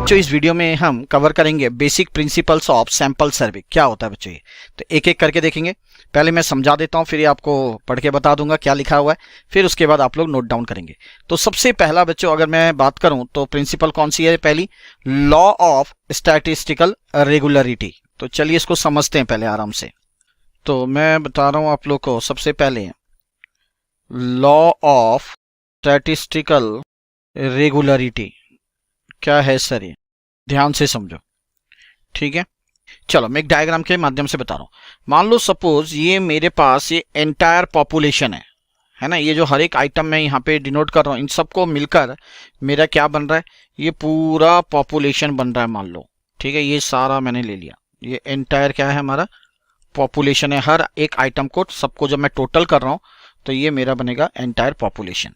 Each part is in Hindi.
बच्चों इस वीडियो में हम कवर करेंगे बेसिक प्रिंसिपल्स ऑफ सैंपल सर्वे। क्या होता है बच्चों ये, तो एक एक करके देखेंगे। पहले मैं समझा देता हूँ, फिर ये आपको पढ़ के बता दूंगा क्या लिखा हुआ है, फिर उसके बाद आप लोग नोट डाउन करेंगे। तो सबसे पहला बच्चों अगर मैं बात करूं तो प्रिंसिपल कौन सी है, पहली लॉ ऑफ स्टैटिस्टिकल रेगुलरिटी। तो चलिए इसको समझते हैं पहले आराम से। तो मैं बता रहा हूं आप लोग को सबसे पहले लॉ ऑफ स्टैटिस्टिकल रेगुलरिटी क्या है सर, ये ध्यान से समझो, ठीक है। चलो मैं एक डायग्राम के माध्यम से बता रहा हूं। मान लो सपोज ये मेरे पास ये एंटायर पॉपुलेशन है ना, ये जो हर एक आइटम मैं यहाँ पे डिनोट कर रहा हूँ, इन सबको मिलकर मेरा क्या बन रहा है, ये पूरा पॉपुलेशन बन रहा है मान लो, ठीक है। ये सारा मैंने ले लिया, ये एंटायर क्या है हमारा पॉपुलेशन है। हर एक आइटम को सबको जब मैं टोटल कर रहा हूं तो ये मेरा बनेगा एंटायर पॉपुलेशन।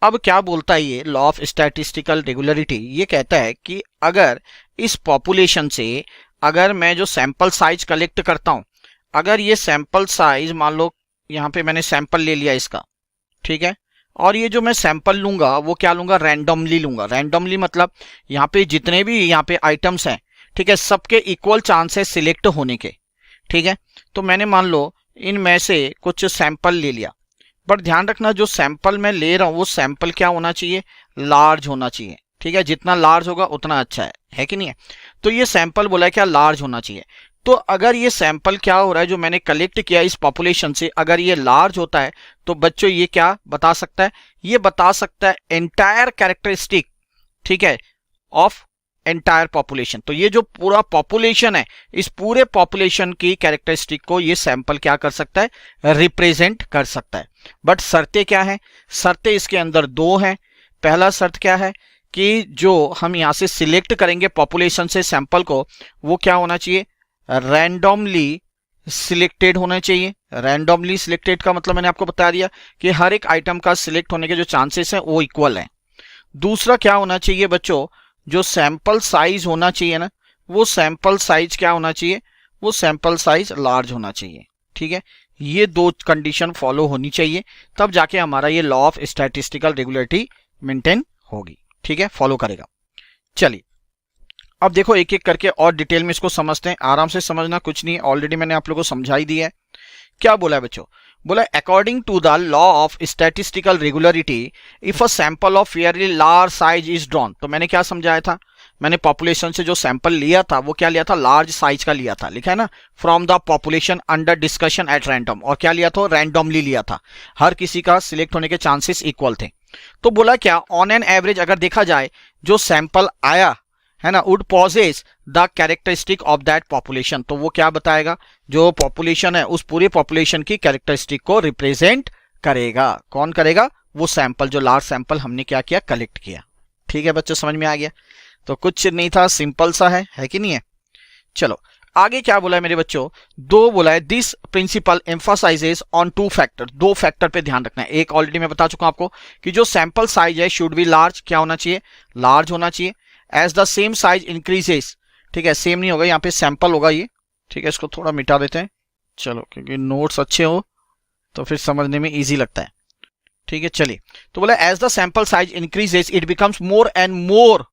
अब क्या बोलता है ये लॉ ऑफ स्टैटिस्टिकल रेगुलरिटी, ये कहता है कि अगर इस पॉपुलेशन से अगर मैं जो सैंपल साइज कलेक्ट करता हूं, अगर ये सैंपल साइज मान लो यहाँ पे मैंने सैंपल ले लिया इसका, ठीक है, और ये जो मैं सैंपल लूंगा वो क्या लूंगा, रैंडमली लूंगा। रैंडमली मतलब यहाँ पे जितने भी यहाँ पे आइटम्स हैं, ठीक है, सबके इक्वल चांस है सिलेक्ट होने के, ठीक है। तो मैंने मान लो इनमें से कुछ सैंपल ले लिया, बट ध्यान रखना जो सैंपल मैं ले रहा हूं वो सैंपल क्या होना चाहिए, लार्ज होना चाहिए, ठीक है। जितना लार्ज होगा उतना अच्छा है कि नहीं है। तो ये सैंपल बोला है क्या, लार्ज होना चाहिए। तो अगर ये सैंपल क्या हो रहा है जो मैंने कलेक्ट किया इस पॉपुलेशन से, अगर ये लार्ज होता है तो बच्चों ये क्या बता सकता है, ये बता सकता है एंटायर कैरेक्टरिस्टिक, ठीक है, ऑफ एंटायर पॉपुलेशन। तो ये जो पूरा पॉपुलेशन है, इस पूरे पॉपुलेशन की कैरेक्टरिस्टिक को ये सैंपल क्या कर सकता है, रिप्रेजेंट कर सकता है। बट शर्तें क्या है, शर्तें इसके अंदर दो हैं। पहला शर्त क्या है कि जो हम यहां से सिलेक्ट करेंगे पॉपुलेशन से सैंपल को, वो क्या होना चाहिए, रैंडमली सिलेक्टेड होना चाहिए। रैंडमली सिलेक्टेड का मतलब मैंने आपको बता दिया कि हर एक आइटम का सिलेक्ट होने के जो चांसेस हैं वो इक्वल हैं। दूसरा क्या होना चाहिए बच्चों, जो सैंपल साइज होना चाहिए ना, वो सैंपल साइज क्या होना चाहिए, वो सैंपल साइज लार्ज होना चाहिए, ठीक है। ये दो कंडीशन फॉलो होनी चाहिए, तब जाके हमारा ये law of statistical regularity maintain होगी, ठीक है, फॉलो करेगा। चलिए अब देखो एक एक करके और डिटेल में इसको समझते हैं। आराम से समझना, कुछ नहीं, ऑलरेडी मैंने आप लोगों को समझा ही दिया है। क्या बोला है बच्चों, बोला according to the law of statistical regularity if a sample of fairly large size is drawn. तो मैंने क्या समझाया था, मैंने पॉपुलेशन से जो सैंपल लिया था वो क्या लिया था, लार्ज साइज का लिया था, लिखा है ना, from the population under discussion at random. और क्या लिया था, रैंडमली लिया था, हर किसी का सिलेक्ट होने के चांसेस इक्वल थे। तो बोला क्या, ऑन एन एवरेज अगर देखा जाए जो सैंपल आया है ना, would possess the characteristic of that population. तो वो क्या बताएगा, जो पॉपुलेशन है उस पूरे पॉपुलेशन की कैरेक्टरिस्टिक को रिप्रेजेंट करेगा। कौन करेगा, वो सैंपल, जो लार्ज सैंपल हमने क्या किया, कलेक्ट किया, ठीक है बच्चों, समझ में आ गया। तो कुछ नहीं था, सिंपल सा है कि नहीं है। चलो आगे क्या बोला है मेरे बच्चों, दो बोला है this principle emphasises on two factor. दो फैक्टर पे ध्यान रखना है। एक ऑलरेडी मैं बता चुका हूं आपको कि जो सैंपल साइज है शुड बी लार्ज, क्या होना चाहिए, लार्ज होना चाहिए। As the same size increases, ठीक है, सेम नहीं होगा, यहाँ पे सैंपल होगा ये, ठीक है। इसको थोड़ा मिटा देते हैं, चलो, क्योंकि नोट्स अच्छे हो तो फिर समझने में इजी लगता है, ठीक है। चलिए तो बोला as the sample size increases it becomes more and more,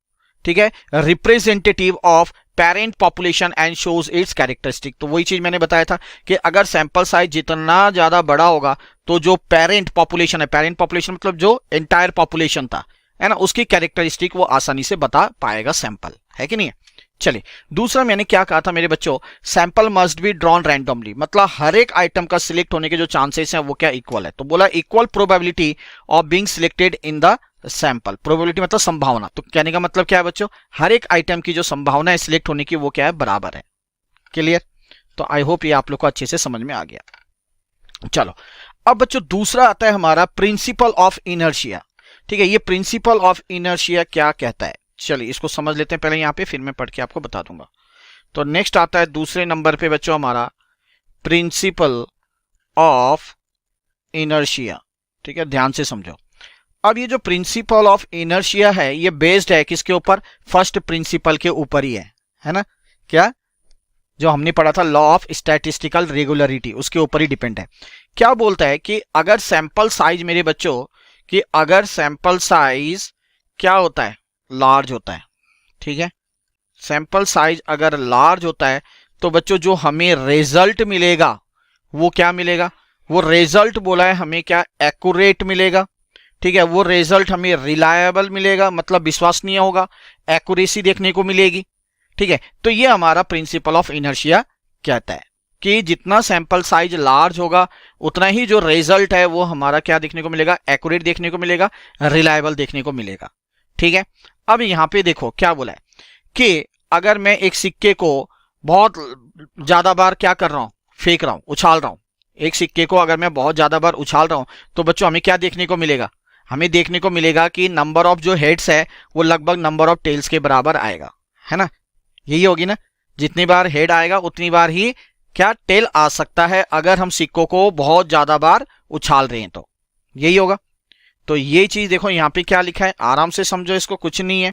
ठीक है, representative of parent population and shows its characteristic. तो वही चीज मैंने बताया था कि अगर सैंपल साइज जितना ज्यादा बड़ा होगा तो जो पेरेंट पॉपुलेशन है, पेरेंट पॉपुलेशन मतलब जो एंटायर पॉपुलेशन था, है ना, उसकी कैरेक्टरिस्टिक वो आसानी से बता पाएगा सैंपल, है कि नहीं है। चलिए दूसरा मैंने क्या कहा था मेरे बच्चों, sample must be drawn randomly, मतलब हर एक आइटम का सिलेक्ट होने के जो चांसेस हैं वो क्या, इक्वल है। तो बोला equal probability of being selected in the sample. Probability मतलब संभावना, तो कहने का मतलब क्या है बच्चों, हर एक आइटम की जो संभावना है सिलेक्ट होने की वो क्या है, बराबर है। क्लियर। तो आई होप ये आप लोग को अच्छे से समझ में आ गया। चलो अब बच्चों दूसरा आता है हमारा प्रिंसिपल ऑफ इनर्शिया, ठीक है। ये प्रिंसिपल ऑफ इनर्शिया क्या कहता है, चलिए इसको समझ लेते हैं पहले यहाँ पे, फिर मैं पढ़ के आपको बता दूंगा। तो नेक्स्ट आता है दूसरे नंबर पे बच्चों हमारा प्रिंसिपल ऑफ इनर्शिया, ठीक है, ध्यान से समझो। अब ये जो प्रिंसिपल ऑफ इनर्शिया है ये बेस्ड है किसके ऊपर, फर्स्ट प्रिंसिपल के ऊपर ही है ना, क्या, जो हमने पढ़ा था लॉ ऑफ स्टैटिस्टिकल रेगुलरिटी, उसके ऊपर ही डिपेंड है। क्या बोलता है कि अगर सैंपल साइज मेरे बच्चों, कि अगर सैंपल साइज क्या होता है, लार्ज होता है, ठीक है, सैंपल साइज अगर लार्ज होता है तो बच्चों जो हमें रिजल्ट मिलेगा वो क्या मिलेगा, वो रिजल्ट बोला है हमें क्या, एक्यूरेट मिलेगा। ठीक है, वो रिजल्ट हमें रिलायबल मिलेगा, मतलब विश्वसनीय होगा, एक्यूरेसी देखने को मिलेगी। ठीक है, तो ये हमारा प्रिंसिपल ऑफ इनर्शिया कहता है कि जितना सैंपल साइज लार्ज होगा उतना ही जो रिजल्ट है वो हमारा क्या देखने को मिलेगा, एक्यूरेट देखने को मिलेगा, रिलायबल देखने को मिलेगा। ठीक है, अब यहां पे देखो क्या बोला है कि अगर मैं एक सिक्के को बहुत ज्यादा बार क्या कर रहा हूं, फेंक रहा हूं, उछाल रहा हूं, एक सिक्के को अगर मैं बहुत ज्यादा बार उछाल रहा हूं तो बच्चों हमें क्या देखने को मिलेगा, हमें देखने को मिलेगा कि नंबर ऑफ जो हेड्स है वो लगभग नंबर ऑफ टेल्स के बराबर आएगा, है ना, यही होगी ना, जितनी बार हेड आएगा उतनी बार ही क्या टेल आ सकता है अगर हम सिक्कों को बहुत ज्यादा बार उछाल रहे हैं तो यही होगा। तो ये चीज देखो यहां पे क्या लिखा है, आराम से समझो इसको, कुछ नहीं है।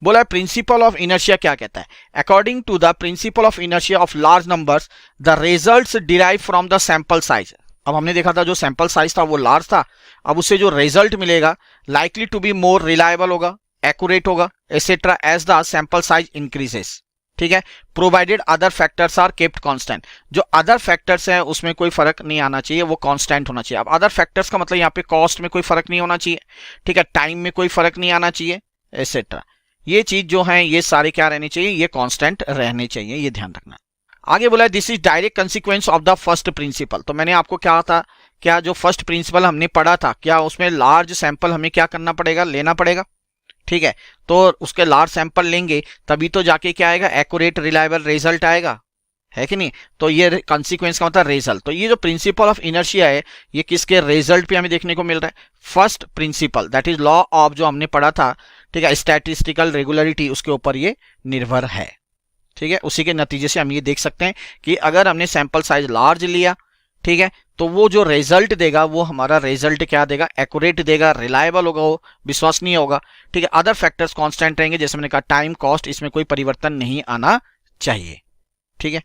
बोला है प्रिंसिपल ऑफ इनर्शिया क्या कहता है, according to the principle of inertia of large numbers the results derive from the sample size. अब हमने देखा था जो सैंपल साइज था वो लार्ज था, अब उससे जो रिजल्ट मिलेगा likely to be more reliable होगा, एक्यूरेट होगा, etcetera as the sample size increases. ठीक है, provided other factors are kept constant, जो अदर फैक्टर्स हैं उसमें कोई फर्क नहीं आना चाहिए, वो कांस्टेंट होना चाहिए। अब अदर फैक्टर्स का मतलब यहाँ पे कॉस्ट में कोई फर्क नहीं होना चाहिए, ठीक है, टाइम में कोई फर्क नहीं आना चाहिए, एसेट्रा। ये चीज जो है ये सारे क्या रहने चाहिए, ये कांस्टेंट रहने चाहिए, ये ध्यान रखना। आगे बोला this is direct consequence of the first principle. तो मैंने आपको क्या था, क्या जो फर्स्ट प्रिंसिपल हमने पढ़ा था, क्या उसमें लार्ज सैंपल हमें क्या करना पड़ेगा, लेना पड़ेगा। ठीक है, तो उसके लार्ज सैंपल लेंगे तभी तो जाके क्या आएगा, एक्यूरेट रिलायबल रिजल्ट आएगा, है कि नहीं। तो ये कॉन्सिक्वेंस का मतलब रिजल्ट। तो ये जो प्रिंसिपल ऑफ इनर्शिया है ये किसके रिजल्ट पे हमें देखने को मिल रहा है, first principle that is law of जो हमने पढ़ा था, ठीक है, स्टैटिस्टिकल रेगुलरिटी, उसके ऊपर ये निर्भर है। ठीक है, उसी के नतीजे से हम ये देख सकते हैं कि अगर हमने सैंपल साइज लार्ज लिया, ठीक है, तो वो जो रिजल्ट देगा वो हमारा रिजल्ट क्या देगा, एक्यूरेट देगा, रिलायबल होगा, वो विश्वसनीय होगा। ठीक है, अदर फैक्टर्स कांस्टेंट रहेंगे, जैसे मैंने कहा टाइम, कॉस्ट, इसमें कोई परिवर्तन नहीं आना चाहिए। ठीक है,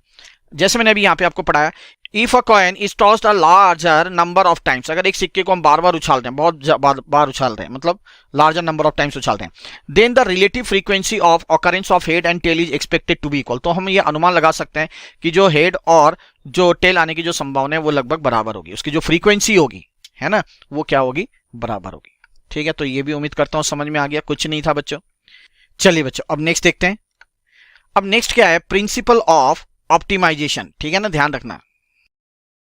जैसे मैंने अभी यहां पे आपको पढ़ाया, if a coin is tossed a larger number of times, अगर एक सिक्के को हम बार बार उछालते हैं, बहुत बार उछाल रहे हैं, मतलब लार्जर नंबर ऑफ टाइम्स उछालते हैं, then the relative frequency of occurrence of head and tail is expected to be equal. तो हम ये अनुमान लगा सकते हैं कि जो हेड और जो टेल आने की जो संभावना है वो लगभग बराबर होगी, उसकी जो फ्रीक्वेंसी होगी, है ना, वो क्या होगी, बराबर होगी। ठीक है, तो ये भी उम्मीद करता हूं समझ में आ गया, कुछ नहीं था बच्चों। चलिए बच्चों अब नेक्स्ट देखते हैं। अब नेक्स्ट क्या है, प्रिंसिपल ऑफ ऑप्टिमाइजेशन। ठीक है ना, ध्यान रखना,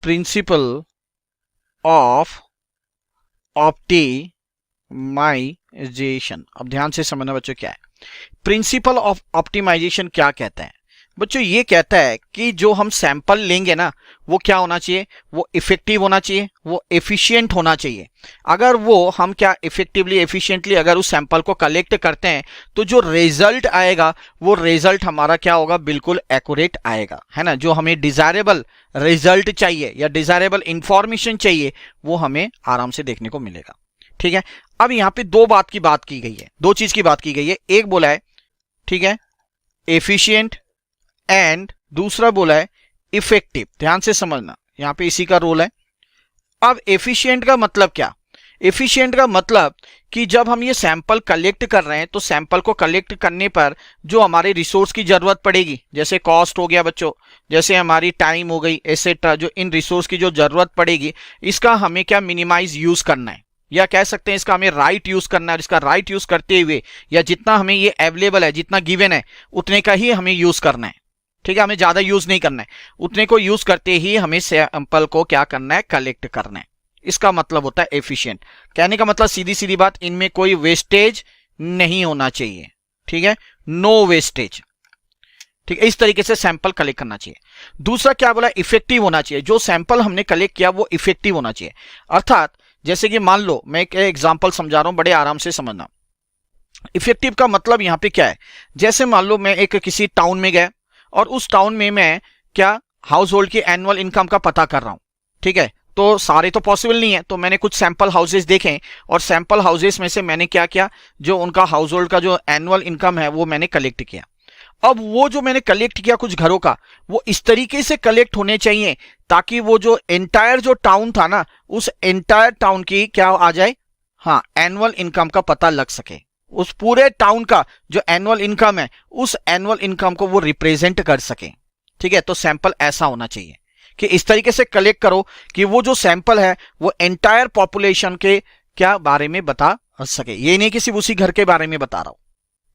प्रिंसिपल ऑफ ऑप्टिमाइजेशन। अब ध्यान से समझना बच्चों क्या है प्रिंसिपल ऑफ ऑप्टिमाइजेशन, क्या कहता है बच्चों, ये कहता है कि जो हम सैंपल लेंगे ना वो क्या होना चाहिए, वो इफेक्टिव होना चाहिए, वो एफिशिएंट होना चाहिए। अगर वो हम क्या इफेक्टिवली एफिशिएंटली अगर उस सैंपल को कलेक्ट करते हैं तो जो रिजल्ट आएगा वो रिजल्ट हमारा क्या होगा, बिल्कुल एक्यूरेट आएगा, है ना। जो हमें डिजायरेबल रिजल्ट चाहिए या डिजायरेबल इंफॉर्मेशन चाहिए वो हमें आराम से देखने को मिलेगा। ठीक है, अब यहां पे दो चीज की बात की गई है, एक बोला है, ठीक है, एफिशिएंट, एंड दूसरा बोला है इफेक्टिव। ध्यान से समझना, यहां पे इसी का रोल है। अब एफिशिएंट का मतलब क्या, एफिशिएंट का मतलब कि जब हम ये सैंपल कलेक्ट कर रहे हैं तो सैंपल को कलेक्ट करने पर जो हमारे रिसोर्स की जरूरत पड़ेगी, जैसे कॉस्ट हो गया बच्चों, जैसे हमारी टाइम हो गई, एसेट्रा, जो इन रिसोर्स की जो जरूरत पड़ेगी इसका हमें क्या मिनिमाइज यूज करना है, या कह सकते हैं इसका हमें राइट यूज करना है। इसका राइट यूज करते हुए या जितना हमें ये अवेलेबल है, जितना गिवन है उतने का ही हमें यूज करना है। ठीक है, हमें ज्यादा यूज नहीं करना है, उतने को यूज करते ही हमें सैंपल को क्या करना है, कलेक्ट करना है। इसका मतलब होता है एफिशिएंट। कहने का मतलब सीधी सीधी बात, इनमें कोई वेस्टेज नहीं होना चाहिए। ठीक है, नो वेस्टेज। ठीक है, इस तरीके से सैंपल कलेक्ट करना चाहिए। दूसरा क्या बोला, इफेक्टिव होना चाहिए। जो सैंपल हमने कलेक्ट किया वो इफेक्टिव होना चाहिए। अर्थात जैसे कि मान लो मैं एक एग्जांपल समझा रहा हूं, बड़े आराम से समझना। इफेक्टिव का मतलब यहां पे क्या है, जैसे मान लो मैं एक किसी टाउन में गया और उस टाउन में मैं क्या हाउस होल्ड की एनुअल इनकम का पता कर रहा हूं। ठीक है, तो सारे तो पॉसिबल नहीं है, तो मैंने कुछ सैंपल हाउसेस देखे और सैंपल हाउसेस में से मैंने क्या किया, जो उनका हाउस होल्ड का जो एनुअल इनकम है वो मैंने कलेक्ट किया। अब वो जो मैंने कलेक्ट किया कुछ घरों का, वो इस तरीके से कलेक्ट होने चाहिए ताकि वो जो एंटायर जो टाउन था ना, उस एंटायर टाउन की क्या आ जाए, हाँ, एनुअल इनकम का पता लग सके। उस पूरे टाउन का जो एनुअल इनकम है, उस एनुअल इनकम को वो रिप्रेजेंट कर सके। ठीक है, तो सैंपल ऐसा होना चाहिए कि इस तरीके से कलेक्ट करो कि वो जो सैंपल है वो एंटायर पॉपुलेशन के क्या बारे में बता सके, ये नहीं कि सिर्फ उसी घर के बारे में बता रहा हूं।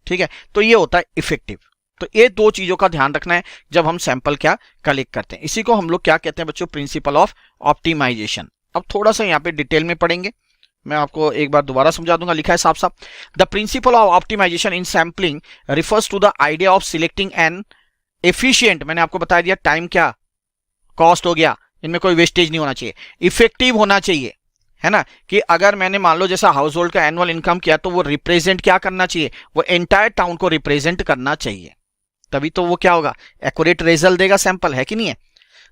ठीक है, तो ये होता है इफेक्टिव। तो ये दो चीजों का ध्यान रखना है जब हम सैंपल क्या कलेक्ट करते हैं। इसी को हम लोग क्या कहते हैं बच्चों, प्रिंसिपल ऑफ ऑप्टिमाइजेशन। अब थोड़ा सा यहाँ पे डिटेल में पढ़ेंगे, मैं आपको एक बार दोबारा समझा दूंगा। लिखा है साफ साफ, the principle of optimisation in sampling refers to the idea of selecting an efficient, मैंने आपको बता दिया टाइम क्या कॉस्ट हो गया, इनमें कोई वेस्टेज नहीं होना चाहिए, इफेक्टिव होना चाहिए, है ना। कि अगर मैंने मान लो जैसा हाउस होल्ड का एनुअल इनकम किया तो वो रिप्रेजेंट क्या करना चाहिए, वो एंटायर टाउन को रिप्रेजेंट करना चाहिए, तभी तो वो क्या होगा, एक्यूरेट रिजल्ट देगा सैंपल, है कि नहीं है।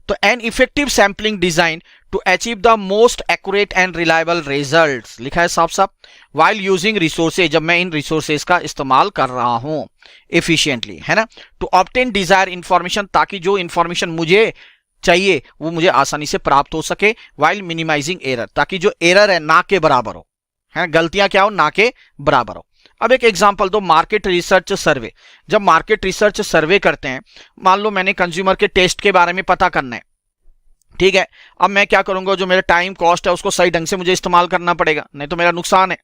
तो an effective sampling design to achieve the most accurate and reliable results, लिखा है साफ साफ, वाइल यूजिंग रिसोर्सेज, जब मैं इन रिसोर्सेज का इस्तेमाल कर रहा हूं एफिशिएंटली, है ना। टू ऑब्टेन डिजायर इंफॉर्मेशन, ताकि जो इंफॉर्मेशन मुझे चाहिए वो मुझे आसानी से प्राप्त हो सके, वाइल मिनिमाइजिंग एरर, ताकि जो एरर है ना के बराबर हो, है गलतियां क्या हो, ना के बराबर हो। अब एक एग्जांपल दो, मार्केट रिसर्च सर्वे। जब मार्केट रिसर्च सर्वे करते हैं, मान लो मैंने कंज्यूमर के टेस्ट के बारे में पता करना है, ठीक है। अब मैं क्या करूंगा, जो मेरा टाइम कॉस्ट है उसको सही ढंग से मुझे इस्तेमाल करना पड़ेगा, नहीं तो मेरा नुकसान है।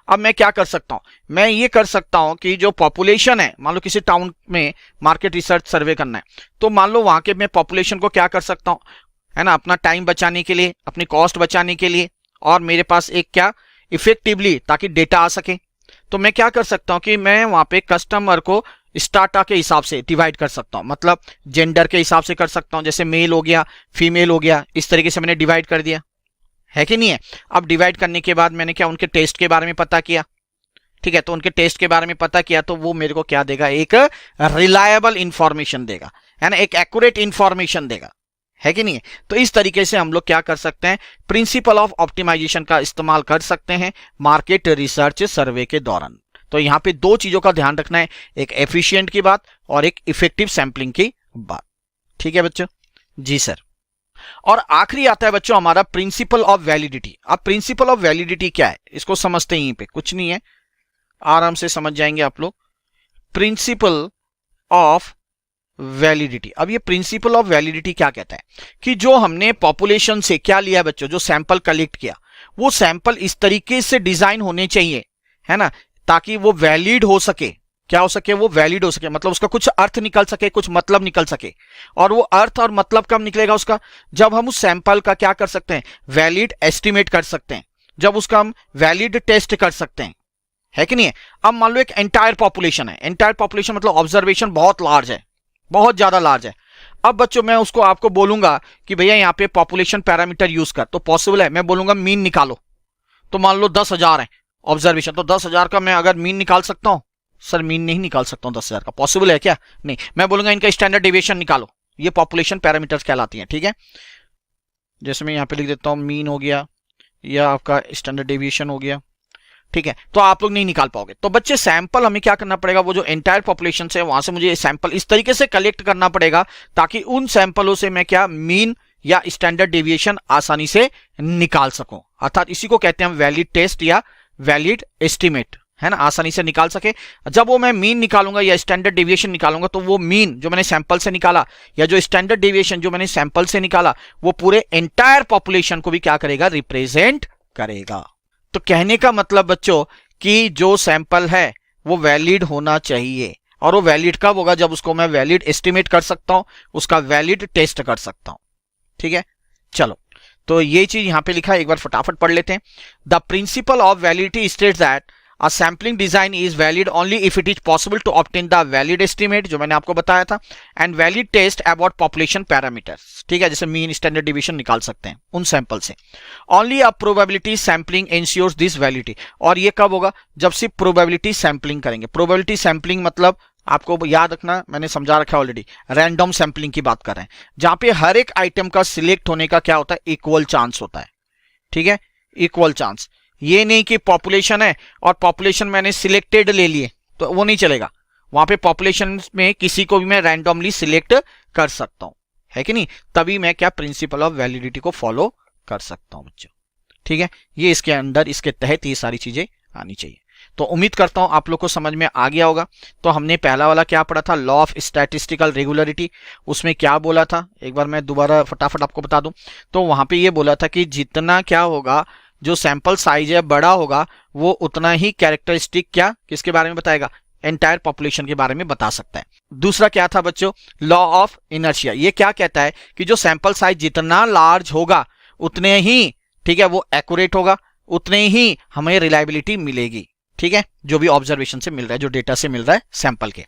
अब मैं क्या कर सकता हूं, मैं ये कर सकता हूं कि जो पॉपुलेशन है, मान लो किसी टाउन में मार्केट रिसर्च सर्वे करना है, तो मान लो वहां के मैं पॉपुलेशन को क्या कर सकता हूं, है ना, अपना टाइम बचाने के लिए, अपनी कॉस्ट बचाने के लिए, और मेरे पास एक क्या इफेक्टिवली ताकि डेटा आ सके, तो मैं क्या कर सकता हूं कि मैं वहां पे कस्टमर को स्टाटा के हिसाब से डिवाइड कर सकता हूं, मतलब जेंडर के हिसाब से कर सकता हूं, जैसे मेल हो गया, फीमेल हो गया, इस तरीके से मैंने डिवाइड कर दिया, है कि नहीं है। अब डिवाइड करने के बाद मैंने क्या उनके टेस्ट के बारे में पता किया, ठीक है, तो उनके टेस्ट के बारे में पता किया तो वो मेरे को क्या देगा, एक रिलायबल इंफॉर्मेशन देगा, है ना, एक एक्यूरेट इंफॉर्मेशन देगा, है कि नहीं है। तो इस तरीके से हम लोग क्या कर सकते हैं, प्रिंसिपल ऑफ ऑप्टिमाइजेशन का इस्तेमाल कर सकते हैं मार्केट रिसर्च सर्वे के दौरान। तो यहां पे दो चीजों का ध्यान रखना है, एक एफिशिएंट की बात और एक इफेक्टिव सैंपलिंग की बात। ठीक है बच्चों, जी सर। और आखिरी आता है बच्चों हमारा प्रिंसिपल ऑफ वैलिडिटी। अब प्रिंसिपल ऑफ वैलिडिटी क्या है, इसको समझते हैं, यहीं पे कुछ नहीं है, आराम से समझ जाएंगे आप लोग। प्रिंसिपल ऑफ वैलिडिटी, अब ये प्रिंसिपल ऑफ वैलिडिटी क्या कहता है कि जो हमने पॉपुलेशन से क्या लिया बच्चों, जो सैंपल कलेक्ट किया, वो सैंपल इस तरीके से डिजाइन होने चाहिए, है ना, ताकि वो वैलिड हो सके, क्या हो सके, वो वैलिड हो सके, मतलब उसका कुछ अर्थ निकल सके, कुछ मतलब निकल सके। और वो अर्थ और मतलब कब निकलेगा उसका, जब हम उस सैंपल का क्या कर सकते हैं, वैलिड एस्टिमेट कर सकते हैं, जब उसका हम वैलिड टेस्ट कर सकते हैं, है कि नहीं है। अब मान लो एक एंटायर पॉपुलेशन है, एंटायर पॉपुलेशन मतलब ऑब्जर्वेशन बहुत लार्ज है, बहुत ज्यादा लार्ज है। अब बच्चों मैं उसको आपको बोलूंगा कि भैया यहाँ पे पॉपुलेशन पैरामीटर यूज कर, तो पॉसिबल है, मैं बोलूंगा मीन निकालो, तो मान लो 10,000 है ऑब्जर्वेशन, तो 10,000 का मैं अगर मीन निकाल सकता हूं, सर मीन नहीं निकाल सकता हूं 10,000 का, पॉसिबल है क्या, नहीं। मैं बोलूंगा इनका स्टैंडर्ड डेविएशन निकालो, ये पॉपुलेशन पैरामीटर्स कहलाती हैं, ठीक है। जैसे मैं यहाँ पे लिख देता हूं मीन हो गया या आपका स्टैंडर्ड डेविएशन हो गया, ठीक है, तो आप लोग नहीं निकाल पाओगे। तो बच्चे सैंपल हमें क्या करना पड़ेगा, वो जो एंटायर पॉपुलेशन से वहां से मुझे सैंपल इस तरीके से कलेक्ट करना पड़ेगा ताकि उन सैंपलों से मैं क्या मीन या स्टैंडर्ड डेविएशन आसानी से निकाल सकूं, अर्थात इसी को कहते हैं वैलिड टेस्ट या वैलिड एस्टिमेट, है ना, आसानी से निकाल सके। जब वो मैं मीन निकालूंगा या स्टैंडर्ड डेविएशन निकालूंगा, तो वो मीन जो मैंने सैंपल से निकाला या जो स्टैंडर्ड डेविएशन जो मैंने सैंपल से निकाला, वो पूरे एंटायर पॉपुलेशन को भी क्या करेगा, रिप्रेजेंट करेगा। तो कहने का मतलब बच्चों कि जो सैंपल है वो वैलिड होना चाहिए, और वो वैलिड कब होगा, जब उसको मैं वैलिड एस्टिमेट कर सकता हूं, उसका वैलिड टेस्ट कर सकता हूं, ठीक है। चलो, तो ये चीज यहां पे लिखा है, एक बार फटाफट पढ़ लेते हैं। The principle of validity states that A sampling design is valid only if it is possible to obtain the valid estimate, जो मैंने आपको बताया था, and valid test about population parameters, ठीक है, जैसे मीन स्टैंडर्ड डिवीजन निकाल सकते हैं उन सैंपल से। Only a probability sampling ensures this validity, और ये कब होगा, जब सिर्फ प्रोबेबिलिटी सैंपलिंग करेंगे। प्रोबेबिलिटी सैंपलिंग मतलब आपको याद रखना, मैंने समझा रखा है ऑलरेडी, रैंडम सैंपलिंग की बात कर रहे हैं, जहां पे हर एक आइटम का सिलेक्ट होने का क्या होता है, इक्वल चांस होता है, ठीक है, इक्वल चांस। ये नहीं कि पॉपुलेशन है और पॉपुलेशन मैंने सिलेक्टेड ले लिए, तो वो नहीं चलेगा, वहां पे पॉपुलेशन में किसी को भी मैं रैंडमली सिलेक्ट कर सकता हूं, है कि नहीं, तभी मैं क्या प्रिंसिपल ऑफ वैलिडिटी को फॉलो कर सकता हूं बच्चों, ठीक है। ये इसके अंदर, इसके तहत ये सारी चीजें आनी चाहिए। तो उम्मीद करता हूं आप लोग को समझ में आ गया होगा। तो हमने पहला वाला क्या पढ़ा था, लॉ ऑफ स्टैटिस्टिकल रेगुलरिटी। उसमें क्या बोला था, एक बार मैं दोबारा फटाफट आपको बता दूं। तो वहां पे ये बोला था कि जितना क्या होगा, जो सैंपल साइज है बड़ा होगा, वो उतना ही कैरेक्टरिस्टिक क्या किसके बारे में बताएगा, एंटायर पॉपुलेशन के बारे में बता सकता है। दूसरा क्या था बच्चों, लॉ ऑफ इनर्शिया। ये क्या कहता है कि जो सैंपल साइज जितना लार्ज होगा उतने ही, ठीक है, वो एक्यूरेट होगा, उतने ही हमें रिलायबिलिटी मिलेगी। ठीक है, जो भी ऑब्जर्वेशन से मिल रहा है, जो डेटा से मिल रहा है सैंपल के।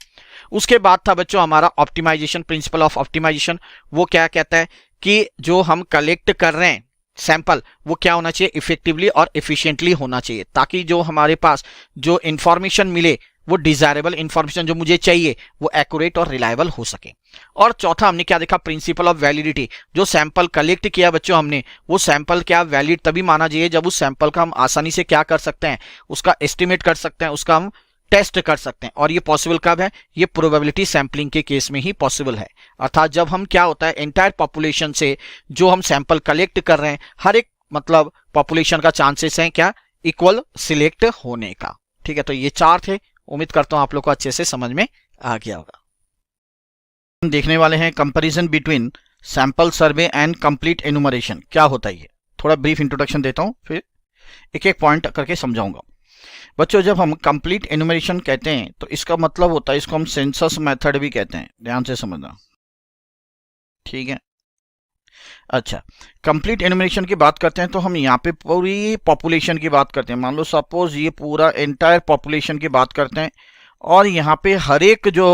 उसके बाद था बच्चों हमारा ऑप्टिमाइजेशन, प्रिंसिपल ऑफ ऑप्टिमाइजेशन। वो क्या कहता है कि जो हम कलेक्ट कर रहे हैं सैंपल, वो क्या होना चाहिए, इफेक्टिवली और एफिशिएंटली होना चाहिए, ताकि जो हमारे पास जो इंफॉर्मेशन मिले वो डिजायरेबल इंफॉर्मेशन जो मुझे चाहिए वो एक्यूरेट और रिलायबल हो सके। और चौथा हमने क्या देखा, प्रिंसिपल ऑफ वैलिडिटी। जो सैंपल कलेक्ट किया बच्चों हमने, वो सैंपल क्या वैलिड तभी माना जाइए जब उस सैंपल का हम आसानी से क्या कर सकते हैं, उसका एस्टिमेट कर सकते हैं, उसका हम टेस्ट कर सकते हैं। और ये पॉसिबल कब है, ये प्रोबेबिलिटी सैंपलिंग के केस में ही पॉसिबल है। अर्थात जब हम क्या होता है, एंटायर पॉपुलेशन से जो हम सैंपल कलेक्ट कर रहे हैं, हर एक मतलब पॉपुलेशन का चांसेस है क्या, इक्वल सिलेक्ट होने का। ठीक है, तो ये चार थे। उम्मीद करता हूं आप लोग को अच्छे से समझ में आ गया होगा। हम देखने वाले हैं comparison between sample survey and complete enumeration. क्या होता है ये, थोड़ा ब्रीफ इंट्रोडक्शन देता हूं, फिर एक एक पॉइंट करके समझाऊंगा। बच्चों जब हम कंप्लीट एनुमरेशन कहते हैं तो इसका मतलब होता है, इसको हम सेंसस मेथड भी कहते हैं, ध्यान से समझना। ठीक है, अच्छा, कंप्लीट एनुमरेशन की बात करते हैं तो हम यहाँ पे पूरी पॉपुलेशन की बात करते हैं। मान लो सपोज ये पूरा एंटायर पॉपुलेशन की बात करते हैं, और यहाँ पे हर एक जो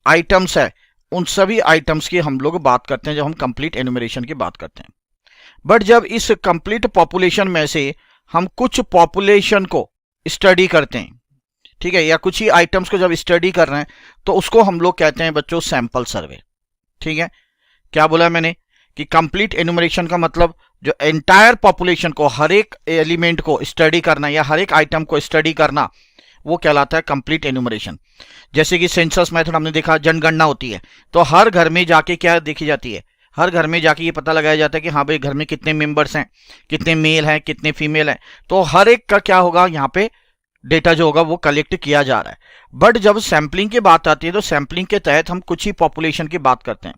आइटम्स है उन सभी आइटम्स की हम लोग बात करते हैं जब हम कंप्लीट एनुमरेशन की बात करते हैं। बट जब इस कंप्लीट पॉपुलेशन में से हम कुछ पॉपुलेशन को स्टडी करते हैं, ठीक है, या कुछ ही आइटम्स को जब स्टडी कर रहे हैं, तो उसको हम लोग कहते हैं बच्चों सैंपल सर्वे। ठीक है, क्या बोला मैंने कि कंप्लीट एनुमरेशन का मतलब जो एंटायर पॉपुलेशन को, हर एक एलिमेंट को स्टडी करना या हर एक आइटम को स्टडी करना, वो कहलाता है कंप्लीट एनुमरेशन। जैसे कि सेंसस मेथड हमने देखा, जनगणना होती है तो हर घर में जाके क्या देखी जाती है, हर घर में जाके ये पता लगाया जाता है कि हाँ भाई घर में कितने मेंबर्स हैं, कितने मेल हैं, कितने फीमेल हैं। तो हर एक का क्या होगा, यहाँ पे डेटा जो होगा वो कलेक्ट किया जा रहा है। बट जब सैंपलिंग की बात आती है तो सैंपलिंग के तहत हम कुछ ही पॉपुलेशन की बात करते हैं।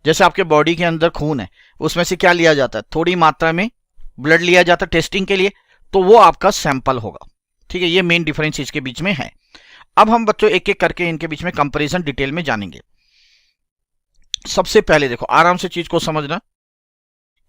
जैसे आपके बॉडी के अंदर खून है, उसमें से क्या लिया जाता है, थोड़ी मात्रा में ब्लड लिया जाता है टेस्टिंग के लिए, तो वो आपका सैंपल होगा। ठीक है, ये मेन डिफरेंस इसके बीच में है। अब हम बच्चों एक एक करके इनके बीच में कंपैरिजन डिटेल में जानेंगे। सबसे पहले देखो, आराम से चीज को समझना,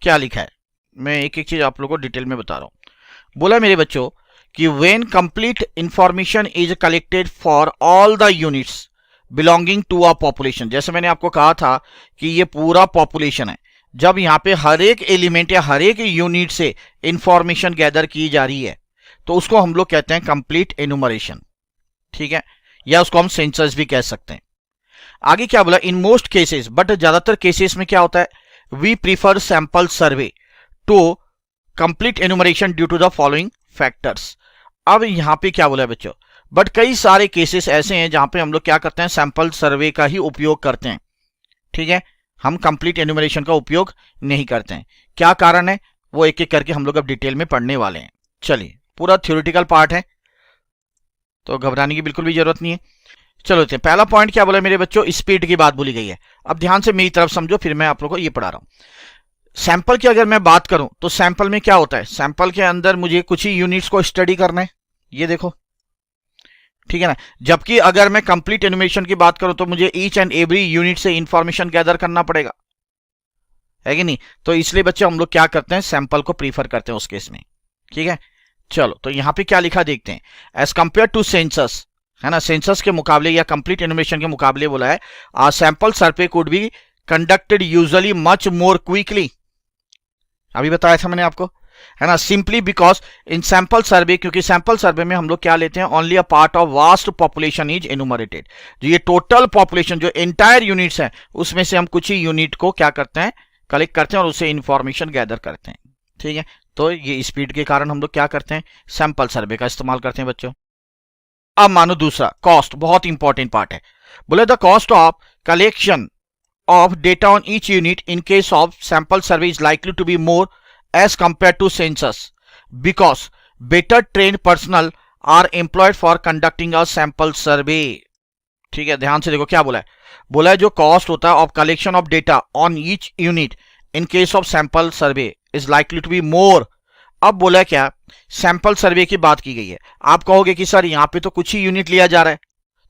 क्या लिखा है, मैं एक एक चीज आप लोगों को डिटेल में बता रहा हूं। बोला मेरे बच्चों कि when complete information is collected for all the units belonging to a population. जैसे मैंने आपको कहा था कि ये पूरा पॉपुलेशन है, जब यहाँ पे हर एक एलिमेंट या हर एक यूनिट से इंफॉर्मेशन गैदर की जा रही है, तो उसको हम लोग कहते हैं कंप्लीट एनुमरेशन। ठीक है, या उसको हम सेंसस भी कह सकते हैं। आगे क्या बोला, इन मोस्ट केसेस, बट ज्यादातर केसेस में क्या होता है, we prefer sample survey to complete enumeration due to the following factors. अब यहां पे क्या बोला है बच्चों, बट कई सारे केसेस ऐसे हैं जहां पे हम लोग क्या करते हैं, सैंपल सर्वे का ही उपयोग करते हैं। ठीक है, हम कंप्लीट एनुमरेशन का उपयोग नहीं करते हैं। क्या कारण है, वो एक एक करके हम लोग अब डिटेल में पढ़ने वाले हैं। चलिए, पूरा थ्योरेटिकल पार्ट है तो घबराने की बिल्कुल भी जरूरत नहीं है। चलो, पहला पॉइंट क्या बोला मेरे बच्चों, स्पीड की बात बोली गई है। अब ध्यान से मेरी तरफ समझो, फिर मैं आप लोगों को ये पढ़ा रहा हूं। सैंपल की अगर मैं बात करूं तो सैंपल में क्या होता है, सैंपल के अंदर मुझे कुछ ही यूनिट्स को स्टडी करना है, ये देखो। ठीक है ना, जबकि अगर मैं कंप्लीट एनुमरेशन की बात करूं तो मुझे ईच एंड एवरी यूनिट से इंफॉर्मेशन गैदर करना पड़ेगा, है कि नहीं। तो इसलिए बच्चे हम लोग क्या करते हैं, सैंपल को प्रीफर करते हैं उस केस में। ठीक है, चलो तो यहां पे क्या लिखा देखते हैं, एज कंपेयर टू सेंसस, है ना, सेंसस के मुकाबले या कंप्लीट एनुमरेशन के मुकाबले बोला है, a sample survey could be conducted usually much more quickly. अभी बताया था मैंने आपको, है ना, simply because in sample survey, क्योंकि सैंपल सर्वे में हम लोग क्या लेते हैं, only a part of vast population is enumerated. जो ये टोटल पॉपुलेशन जो एंटायर यूनिट्स है उसमें से हम कुछ ही यूनिट को क्या करते हैं, कलेक्ट करते हैं और उससे इंफॉर्मेशन गैदर करते हैं। ठीक है, तो ये स्पीड के कारण हम लोग क्या करते हैं, सैंपल सर्वे का इस्तेमाल करते हैं बच्चों। अब मानो दूसरा, कॉस्ट, बहुत इंपॉर्टेंट पार्ट है। बोले the cost of collection of data on each unit in case of sample survey is likely to be more as compared to census because better trained personnel are employed for conducting a sample survey. ठीक है, ध्यान से देखो क्या बोला है। बोला है जो कॉस्ट होता है of collection of data on each unit in case of sample survey is likely to be more. अब बोला क्या, सैंपल सर्वे की बात की गई है। आप कहोगे कि सर यहाँ पे तो कुछ ही यूनिट लिया जा रहा है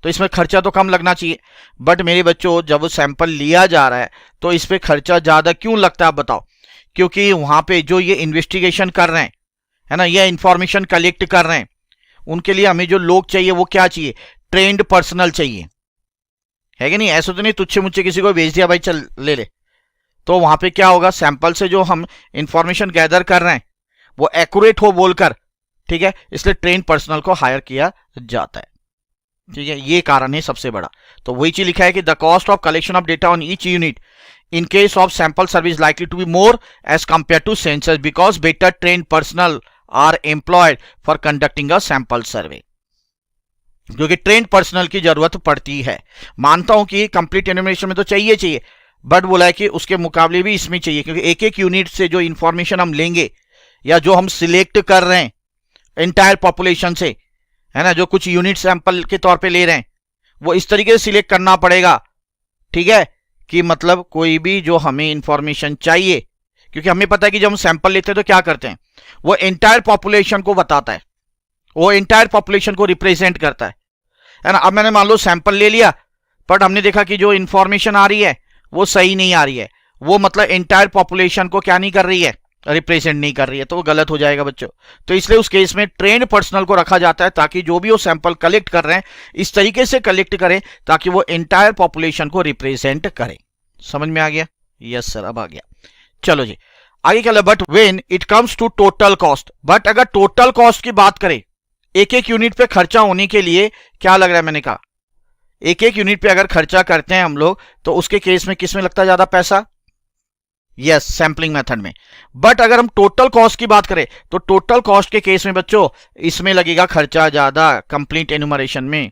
तो इसमें खर्चा तो कम लगना चाहिए। बट मेरे बच्चों, जब वो सैंपल लिया जा रहा है तो इस पे खर्चा ज्यादा क्यों लगता है आप बताओ? क्योंकि वहां पे जो ये इन्वेस्टिगेशन कर रहे हैं, है ना, ये इंफॉर्मेशन कलेक्ट कर रहे हैं, उनके लिए हमें जो लोग चाहिए वो क्या चाहिए? ट्रेंड पर्सनल चाहिए, है कि नहीं? ऐसा तो नहीं तुच्छे मुच्छे किसी को भेज दिया भाई चल ले ले। तो वहां पे क्या होगा, सैंपल से जो हम इंफॉर्मेशन गैदर कर रहे हैं वो एक्यूरेट हो बोलकर, ठीक है, इसलिए ट्रेन पर्सनल को हायर किया जाता है। ठीक है, ये कारण है सबसे बड़ा। तो वही चीज लिखा है कि the cost of collection of data on each unit in case of sample service likely to be more as compare to census because better train personnel are employed for conducting a sample survey. क्योंकि ट्रेंड पर्सनल की जरूरत पड़ती है। मानता हूं कि कंप्लीट एनुमरेशन में तो चाहिए, बट बोला है कि उसके मुकाबले भी इसमें चाहिए, क्योंकि एक एक यूनिट से जो इंफॉर्मेशन हम लेंगे या जो हम सिलेक्ट कर रहे हैं एंटायर पॉपुलेशन से, है ना, जो कुछ यूनिट सैंपल के तौर पे ले रहे हैं, वो इस तरीके से सिलेक्ट करना पड़ेगा, ठीक है, कि मतलब कोई भी जो हमें इंफॉर्मेशन चाहिए, क्योंकि हमें पता है कि जब हम सैंपल लेते हैं तो क्या करते हैं, वो एंटायर पॉपुलेशन को बताता है, वो एंटायर पॉपुलेशन को रिप्रेजेंट करता है ना। अब मैंने मान लो सैंपल ले लिया, बट हमने देखा कि जो इंफॉर्मेशन आ रही है वो सही नहीं आ रही है, वो मतलब एंटायर पॉपुलेशन को क्या नहीं कर रही है, रिप्रेजेंट नहीं कर रही है, तो वो गलत हो जाएगा बच्चों। तो इसलिए उस केस में ट्रेंड पर्सनल को रखा जाता है ताकि जो भी वो सैंपल कलेक्ट कर रहे हैं इस तरीके से कलेक्ट करें ताकि वो एंटायर पॉपुलेशन को रिप्रेजेंट करें। समझ में आ गया? यस सर, अब आ गया। चलो जी आगे क्या, but when it comes to total cost, but अगर टोटल कॉस्ट की बात करें, एक एक यूनिट पे खर्चा होने के लिए क्या लग रहा है, मैंने कहा एक एक यूनिट पे अगर खर्चा करते हैं हम लोग तो उसके केस में किस में लगता है ज्यादा पैसा? यस, सैंपलिंग मेथड में। बट अगर हम टोटल कॉस्ट की बात करें तो टोटल कॉस्ट के केस में बच्चों इसमें लगेगा खर्चा ज्यादा कंप्लीट एनुमरेशन में,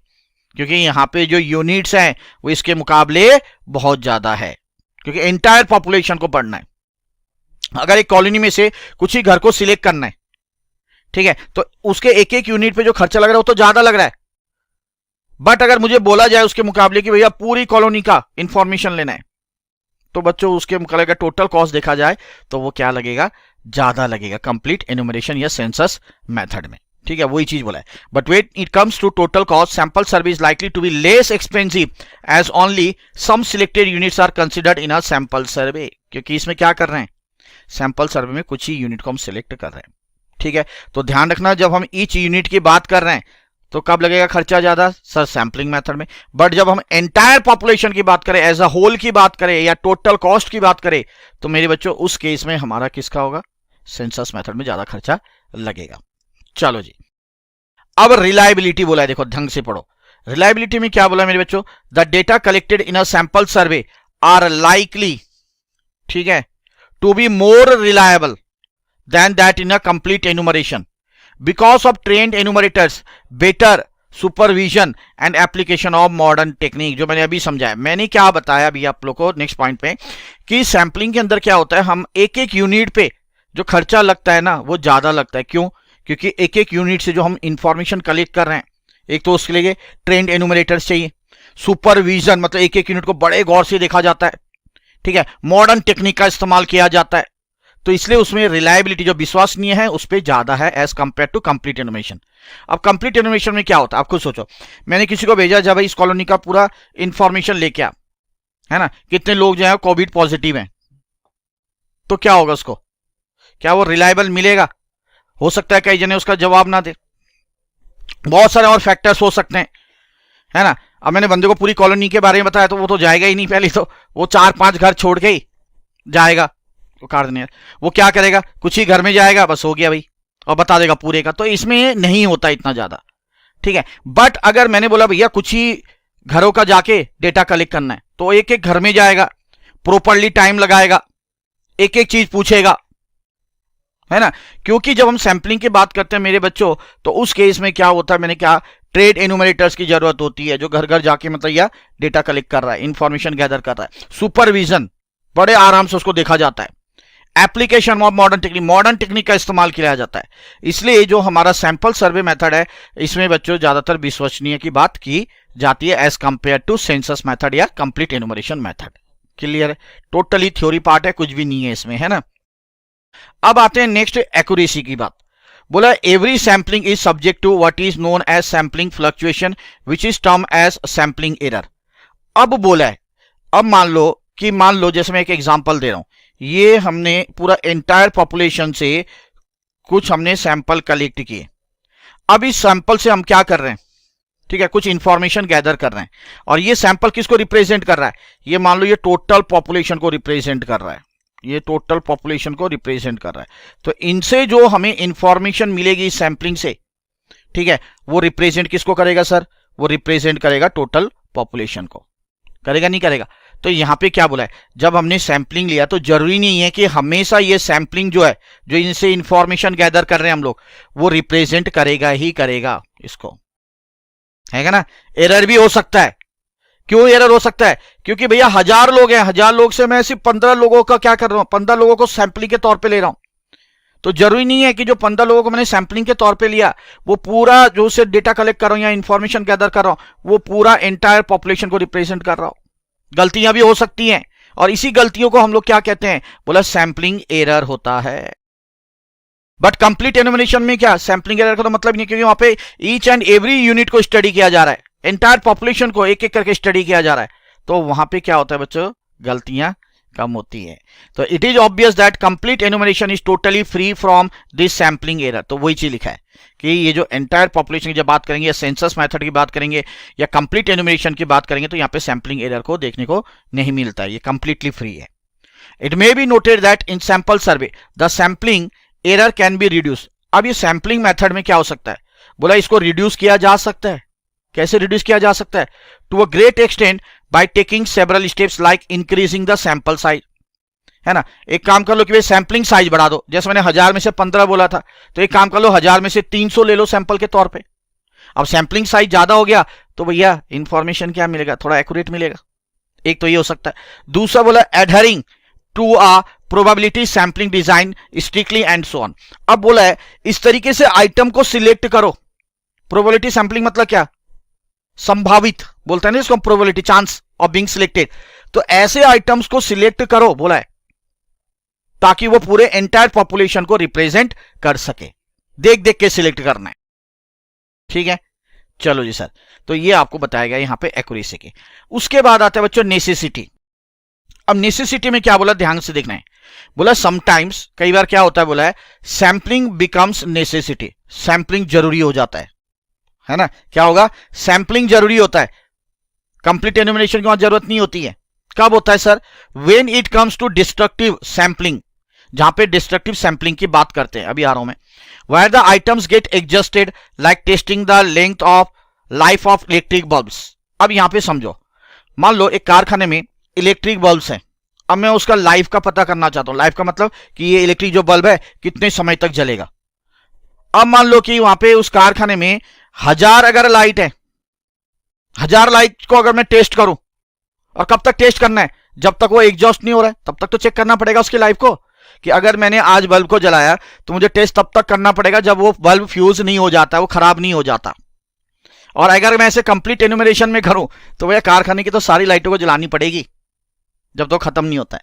क्योंकि यहां पे जो यूनिट्स हैं वो इसके मुकाबले बहुत ज्यादा है, क्योंकि एंटायर पॉपुलेशन को पढ़ना है। अगर एक कॉलोनी में से कुछ ही घर को सिलेक्ट करना है, ठीक है, तो उसके एक एक यूनिट पे जो खर्चा लग रहा है वो तो ज्यादा लग रहा है। बट अगर मुझे बोला जाए उसके मुकाबले कि भैया पूरी कॉलोनी का इंफॉर्मेशन लेना है, तो बच्चों उसके मुकाबले का टोटल कॉस्ट देखा जाए तो वो क्या लगेगा, ज्यादा लगेगा कंप्लीट एनुमरेशन या सेंसस मेथड में। ठीक है, वही चीज बोला है। But wait it comes to total cost, sample survey is likely to be less expensive as only some selected units are considered in a sample survey. क्योंकि इसमें क्या कर रहे हैं, सैंपल सर्वे में कुछ ही यूनिट को हम सिलेक्ट कर रहे हैं। ठीक है, तो ध्यान रखना जब हम ईच यूनिट की बात कर रहे हैं तो कब लगेगा खर्चा ज्यादा, सर सैंपलिंग मेथड में। बट जब हम एंटायर पॉपुलेशन की बात करें, एज अ होल की बात करें या टोटल कॉस्ट की बात करें, तो मेरे बच्चों उस केस में हमारा किसका होगा, सेंसस मेथड में ज्यादा खर्चा लगेगा। चलो जी, अब रिलायबिलिटी बोला है, देखो ढंग से पढ़ो। रिलायबिलिटी में क्या बोला है मेरे बच्चों, the data collected in a sample survey are likely, ठीक है, to be more reliable than that in a complete enumeration because of trained enumerators, better supervision and application of modern technique। जो मैंने अभी समझाया, मैंने क्या बताया अभी आप लोग को नेक्स्ट पॉइंट पे, कि सैंपलिंग के अंदर क्या होता है, हम एक एक यूनिट पे जो खर्चा लगता है ना वो ज्यादा लगता है। क्यों? क्योंकि एक एक यूनिट से जो हम इंफॉर्मेशन कलेक्ट कर रहे हैं, एक तो उसके लिए ट्रेंड एनुमरेटर्स चाहिए, सुपरविजन मतलब एक एक यूनिट को बड़े गौर से देखा जाता है, ठीक है, मॉडर्न टेक्निक का इस्तेमाल किया जाता है, तो इसलिए उसमें रिलायबिलिटी जो विश्वसनीय है उस पर ज्यादा है as compare to complete enumeration. अब कंप्लीट एनुमरेशन में क्या होता है, आप खुद सोचो, मैंने किसी को भेजा जब इस कॉलोनी का पूरा इंफॉर्मेशन लेके आ, है ना, कितने लोग जो है कोविड पॉजिटिव हैं, तो क्या होगा उसको, क्या वो रिलायबल मिलेगा? हो सकता है कई जने उसका जवाब ना दे, बहुत सारे और फैक्टर्स हो सकते हैं, है ना। अब मैंने बंदे को पूरी कॉलोनी के बारे में बताया तो वो तो जाएगा ही नहीं, पहले तो वो 4-5 घर छोड़ के ही जाएगा, काट देने, वो क्या करेगा, कुछ ही घर में जाएगा, बस हो गया भाई, और बता देगा पूरे का, तो इसमें नहीं होता इतना ज्यादा। ठीक है, बट अगर मैंने बोला भैया कुछ ही घरों का जाके डेटा कलेक्ट करना है, तो एक एक घर में जाएगा, प्रॉपरली टाइम लगाएगा, एक एक चीज पूछेगा, है ना। क्योंकि जब हम सैंपलिंग की बात करते हैं मेरे बच्चों, तो उस केस में क्या होता है, मैंने क्या, ट्रेड एनुमरेटर्स की जरूरत होती है, जो घर घर जाके मतलब या डेटा कलेक्ट कर रहा है, इंफॉर्मेशन गैदर कर रहा है, सुपरविजन बड़े आराम से उसको देखा जाता है, एप्लीकेशन ऑफ मॉडर्न टेक्निक का इस्तेमाल किया जाता है। इसलिए जो हमारा सैंपल सर्वे मेथड है, इसमें बच्चों ज्यादातर विश्वसनीय की बात की जाती है as compare to census method या कंप्लीट एनुमरेशन मेथड। क्लियर है? टोटली थ्योरी पार्ट है, कुछ भी नहीं है इसमें, है ना। अब आते हैं नेक्स्ट एक्यूरेसी की बात। बोला every sampling is subject to what is known as sampling fluctuation which is term as sampling error. अब बोला है, अब मान लो जैसे मैं एक एग्जांपल दे रहा हूं, ये हमने पूरा एंटायर पॉपुलेशन से कुछ हमने सैंपल कलेक्ट किए। अब इस सैंपल से हम क्या कर रहे हैं, ठीक है, कुछ इंफॉर्मेशन गैदर कर रहे हैं, और ये सैंपल किसको रिप्रेजेंट कर रहा है, ये मान लो ये टोटल पॉपुलेशन को रिप्रेजेंट कर रहा है, ये टोटल पॉपुलेशन को रिप्रेजेंट कर रहा है। तो इनसे जो हमें इंफॉर्मेशन मिलेगी सैंपलिंग से, ठीक है, वो रिप्रेजेंट किसको करेगा सर, वो रिप्रेजेंट करेगा टोटल पॉपुलेशन को, करेगा नहीं करेगा। तो यहां पे क्या बोला है, जब हमने सैंपलिंग लिया तो जरूरी नहीं है कि हमेशा ये सैंपलिंग जो है, जो इनसे इंफॉर्मेशन गैदर कर रहे हैं हम लोग, वो रिप्रेजेंट करेगा ही करेगा इसको, है ना। एरर भी हो सकता है। क्यों एरर हो सकता है, क्योंकि भैया 1000 लोग हैं, 1000 लोग से मैं सिर्फ 15 लोगों का क्या कर रहा हूं, 15 लोगों को सैंपलिंग के तौर पे ले रहा हूं। तो जरूरी नहीं है कि जो 15 लोगों को मैंने सैंपलिंग के तौर पे लिया, वो पूरा जो से डेटा कलेक्ट कर रहा हूं या इंफॉर्मेशन गैदर कर रहा हूं, वो पूरा एंटायर पॉपुलेशन को रिप्रेजेंट कर रहा हूं। गलतियां भी हो सकती हैं, और इसी गलतियों को हम लोग क्या कहते हैं, बोला सैंपलिंग एरर होता है। बट कंप्लीट एनुमरेशन में क्या, सैंपलिंग एरर का तो मतलब नहीं, क्योंकि वहां पे ईच एंड एवरी यूनिट को स्टडी किया जा रहा है, एंटायर पॉपुलेशन को एक एक करके स्टडी किया जा रहा है। तो वहां पे क्या होता है बच्चों, गलतियां कम होती है। तो it is obvious that complete enumeration is totally free from this sampling error. तो वही चीज लिखा है कि ये जो एंटायर पॉपुलेशन की जब बात करेंगे, या सेंसस मेथड की बात करेंगे, या कंप्लीट एनुमरेशन की बात करेंगे, तो यहाँ पे सैंपलिंग एरर को देखने को नहीं मिलता है, ये कंप्लीटली फ्री है। It may be noted that in sample survey the sampling error can be reduce. अब ये सैंपलिंग मेथड में क्या हो सकता है, बोला इसको रिड्यूस किया जा सकता है। कैसे रिड्यूस किया जा सकता है, to a great extent by taking several steps like increasing the sample size, है ना। एक काम कर लो कि भाई सैंपलिंग साइज बढ़ा दो, जैसे मैंने 1000 में से 15 बोला था, तो एक काम कर लो 1000 में से 300 ले लो सैंपल के तौर पे। अब सैंपलिंग साइज ज्यादा हो गया तो भैया इंफॉर्मेशन क्या मिलेगा, थोड़ा एक्यूरेट मिलेगा। एक तो ये हो सकता है। दूसरा बोला adhering to a probability sampling design strictly and so on. अब बोला है इस तरीके से आइटम को सिलेक्ट करो। प्रोबेबिलिटी सैंपलिंग मतलब क्या, संभावित बोलते हैं ना इसको, probability chance of being selected. तो ऐसे आइटम्स को सिलेक्ट करो बोला है, ताकि वो पूरे एंटायर पॉपुलेशन को रिप्रेजेंट कर सके। देख देख के सिलेक्ट करना है, ठीक है। चलो जी सर, तो ये आपको बताया गया यहां पे एक्यूरेसी की। उसके बाद आता है बच्चों नेसेसिटी। अब नेसेसिटी में क्या बोला, ध्यान से देखना है। बोला समटाइम्स, कई बार क्या होता है, बोला है सैंपलिंग बिकम्स नेसेसिटी। सैंपलिंग जरूरी हो जाता है ना। क्या होगा, सैंपलिंग जरूरी होता है, कंप्लीट एनुमरेशन की वहां जरूरत नहीं होती है। कब होता है sir, when it comes to destructive sampling, जहां पे डिस्ट्रक्टिव सैंपलिंग की बात करते हैं, अभी आ रहा हूं मैं। Where the items get adjusted like testing the length of life of electric bulbs. अब यहां पे समझो, मान लो एक कारखाने में इलेक्ट्रिक बल्ब्स हैं। अब मैं उसका लाइफ का पता करना चाहता हूं। लाइफ का मतलब कि ये इलेक्ट्रिक जो बल्ब है कितने समय तक जलेगा। अब मान लो कि वहां पे उस कारखाने में 1000 अगर लाइट है, 1000 लाइट को अगर मैं टेस्ट करूं, और कब तक टेस्ट करना है, जब तक वो एग्जॉस्ट नहीं हो रहा है तब तक तो चेक करना पड़ेगा उसकी लाइफ को, कि अगर मैंने आज बल्ब को जलाया तो मुझे टेस्ट तब तक करना पड़ेगा जब वो बल्ब फ्यूज नहीं हो जाता, वो खराब नहीं हो जाता। और अगर मैं ऐसे कंप्लीट एनुमरेशन में करूं तो भैया कारखाने की तो सारी लाइटों को जलानी पड़ेगी जब तो खत्म नहीं होता है।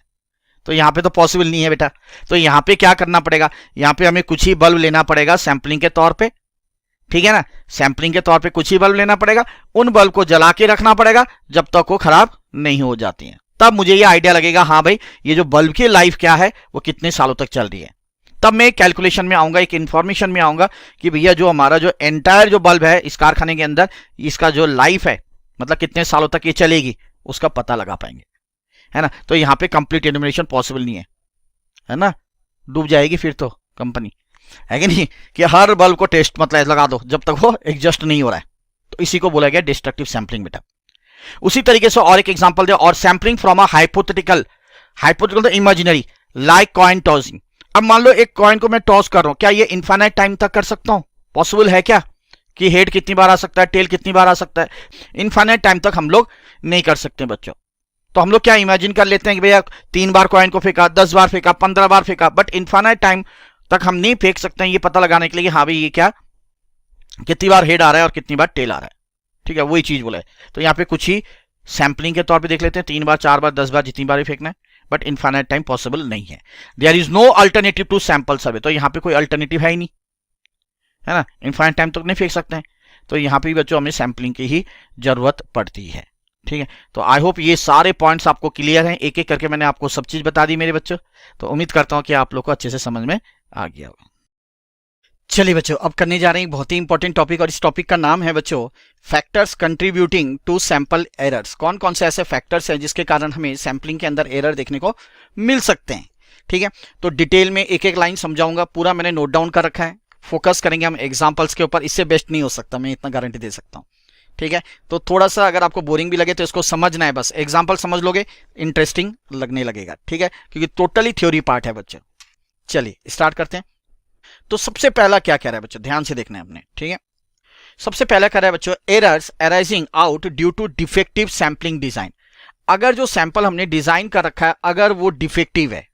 तो यहां पे तो पॉसिबल नहीं है बेटा। तो यहां पे क्या करना पड़ेगा, यहां पे हमें कुछ ही बल्ब लेना पड़ेगा सैंपलिंग के तौर पे, ठीक है ना। सैंपलिंग के तौर पे कुछ ही बल्ब लेना पड़ेगा, उन बल्ब को जला के रखना पड़ेगा जब तक वो खराब नहीं हो जाती हैं। तब मुझे ये आइडिया लगेगा, हाँ भाई ये जो बल्ब की लाइफ क्या है वो कितने सालों तक चल रही है। तब मैं कैलकुलेशन में आऊंगा, एक इंफॉर्मेशन में आऊंगा कि भैया जो हमारा जो एंटायर जो बल्ब है इस कारखाने के अंदर, इसका जो लाइफ है मतलब कितने सालों तक ये चलेगी, उसका पता लगा पाएंगे, है ना। तो यहां पे कंप्लीट एनुमरेशन पॉसिबल नहीं है ना, डूब जाएगी फिर तो कंपनी, है कि नहीं, कि हर बल्ब को टेस्ट मतलब लगा दो जब तक वो एडजस्ट नहीं हो रहा है। तो इसी को बोला गया डिस्ट्रक्टिव सैंपलिंग बेटा। उसी तरीके से और एक एग्जांपल दे, और सैंपलिंग फ्रॉम अ हाइपोथेटिकल तो इमेजिनरी लाइक कॉइन टॉसिंग। अब मान लो एक कॉइन को मैं टॉस कर रहा हूं, क्या ये इनफाइनाइट टाइम तक कर सकता हूं, पॉसिबल है क्या, कि हेड कितनी बार आ सकता है, टेल कितनी बार आ सकता है। इनफाइनाइट टाइम तक हम लोग नहीं कर सकते बच्चों, तो हम लोग क्या इमेजिन कर लेते हैं कि भैया 3 बार कॉइन को फेंका, 10 बार फेंका, 15 बार फेंका, बट इनफाइनाइट टाइम तक हम नहीं फेंक सकते हैं ये पता लगाने के लिए हाँ भाई ये क्या कितनी बार हेड आ रहा है और कितनी बार टेल आ रहा है। ठीक है, वही चीज बोला है। तो यहाँ पे कुछ ही सैंपलिंग के तौर पे देख लेते हैं, 3 बार, 4 बार, 10 बार, जितनी बार ही फेंकना है, बट इनफाइनाइट टाइम पॉसिबल नहीं है। There is no alternative to sample survey, तो यहाँ पे कोई अल्टरनेटिव है ही नहीं, है ना, इनफाइनाइट टाइम तक नहीं फेंक सकते हैं। तो यहाँ पे भी बच्चों हमें सैंपलिंग की ही जरूरत पड़ती है। ठीक है, तो आई होप ये सारे पॉइंट्स आपको क्लियर हैं, एक एक करके मैंने आपको सब चीज बता दी मेरे बच्चों। तो उम्मीद करता हूं कि आप लोग को अच्छे से समझ में आ गया होगा। चलिए बच्चों, अब करने जा रहे हैं बहुत ही इंपॉर्टेंट टॉपिक, और इस टॉपिक का नाम है बच्चों factors contributing to sample errors. कौन कौन से ऐसे फैक्टर्स हैं जिसके कारण हमें सैंपलिंग के अंदर एरर देखने को मिल सकते हैं। ठीक है, तो डिटेल में एक एक लाइन समझाऊंगा, पूरा मैंने नोट डाउन कर रखा है। फोकस करेंगे हम एग्जाम्पल्स के ऊपर, इससे बेस्ट नहीं हो सकता, मैं इतना गारंटी दे सकता हूँ। ठीक है, तो थोड़ा सा अगर आपको बोरिंग भी लगे तो इसको समझना है, बस एग्जाम्पल समझ लोगे इंटरेस्टिंग लगने लगेगा। ठीक है, क्योंकि टोटली थ्योरी पार्ट है बच्चों। चलिए स्टार्ट करते हैं। तो सबसे पहला क्या कह रहा है बच्चों, ध्यान से देखना है आपने। ठीक है, सबसे पहला कह रहा है बच्चों errors arising out due to defective sampling design. अगर जो सैंपल हमने डिजाइन कर रखा है अगर वो डिफेक्टिव है,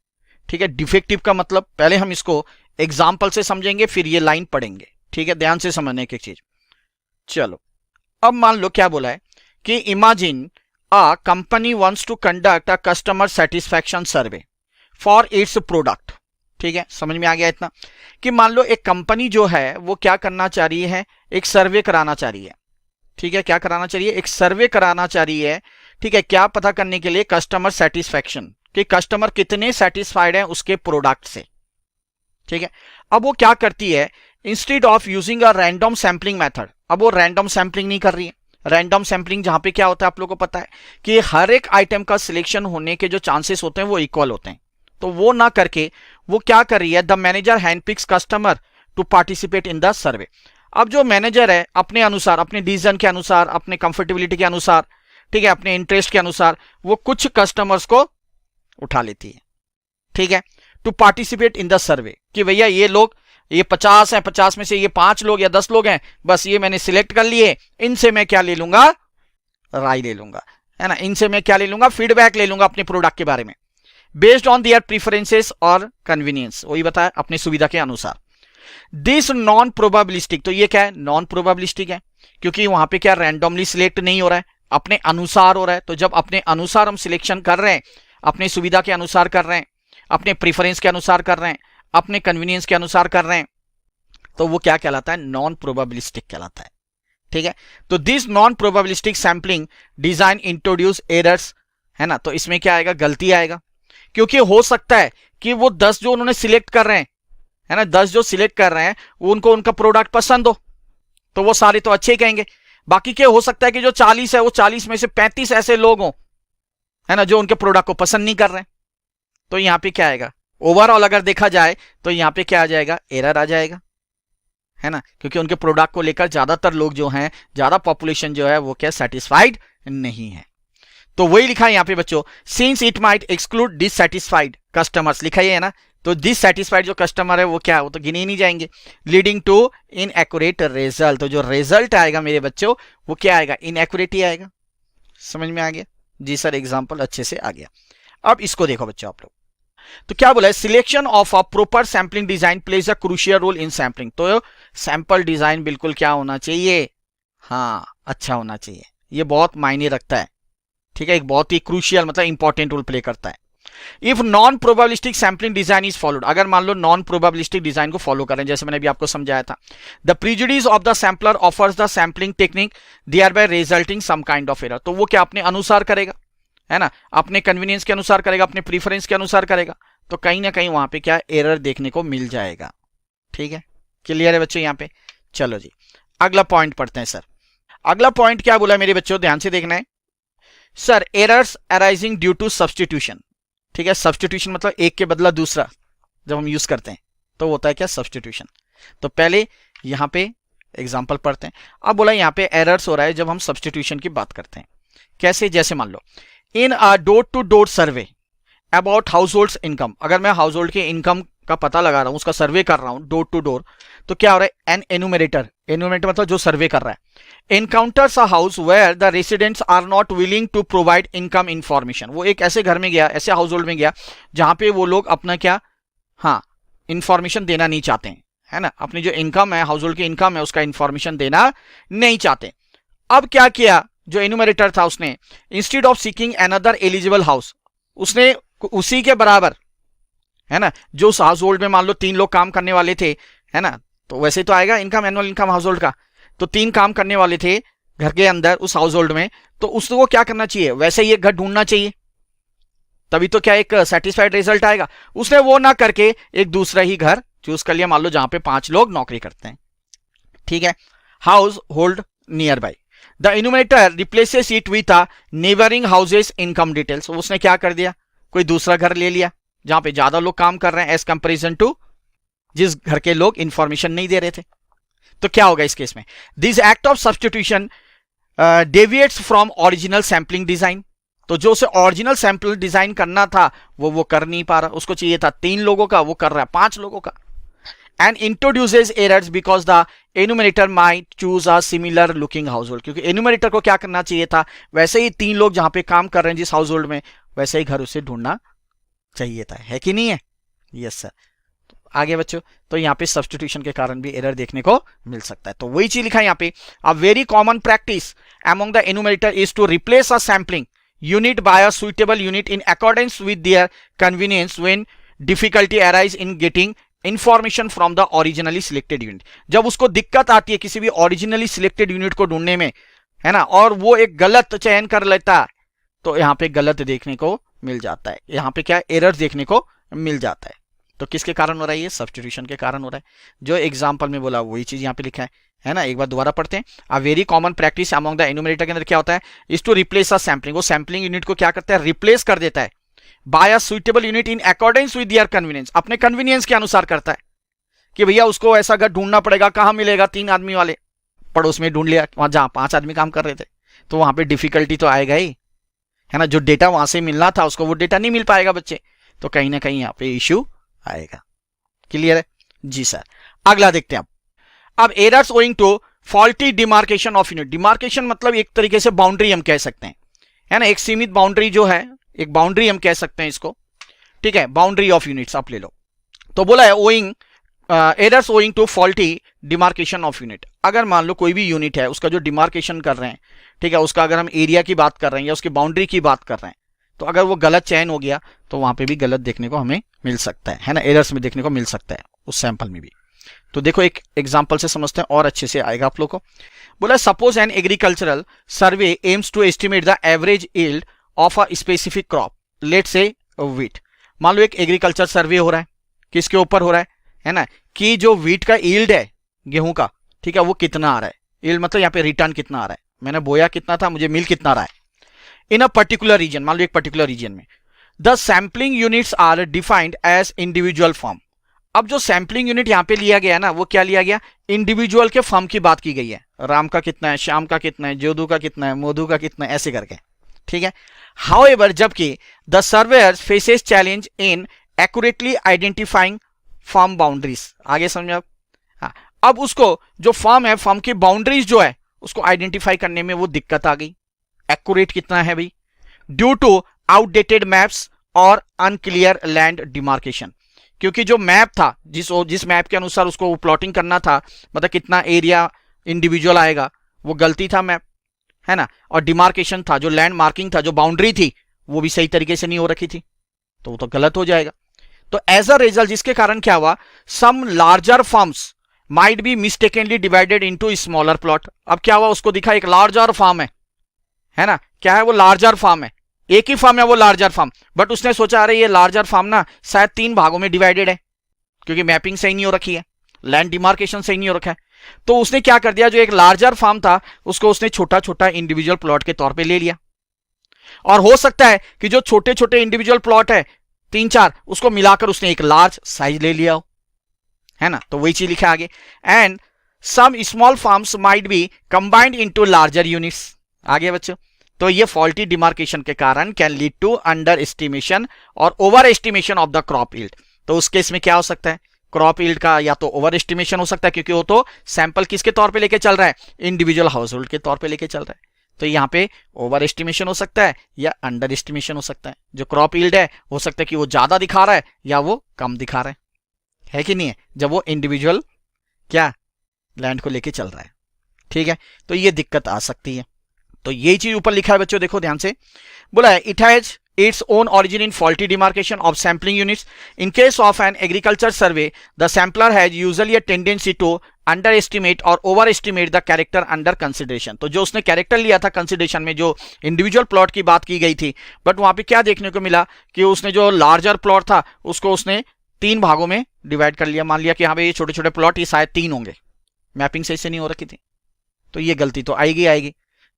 ठीक है, डिफेक्टिव का मतलब पहले हम इसको एग्जाम्पल से समझेंगे फिर ये लाइन पढ़ेंगे। ठीक है, ध्यान से समझने की चीज। चलो अब मान लो क्या बोला है कि imagine a company wants to conduct a customer satisfaction survey for its product. ठीक है, समझ में आ गया इतना कि मान लो एक कंपनी जो है वो क्या करना चाह रही है, एक सर्वे कराना चाह रही है। ठीक है, क्या कराना चाहिए, एक सर्वे कराना चाह रही है। ठीक है, क्या पता करने के लिए, कस्टमर सेटिस्फैक्शन, कि कस्टमर कितने सेटिस्फाइड हैं उसके प्रोडक्ट से। ठीक है, अब वो क्या करती है, instead of using a random sampling method, अब वो रैंडम सैंपलिंग नहीं कर रही है। रैंडम सैंपलिंग जहां पे क्या होता है आप लोगों को पता है कि हर एक आइटम का सिलेक्शन होने के जो चांसेस होते हैं वो इक्वल होते हैं। तो वो ना करके वो क्या कर रही है, the manager handpicks customer to participate in the survey. अब जो मैनेजर है अपने अनुसार, अपने डिसीजन के अनुसार, अपने कंफर्टेबिलिटी के अनुसार, ठीक है, अपने इंटरेस्ट के अनुसार वो कुछ कस्टमर्स को उठा लेती है। ठीक है, to participate in the survey, कि भैया ये लोग, ये 50 हैं, 50 में से ये 5 लोग या 10 लोग हैं, बस ये मैंने सिलेक्ट कर लिए, इनसे मैं क्या ले लूंगा, राय ले लूंगा, है ना, इनसे मैं क्या ले लूंगा, फीडबैक ले लूंगा अपने प्रोडक्ट के बारे में, बेस्ड ऑन देयर प्रीफरेंसेस और कन्वीनियंस, वही बताया अपनी सुविधा के अनुसार। दिस नॉन प्रोबेबिलिस्टिक, तो ये क्या है, नॉन प्रोबेबिलिस्टिक है, क्योंकि वहां पे क्या रैंडमली सिलेक्ट नहीं हो रहा है, अपने अनुसार हो रहा है। तो जब अपने अनुसार हम सिलेक्शन कर रहे हैं, अपनी सुविधा के अनुसार कर रहे हैं, अपने प्रीफरेंस के अनुसार कर रहे हैं, अपने कन्वीनियंस के अनुसार कर रहे हैं, तो वो क्या कहलाता है, नॉन प्रोबेबिलिस्टिक कहलाता है। ठीक है, तो this non probabilistic sampling design introduce errors, है ना, तो इसमें क्या आएगा, गलती आएगा, क्योंकि हो सकता है कि वो 10 जो उन्होंने सिलेक्ट कर रहे हैं, है ना, 10 जो सिलेक्ट कर रहे हैं वो उनको उनका प्रोडक्ट पसंद हो तो वो सारे तो अच्छे ही कहेंगे। बाकी क्या हो सकता है कि जो 40 है वो 40 में से 35 ऐसे लोग हों, है ना, जो उनके प्रोडक्ट को पसंद नहीं कर रहे हैं। तो यहां पे क्या आएगा, ओवरऑल अगर देखा जाए तो यहां पे क्या आ जाएगा, एरर आ जाएगा, है ना, क्योंकि उनके प्रोडक्ट को लेकर ज्यादातर लोग जो हैं, ज्यादा पॉपुलेशन जो है वो क्या सेटिस्फाइड नहीं है। तो वही लिखा है यहां पे बच्चों, since it might exclude dissatisfied customers, लिखा है ना, तो डिससैटिस्फाइड जो कस्टमर है वो क्या है, वो तो गिने ही नहीं जाएंगे, लीडिंग टू इनएक्यूरेट रिजल्ट। तो जो रिजल्ट आएगा मेरे बच्चों वो क्या आएगा, इनएक्यूरेट ही आएगा। समझ में आ गया जी सर, एग्जांपल अच्छे से आ गया। अब इसको देखो बच्चों आप लोग, तो क्या बोला है, selection of a proper sampling design plays a crucial role in sampling. तो सैंपल डिजाइन बिल्कुल क्या होना चाहिए, हाँ अच्छा होना चाहिए, ये बहुत मायने रखता है। ठीक है, एक बहुत ही क्रूशियल मतलब इंपॉर्टेंट रोल प्ले करता है। If non probabilistic sampling design is followed, अगर मान लो नॉन प्रोबेबिलिस्टिक डिजाइन को फॉलो करें, जैसे मैंने अभी आपको समझाया था, the prejudice of the sampler offers the sampling technique thereby resulting some kind of error. तो वो क्या अपने अनुसार करेगा, है ना, अपने कन्वीनियंस के अनुसार करेगा, अपने प्रीफरेंस के अनुसार करेगा, तो कहीं ना कहीं वहां पे क्या एरर देखने को मिल जाएगा। ठीक है, क्लियर है बच्चों यहाँ पे। चलो जी अगला पॉइंट पढ़ते हैं सर। अगला पॉइंट क्या बोला मेरे बच्चों, ध्यान से देखना है sir, errors arising due to substitution. ठीक है, सब्सटीट्यूशन मतलब एक के बदला दूसरा जब हम यूज करते हैं तो होता है क्या, सब्सटीट्यूशन। तो पहले यहां पे एग्जांपल पढ़ते हैं। अब बोला यहां पे एरर्स हो रहा है जब हम सब्सटीट्यूशन की बात करते हैं। कैसे, जैसे मान लो in a door to door survey about household income, अगर मैं हाउस होल्ड के इनकम का पता लगा रहा हूं, उसका सर्वे कर रहा हूं डोर टू डोर, तो क्या हो रहा है, एन एनुमरेटर, एन्यूमरेटर मतलब जो सर्वे कर रहा है। Encounters a house where the residents are not willing to provide income information. वो एक ऐसे घर में गया, ऐसे हाउस होल्ड में गया जहां पे वो लोग अपना क्या, हाँ, इंफॉर्मेशन देना नहीं चाहते हैं, है ना, अपनी जो इनकम है, हाउस होल्ड की इनकम है, उसका इंफॉर्मेशन देना नहीं चाहते। अब क्या किया जो एन्यूमरेटर था, उसने instead of seeking another eligible house, उसने उसी के बराबर, है ना, जो उस हाउस होल्ड में मान लो 3 लोग काम करने वाले थे, है ना, तो वैसे तो आएगा income, annual income house hold का, तो 3 काम करने वाले थे घर के अंदर उस हाउस होल्ड में, तो उसको क्या करना चाहिए, वैसे ही एक घर ढूंढना चाहिए, तभी तो क्या एक सेटिस्फाइड रिजल्ट आएगा। उसने वो ना करके एक दूसरा ही घर चूज कर लिया, मान लो जहां पे 5 लोग नौकरी करते हैं, ठीक है, house hold near by. The enumerator replaces it with a neighbouring houses income details. उसने क्या कर दिया, कोई दूसरा घर ले लिया जहां पे ज्यादा लोग काम कर रहे हैं एज कंपेरिजन टू जिस घर के लोग इंफॉर्मेशन नहीं दे रहे थे। तो क्या होगा इस केस में, this act of substitution deviates from original sampling design. तो जो उसे ओरिजिनल सैंपल डिजाइन करना था वो कर नहीं पा रहा, उसको चाहिए था 3 लोगों का, वो कर रहा है 5 लोगों का। And introduces errors because the enumerator might choose a similar looking house hold. क्योंकि एन्यूमरेटर को क्या करना चाहिए था, वैसे ही 3 लोग जहां पे काम कर रहे हैं जिस हाउस होल्ड में, वैसे ही घर उसे ढूंढना चाहिए था, है कि नहीं है? Yes sir. आगे बच्चों, तो यहाँ पे सब्स्टिट्यूशन के कारण भी एरर देखने को मिल सकता है। तो वही चीज लिखा है यहाँ पे, a very common practice among the enumerator is to replace a sampling unit by a suitable unit in accordance with their convenience when difficulty arise in getting information from the originally selected unit। जब उसको दिक्कत आती है किसी भी originally selected unit को ढूंढने में, है ना, और वो एक गलत चयन कर लेता है, तो यहाँ पे गलत देखने को मिल जाता है, यहाँ पे क्या एरर देखने को मिल जाता है। तो किसके कारण हो रहा है ये, सब्स्टिट्यूशन के कारण हो रहा है। जो एग्जाम्पल में बोला वही चीज यहाँ पे लिखा है ना, एक बार दोबारा पढ़ते हैं। A very common practice among the enumerator के अंदर क्या होता है, is to replace a sampling. वो सैंपलिंग यूनिट को क्या करता है, रिप्लेस कर देता है by a suitable unit in according with their convenience. अपने कन्वीनियंस के अनुसार करता है कि भैया उसको ऐसा घर ढूंढना पड़ेगा, कहां मिलेगा, 3 आदमी वाले पड़ोस में ढूंढ लिया, वहां जहां 5 आदमी काम कर रहे थे, तो वहां पे डिफिकल्टी तो आएगा ही, है ना, जो डेटा वहां से मिलना था उसको वो डेटा नहीं मिल पाएगा बच्चे, तो कहीं ना कहीं यहाँ पे इश्यू आएगा। क्लियर है जी सर। अगला देखते हैं अब errors owing to faulty demarcation of unit. Demarcation मतलब एक तरीके से बाउंड्री हम कह सकते हैं, है ना, एक सीमित बाउंड्री जो है, एक बाउंड्री हम कह सकते हैं इसको, ठीक है, बाउंड्री ऑफ यूनिट्स आप ले लो। तो बोला है owing errors owing to faulty demarcation of unit. अगर मान लो कोई भी यूनिट है उसका जो डिमार्केशन कर रहे हैं, ठीक है, उसका अगर हम एरिया की बात कर रहे हैं या उसकी बाउंड्री की बात कर रहे हैं, तो अगर वो गलत चयन हो गया तो वहां पे भी गलत देखने को हमें मिल सकता है ना, एरर्स में देखने को मिल सकता है उस सैंपल में भी। तो देखो एक एग्जांपल से समझते हैं और अच्छे से आएगा आप लोग को। बोला suppose an agricultural survey aims to estimate the average yield of a specific crop, let's say wheat. मान लो एक एग्रीकल्चर सर्वे हो रहा है, किसके ऊपर हो रहा है ना, कि जो व्हीट का यील्ड है गेहूं का, ठीक है, वो कितना आ रहा है, यील्ड मतलब यहाँ पे रिटर्न कितना आ रहा है, मैंने बोया कितना था, मुझे मिल कितना आ रहा है इन अ पर्टिकुलर रीजन। मान लो एक पर्टिकुलर रीजन में the sampling units are defined as individual form. अब जो सैंपलिंग यूनिट यहां पे लिया गया ना, वो क्या लिया गया, इंडिविजुअल के फॉर्म की बात की गई है, राम का कितना है, श्याम का कितना है, जोधू का कितना है, मोधू का कितना है, ऐसे करके, ठीक है। हाउएवर जबकि the surveyor's faces challenge in accurately identifying form boundaries. आगे समझे आप? हाँ, अब उसको जो फॉर्म है, फॉर्म की बाउंड्रीज जो है उसको आइडेंटिफाई करने में वो दिक्कत आ गई। एक्यूरेट कितना है भाई, ड्यू टू आउटडेटेड मैप्स और अनक्लियर लैंड डिमार्केशन। क्योंकि जो मैप था, जिस मैप के अनुसार उसको प्लॉटिंग करना था, मतलब कितना एरिया इंडिविजुअल आएगा, वो गलती था मैप, है ना, और डिमार्केशन था, जो लैंड मार्किंग था, जो बाउंड्री थी, वो भी सही तरीके से नहीं हो रखी थी, तो वो तो गलत हो जाएगा। तो एज अ रिजल्ट जिसके कारण क्या हुआ, some larger farms might be mistakenly divided into smaller plot. अब क्या हुआ, उसको दिखा एक लार्जर फॉर्म है ना, क्या है वो, लार्जर फार्म है, एक ही फार्म है वो लार्जर फार्म, बट उसने सोचा अरे ये लार्जर फार्म ना शायद 3 भागों में डिवाइडेड है, क्योंकि मैपिंग सही नहीं हो रखी है, लैंड डिमार्केशन सही नहीं हो रखा है। तो उसने क्या कर दिया, जो एक लार्जर फार्म था उसको उसने छोटा छोटा इंडिविजुअल प्लॉट के तौर पे ले लिया। और हो सकता है कि जो छोटे छोटे इंडिविजुअल प्लॉट है 3-4, उसको मिलाकर उसने एक लार्ज साइज ले लिया हो, है ना। तो वही चीज लिखा आगे, and some small farms might be combined into larger units. आगे बच्चों, तो ये फॉल्टी डिमार्केशन के कारण can lead to underestimation और overestimation of the crop yield. तो उस केस में क्या हो सकता है, क्रॉप यील्ड का या तो ओवर एस्टिमेशन हो सकता है, क्योंकि वो तो सैंपल किसके तौर पे लेके चल रहा है, इंडिविजुअल हाउस होल्ड के तौर पे लेके चल रहा है। तो यहाँ पे ओवर एस्टिमेशन हो सकता है या अंडर एस्टिमेशन हो सकता है। जो क्रॉप यील्ड है हो सकता है कि वो ज्यादा दिखा रहा है या वो कम दिखा रहा है कि नहीं है, जब वो इंडिविजुअल क्या लैंड को लेके चल रहा है। ठीक है, तो ये दिक्कत आ सकती है। तो ये चीज ऊपर लिखा है बच्चों, देखो ध्यान से, बोला है it has its own origin in faulty demarcation of sampling units. In case of an agriculture survey, the sampler has usually a tendency to underestimate or overestimate the character under consideration. तो जो उसने कैरेक्टर लिया था कंसिडरेशन में, जो इंडिविजुअल प्लॉट की बात की गई थी, बट वहां पे क्या देखने को मिला कि उसने जो लार्जर प्लॉट था उसको उसने 3 भागों में डिवाइड कर लिया। मान लिया कि हाँ भाई ये छोटे छोटे प्लॉट ये शायद 3 होंगे, मैपिंग सही से नहीं हो रखी थी, तो ये गलती तो आएगी।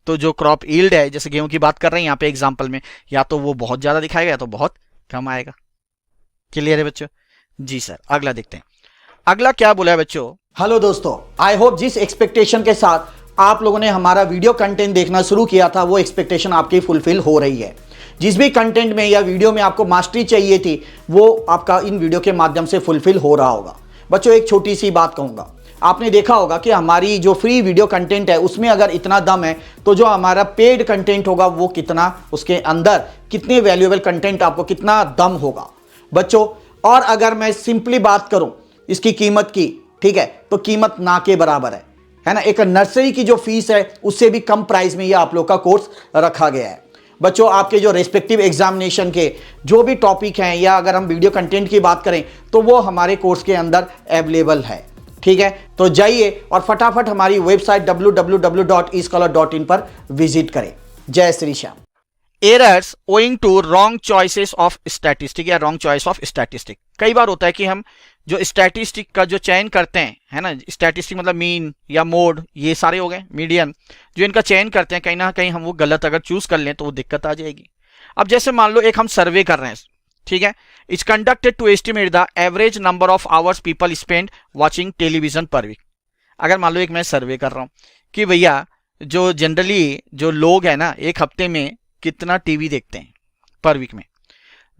तो जो क्रॉप यील्ड है, जैसे गेहूं की बात कर रहे हैं यहाँ पे एग्जांपल में, या तो वो बहुत ज्यादा दिखाएगा या तो बहुत कम आएगा। क्लियर है बच्चों? जी सर, अगला देखते हैं। अगला क्या बोला है बच्चों? हेलो दोस्तों, आई होप जिस एक्सपेक्टेशन के साथ आप लोगों ने हमारा वीडियो कंटेंट देखना शुरू किया था वो एक्सपेक्टेशन आपकी फुलफिल हो रही है। जिस भी कंटेंट में या वीडियो में आपको मास्टरी चाहिए थी वो आपका इन वीडियो के माध्यम से फुलफिल हो रहा होगा। बच्चों एक छोटी सी बात कहूंगा, आपने देखा होगा कि हमारी जो फ्री वीडियो कंटेंट है उसमें अगर इतना दम है तो जो हमारा पेड कंटेंट होगा वो कितना, उसके अंदर कितने वैल्यूएबल कंटेंट, आपको कितना दम होगा बच्चों। और अगर मैं सिंपली बात करूं इसकी कीमत की, ठीक है, तो कीमत ना के बराबर है ना। एक नर्सरी की जो फीस है उससे भी कम प्राइस में ये आप लोग का कोर्स रखा गया है बच्चों। आपके जो रेस्पेक्टिव एग्जामिनेशन के जो भी टॉपिक हैं, या अगर हम वीडियो कंटेंट की बात करें तो वो हमारे कोर्स के अंदर अवेलेबल है। ठीक है, तो जाइए और फटाफट हमारी वेबसाइट www.escholar.in पर विजिट करें। जय Shri Shyam. Errors owing to wrong choices of statistic या रॉन्ग चॉइस ऑफ स्टैटिस्टिक। कई बार होता है कि हम जो स्टैटिस्टिक का जो चयन करते हैं, है ना, स्टैटिस्टिक मतलब मीन या मोड, ये सारे हो गए, मीडियन, जो इनका चयन करते हैं, कहीं ना कहीं हम वो गलत अगर चूज कर लें तो वो दिक्कत आ जाएगी। अब जैसे मान लो एक हम सर्वे कर रहे हैं, ठीक है, it's conducted to estimate the average number of hours people spend watching television per week. अगर मान लो एक मैं सर्वे कर रहा हूं कि भैया जो जनरली जो लोग हैं ना एक हफ्ते में कितना टीवी देखते हैं पर वीक में,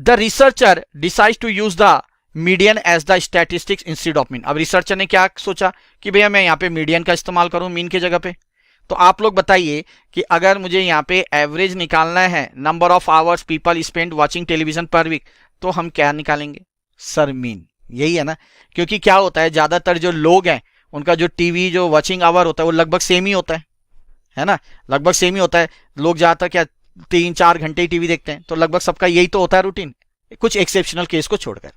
the researcher decide to use the median as the statistics instead of mean. अब रिसर्चर ने क्या सोचा कि भैया मैं यहाँ पे मीडियन का इस्तेमाल करूं मीन की जगह पे। तो आप लोग बताइए कि अगर मुझे यहाँ पे एवरेज निकालना है, number of hours people spend watching television per week, तो हम क्या निकालेंगे? सर मीन, यही है ना। क्योंकि क्या होता है, ज्यादातर जो लोग हैं उनका जो टीवी जो वॉचिंग आवर होता है वो लगभग सेम ही होता है ना, लगभग सेम ही होता है। लोग ज्यादातर क्या 3-4 घंटे ही टीवी देखते हैं, तो लगभग सबका यही तो होता है रूटीन, कुछ एक्सेप्शनल केस को छोड़कर,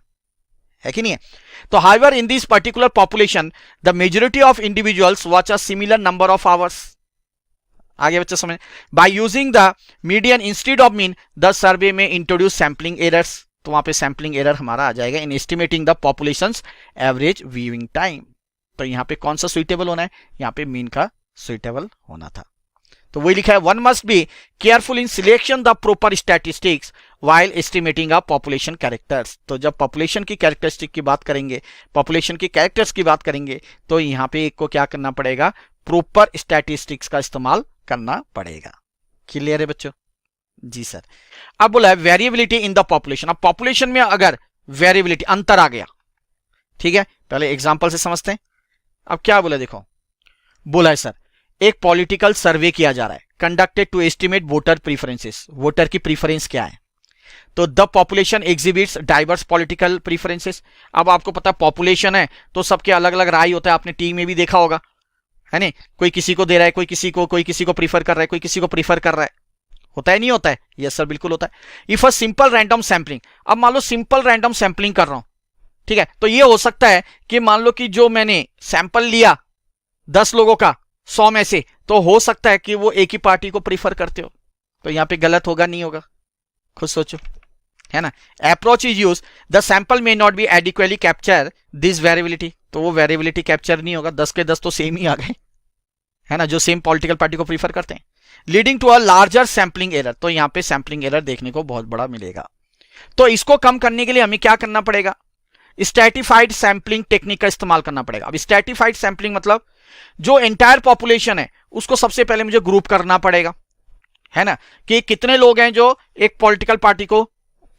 है कि नहीं है। तो however in this particular population the majority of individuals watch a similar number of hours. आगे बच्चे समझ, by using the median instead of mean the survey में इंट्रोड्यूस सैम्पलिंग एरर्स। तो वहां पे सैम्पलिंग एरर हमारा आ जाएगा in estimating the population's average viewing time. तो यहां पे कौन सा सुइटेबल होना है? यहां पे मीन का सुइटेबल होना था। तो वही लिखा है, one must be careful in selection the proper statistics while estimating a population characters. तो जब पॉपुलेशन की कैरेक्टरिस्टिक की बात करेंगे, पॉपुलेशन की कैरेक्टर्स की बात करेंगे, तो यहां पे एक को क्या करना पड़ेगा? प्रॉपर स्टैटिस्टिक्स का इस्तेमाल करना पड़ेगा। क्लियर है बच्चों? जी सर। अब बोला है वेरिएबिलिटी इन द पॉपुलेशन। अब पॉपुलेशन में अगर वेरिएबिलिटी, अंतर आ गया, ठीक है, पहले एग्जांपल से समझते हैं। अब क्या बोला, देखो, बोला है सर एक पॉलिटिकल सर्वे किया जा रहा है, conducted to estimate voter preferences. Voter की प्रीफरेंस क्या है? तो the population exhibits diverse political preferences. अब आपको पता है पॉपुलेशन है तो सबके अलग अलग राय होता है, आपने टीम में भी देखा होगा, है नहीं, कोई किसी को दे रहा है, कोई किसी को प्रीफर कर रहा है, कोई किसी को प्रीफर कर रहा है, होता है नहीं होता है? यस सर, बिल्कुल होता है। If a simple random sampling, अब मान लो सिंपल रैंडम सैंपलिंग कर रहा हूं, ठीक है, तो ये हो सकता है कि मान लो कि जो मैंने सैंपल लिया 10 लोगों का 100 में से, तो हो सकता है कि वो एक ही पार्टी को प्रीफर करते हो। तो यहां पे गलत होगा नहीं होगा? खुद सोचो, है ना। Approach is use the sample may not be adequately capture this variability. तो वो वेरिएबिलिटी कैप्चर नहीं होगा, 10 के 10 तो सेम ही आ गए, है ना, जो सेम पॉलिटिकल पार्टी को प्रीफर करते हैं, leading to a larger sampling error. तो यहां पे सैंपलिंग एरर देखने को बहुत बड़ा मिलेगा। तो इसको कम करने के लिए हमें क्या करना पड़ेगा? स्ट्रैटिफाइड सैंपलिंग टेक्निक का इस्तेमाल करना पड़ेगा। अब स्ट्रैटिफाइड सैंपलिंग मतलब जो एंटायर पॉपुलेशन है उसको सबसे पहले मुझे ग्रुप करना पड़ेगा, है ना, कि कितने लोग हैं जो एक पॉलिटिकल पार्टी को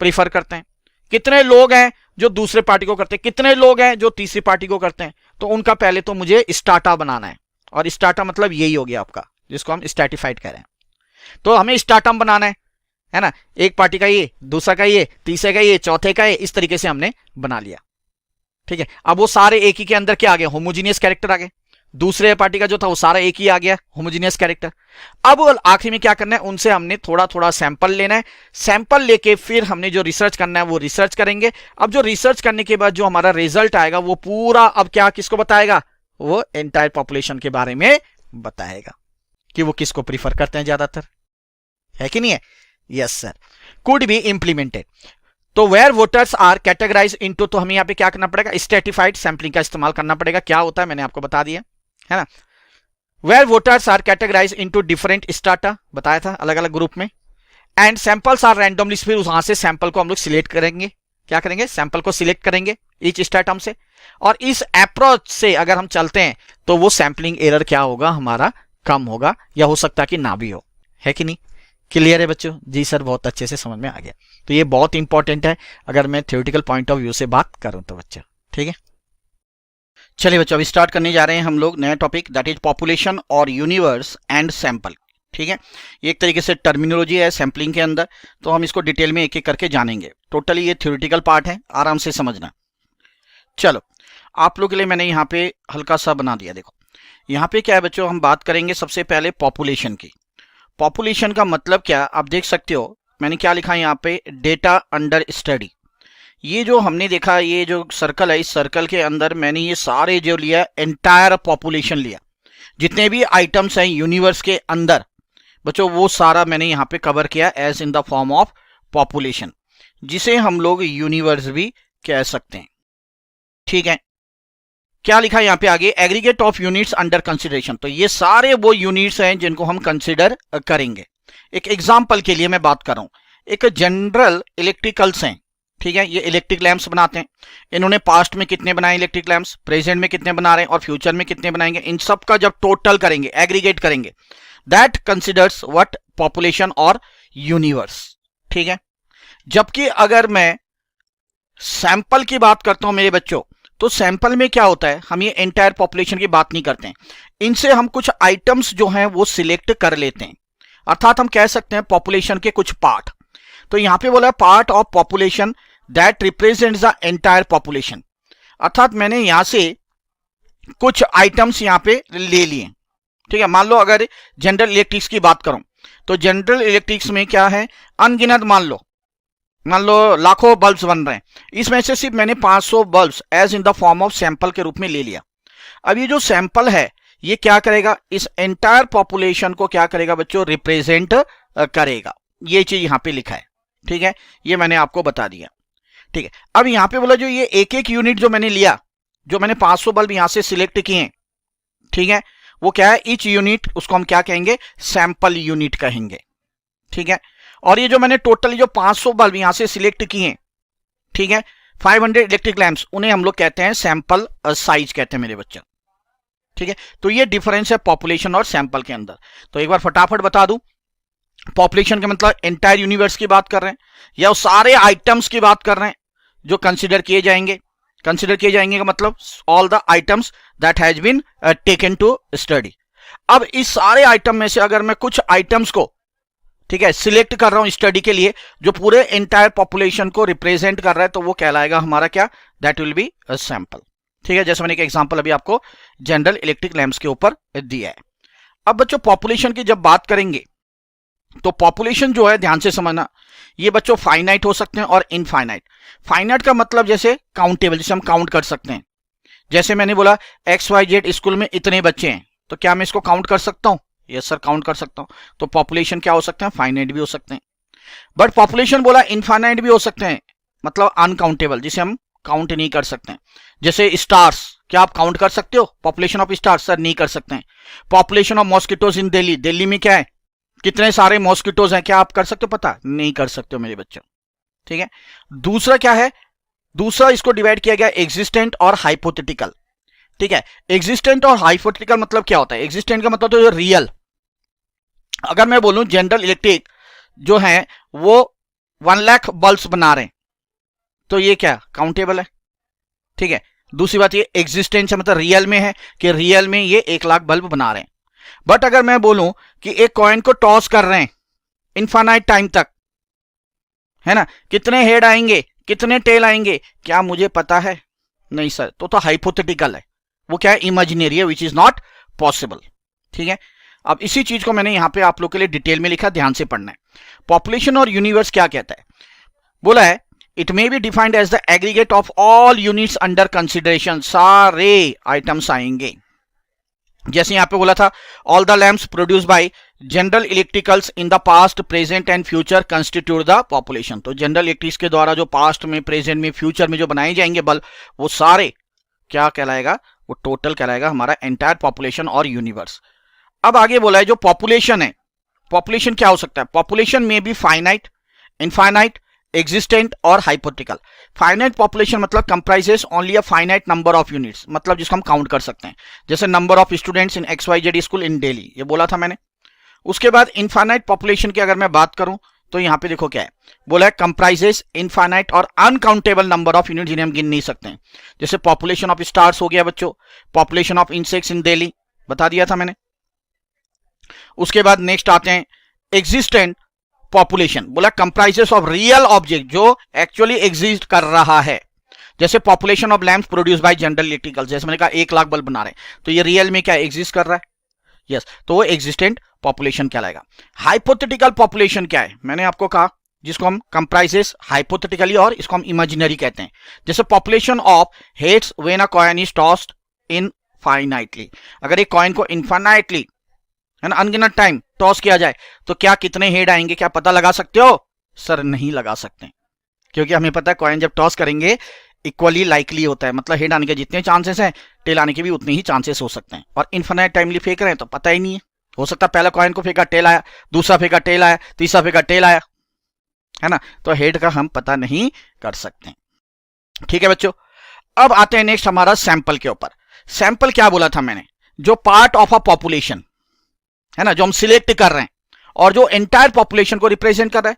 प्रीफर करते हैं, कितने लोग हैं जो दूसरे पार्टी को करते हैं, कितने लोग हैं जो तीसरी पार्टी को करते हैं, तो उनका पहले तो मुझे स्टाटा बनाना है, और स्टाटा मतलब यही हो गया आपका, जिसको हम स्ट्रैटिफाइड कह रहे हैं। तो हमें स्टार्टम बनाना है ना, एक पार्टी का ये, दूसरा का ये, तीसरे का ये, चौथे का ये, इस तरीके से हमने बना लिया। ठीक है, अब वो सारे एक ही के अंदर क्या आ गए, होमोजीनियस कैरेक्टर आ गए। दूसरे पार्टी का जो था वो सारा एक ही आ गया, होमोजीनियस कैरेक्टर। अब आखिरी में क्या करना है, उनसे हमने थोड़ा थोड़ा सैंपल लेना है, सैंपल लेके फिर हमने जो रिसर्च करना है वो रिसर्च करेंगे। अब जो रिसर्च करने के बाद जो हमारा रिजल्ट आएगा वो पूरा अब क्या किसको बताएगा, वो एंटायर पॉपुलेशन के बारे में बताएगा कि वो किसको प्रीफर करते हैं ज्यादातर, है कि नहीं है। Yes sir, could be implemented. तो where voters are categorize into, तो हमें यहां पे क्या करना पड़ेगा, स्ट्रैटिफाइड सैंपलिंग का इस्तेमाल करना पड़ेगा। क्या होता है मैंने आपको बता दिया है ना। Where voters are categorize into different strata, बताया था अलग अलग ग्रुप में, एंड सैंपल्स आर रैंडमली, फिर वहां से सैंपल को हम लोग सिलेक्ट करेंगे। क्या करेंगे, सैंपल को सिलेक्ट करेंगे ईच स्ट्रैटम से, और इस अप्रोच से अगर हम चलते हैं तो वो सैंपलिंग एरर क्या होगा, हमारा कम होगा, या हो सकता है कि ना भी हो, है कि नहीं। क्लियर है बच्चों, जी सर बहुत अच्छे से समझ में आ गया। तो ये बहुत इंपॉर्टेंट है अगर मैं थ्योरेटिकल पॉइंट ऑफ व्यू से बात करूं तो बच्चों, ठीक है। चलिए बच्चों, अभी स्टार्ट करने जा रहे हैं हम लोग नया टॉपिक, दैट इज पॉपुलेशन और यूनिवर्स एंड सैंपल। ठीक है, ये एक तरीके से टर्मिनोलॉजी है सैंपलिंग के अंदर, तो हम इसको डिटेल में एक एक करके जानेंगे। टोटली ये थ्योरेटिकल पार्ट है, आराम से समझना। चलो, आप लोग के लिए मैंने यहाँ पे हल्का सा बना दिया। देखो यहाँ पे क्या है बच्चों, हम बात करेंगे सबसे पहले पॉपुलेशन की। पॉपुलेशन का मतलब क्या, आप देख सकते हो मैंने क्या लिखा है यहाँ पे, डेटा अंडर स्टडी। ये जो हमने देखा, ये जो सर्कल है, इस सर्कल के अंदर मैंने ये सारे जो लिया, एंटायर पॉपुलेशन लिया, जितने भी आइटम्स हैं यूनिवर्स के अंदर बच्चों, वो सारा मैंने यहाँ पे कवर किया as in the form of population, जिसे हम लोग यूनिवर्स भी कह सकते हैं। ठीक है, क्या लिखा है यहाँ पे आगे, aggregate of units under consideration. तो ये सारे वो यूनिट्स हैं जिनको हम कंसिडर करेंगे। एक एग्जांपल के लिए मैं बात कर रहा हूं, एक जनरल इलेक्ट्रिकल्स हैं। ठीक है, ये इलेक्ट्रिक लैंप्स बनाते हैं, इन्होंने पास्ट में कितने बनाए इलेक्ट्रिक लैंप्स, प्रेजेंट में कितने बना रहे हैं और फ्यूचर में कितने बनाएंगे, इन सब का जब टोटल करेंगे, एग्रीगेट करेंगे, दैट कंसिडर्स व्हाट, पॉपुलेशन और यूनिवर्स। ठीक है, जबकि अगर मैं सैंपल की बात करता हूं मेरे बच्चों, तो सैंपल में क्या होता है, हम ये एंटायर पॉपुलेशन की बात नहीं करते हैं, इनसे हम कुछ आइटम्स जो हैं वो सिलेक्ट कर लेते हैं, अर्थात हम कह सकते हैं पॉपुलेशन के कुछ पार्ट। तो यहां पे बोला part of population that represents the entire population, अर्थात मैंने यहां से कुछ आइटम्स यहां पे ले लिए। ठीक है, मान लो अगर जनरल इलेक्ट्रिक्स की बात करूं, तो जनरल इलेक्ट्रिक्स में क्या है, अनगिनत मान लो लाखों बल्ब्स बन रहे हैं, इसमें से सिर्फ मैंने 500 bulbs as in the form of sample के रूप में ले लिया। अब ये जो सैंपल है ये क्या करेगा, इस एंटायर पॉपुलेशन को क्या करेगा बच्चों, रिप्रेजेंट करेगा। ये चीज यहां पे लिखा है। ठीक है, ये मैंने आपको बता दिया। ठीक है, अब यहां पे बोला जो ये एक एक यूनिट जो मैंने लिया, जो मैंने 500 बल्ब यहां से सिलेक्ट किए, ठीक है, वो क्या है, ईच यूनिट, उसको हम क्या कहेंगे, सैंपल यूनिट कहेंगे। ठीक है, और ये जो मैंने टोटली जो 500 बल्ब यहां से सिलेक्ट किए, ठीक है, 500 इलेक्ट्रिक लैंप्स, उन्हें हम लोग कहते हैं सैंपल साइज कहते हैं मेरे बच्चे। ठीक है, तो ये डिफरेंस है पॉपुलेशन और सैंपल के अंदर। तो एक बार फटाफट बता दूं, पॉपुलेशन का मतलब एंटायर यूनिवर्स की बात कर रहे हैं, या उस सारे आइटम्स की बात कर रहे हैं जो कंसिडर किए जाएंगे। कंसिडर किए जाएंगे का मतलब all the items that has been taken to study. अब इस सारे आइटम में से अगर मैं कुछ आइटम्स को, ठीक है, सिलेक्ट कर रहा हूं स्टडी के लिए, जो पूरे एंटायर पॉपुलेशन को रिप्रेजेंट कर रहा है, तो वो कहलाएगा हमारा क्या, that will be a sample. ठीक है, जैसे मैंने एक एग्जांपल अभी आपको जनरल इलेक्ट्रिक लैंप्स के ऊपर दिया है। अब बच्चों पॉपुलेशन की जब बात करेंगे, तो पॉपुलेशन जो है ध्यान से समझना, ये बच्चों फाइनाइट हो सकते हैं और इनफाइनाइट। फाइनाइट का मतलब जैसे काउंटेबल, जिसे हम काउंट कर सकते हैं। जैसे मैंने बोला XYZ स्कूल में इतने बच्चे हैं, तो क्या मैं इसको काउंट कर सकता हूं, यस सर काउंट कर सकता हूं। तो पॉपुलेशन क्या हो सकते हैं, फाइनाइट भी हो सकते हैं। बट पॉपुलेशन बोला इनफाइनाइट भी हो सकते हैं, मतलब अनकाउंटेबल, जिसे हम काउंट नहीं कर सकते हैं। जैसे स्टार्स, क्या आप काउंट कर सकते हो पॉपुलेशन ऑफ स्टार्स, सर नहीं कर सकते हैं। पॉपुलेशन ऑफ मॉस्किटोज इन दिल्ली, दिल्ली में क्या है, कितने सारे मॉस्किटोज हैं, क्या आप कर सकते हो पता, नहीं कर सकते हो मेरे बच्चों। ठीक है, दूसरा क्या है, दूसरा इसको डिवाइड किया गया एग्जिस्टेंट और हाइपोथेटिकल। ठीक है, एग्जिस्टेंट और हाइपोथेटिकल मतलब क्या होता है, एग्जिस्टेंट का मतलब तो रियल। अगर मैं बोलूं जनरल इलेक्ट्रिक जो है वो 1 लाख बल्ब्स बना रहे हैं, तो ये क्या काउंटेबल है, ठीक है। दूसरी बात ये एग्जिस्टेंस है, मतलब रियल में है कि रियल में ये 1 लाख बल्ब बना रहे हैं। बट अगर मैं बोलूं कि एक कॉइन को टॉस कर रहे हैं इनफाइनाइट टाइम तक, है ना, कितने हेड आएंगे कितने टेल आएंगे, क्या मुझे पता है? नहीं सर, तो हाइपोथेटिकल है, वो क्या है, इमेजिनरी है, विच इज नॉट पॉसिबल, ठीक है। अब इसी चीज को मैंने यहां पे आप लोग के लिए डिटेल में लिखा, ध्यान से पढ़ना है। पॉपुलेशन और यूनिवर्स क्या कहता है, बोला है it may be defined as the aggregate of all units under consideration, सारे आइटम्स आएंगे। जैसे यहां पे बोला था all the lamps produce by General Electricals in the past present and future constitute the population, तो जनरल इलेक्ट्रिक्स के द्वारा जो पास्ट में प्रेजेंट में फ्यूचर में जो बनाए जाएंगे बल्ब, वो सारे क्या कहलाएगा, वो टोटल कहलाएगा हमारा एंटायर पॉपुलेशन और यूनिवर्स। अब आगे बोला है जो पॉपुलेशन है, पॉपुलेशन क्या हो सकता है, पॉपुलेशन में भी फाइनाइट, इनफाइनाइट, एग्जिस्टेंट और हाइपोथेटिकल। फाइनाइट पॉपुलेशन मतलब comprises only a finite number of units, मतलब जिसको हम काउंट कर सकते हैं, जैसे number of students in XYZ school इन दिल्ली, ये बोला था मैंने। उसके बाद इनफाइनाइट पॉपुलेशन की अगर मैं बात करूं तो यहां पे देखो क्या है, बोला है कंप्राइजेस इनफाइनाइट और अनकाउंटेबल नंबर ऑफ यूनिट जिन्हें हम गिन नहीं सकते हैं, जैसे पॉपुलेशन ऑफ स्टार्स हो गया बच्चों, पॉपुलेशन ऑफ इंसेक्ट्स इन दिल्ली बता दिया था मैंने। उसके बाद नेक्स्ट आते हैं एग्जिस्टेंट पॉपुलेशन, बोला कंप्राइजेस ऑफ रियल ऑब्जेक्ट जो एक्चुअली एग्जिस्ट कर रहा है, जैसे population of lamps produce by General electricals, जैसे मैंने कहा 1 लाख बल्ब बना रहे हैं, तो ये रियल में क्या एग्जिस्ट कर रहा है, यस, तो वो एग्जिस्टेंट पॉपुलेशन कहलाएगा। हाइपोथेटिकल पॉपुलेशन क्या है, मैंने आपको कहा जिसको हम कंप्राइजेस हाइपोथेटिकली और इसको हम इमेजिनरी कहते हैं, जैसे population of heads when a coin is tossed infinitely, अगर एक कॉइन को इनफाइनाइटली है ना अनगिनत टाइम टॉस किया जाए तो क्या कितने हेड आएंगे, क्या पता लगा सकते हो? सर नहीं लगा सकते, क्योंकि हमें पता है कॉइन जब टॉस करेंगे इक्वली लाइकली होता है, मतलब हेड आने के जितने चांसेस हैं टेल आने के भी उतने ही चांसेस हो सकते हैं। और इनफाइनाइट टाइमली फेंक रहे हैं तो पता ही नहीं है, हो सकता है पहला कॉइन को फेंका टेल आया, दूसरा फेंका टेल आया, तीसरा फेंका टेल आया, है ना, तो हेड का हम पता नहीं कर सकते। ठीक है बच्चों, अब आते हैं नेक्स्ट हमारा सैंपल के ऊपर। सैंपल क्या बोला था मैंने, जो पार्ट ऑफ अ पॉपुलेशन है ना, जो हम सिलेक्ट कर रहे हैं और जो एंटायर पॉपुलेशन को रिप्रेजेंट कर रहा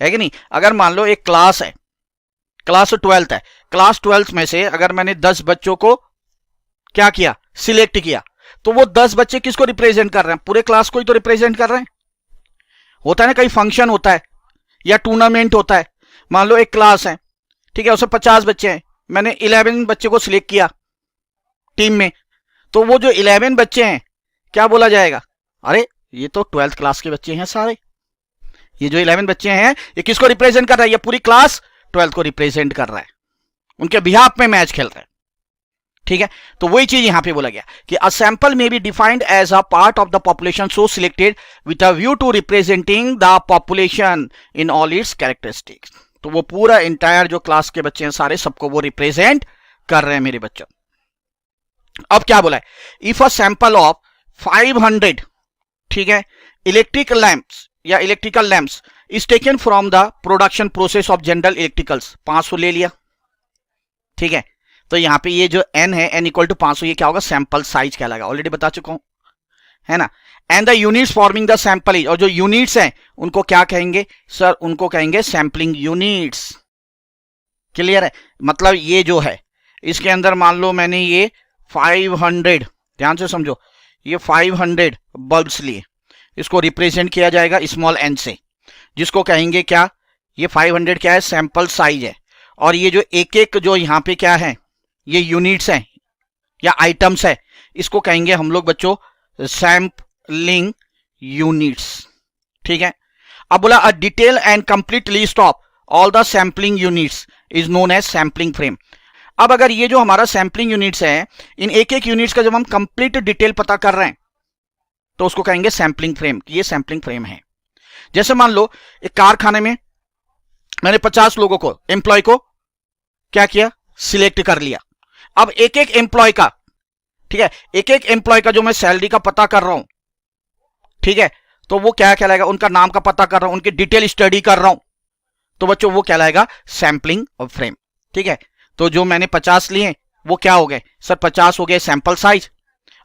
है कि नहीं। अगर मान लो एक क्लास है, क्लास 12th है, क्लास 12th में से अगर मैंने 10 बच्चों को क्या किया, सिलेक्ट किया, तो वो 10 बच्चे किसको रिप्रेजेंट कर रहे हैं, पूरे क्लास को ही तो रिप्रेजेंट कर रहे हैं। होता है ना, कहीं फंक्शन होता है या टूर्नामेंट होता है, मान लो एक क्लास है, ठीक है, उसमें 50 बच्चे हैं, मैंने 11 बच्चे को सिलेक्ट किया टीम में, तो वो जो 11 बच्चे हैं क्या बोला जाएगा, अरे ये तो 12th क्लास के बच्चे हैं सारे, ये जो 11 बच्चे हैं ये किसको रिप्रेजेंट कर रहा है, ये पूरी क्लास 12th को रिप्रेजेंट कर रहा है, उनके बिहाफ में मैच खेल रहा है। ठीक है, तो वही चीज यहां पे बोला गया कि a sample may be defined as a part of the population so selected with a view to representing the population in all its characteristics, तो वो पूरा इंटायर जो क्लास के बच्चे हैं सारे, सबको वो रिप्रेजेंट कर रहे हैं मेरे बच्चों। अब क्या बोला है, इफ अ सैंपल ऑफ 500, ठीक है, इलेक्ट्रिक लैंप्स या electrical lamps is taken from the production process of general electricals, 500 ले लिया, ठीक है, तो यहां पे ये जो n है, n इक्वल टू 500, ये क्या होगा, सैंपल साइज कहलाएगा, ऑलरेडी बता चुका हूं, है ना। And the units forming the sample is, और जो यूनिट्स हैं उनको क्या कहेंगे सर, उनको कहेंगे सैंपलिंग यूनिट्स। क्लियर है, मतलब ये जो है इसके अंदर मान लो मैंने ये 500, ध्यान से समझो, ये 500 बल्ब्स लिए, इसको रिप्रेजेंट किया जाएगा स्मॉल n से, जिसको कहेंगे क्या, ये 500 क्या है, सैंपल साइज है। और ये जो एक एक जो यहाँ पे क्या है, ये यूनिट्स हैं या आइटम्स है, इसको कहेंगे हम लोग बच्चों सैंपलिंग यूनिट्स। ठीक है, अब बोला a detail and complete list of all the sampling units is known as sampling frame. अब अगर ये जो हमारा सैंपलिंग यूनिट्स है, इन एक एक यूनिट्स का जब हम कंप्लीट डिटेल पता कर रहे हैं तो उसको कहेंगे सैंपलिंग फ्रेम, ये सैंपलिंग फ्रेम है। जैसे मान लो एक कारखाने में मैंने 50 लोगों को, एम्प्लॉय को क्या किया, सिलेक्ट कर लिया। अब एक एक एम्प्लॉय का, ठीक है, एक एक एम्प्लॉय का जो मैं सैलरी का पता कर रहा हूं, ठीक है, तो वो क्या कहलाएगा, उनका नाम का पता कर रहा हूं, उनकी डिटेल स्टडी कर रहा हूं, तो बच्चों वो कहलाएगा सैंपलिंग फ्रेम। ठीक है, तो जो मैंने 50 लिए वो क्या हो गए सर, 50 हो गए सैंपल साइज,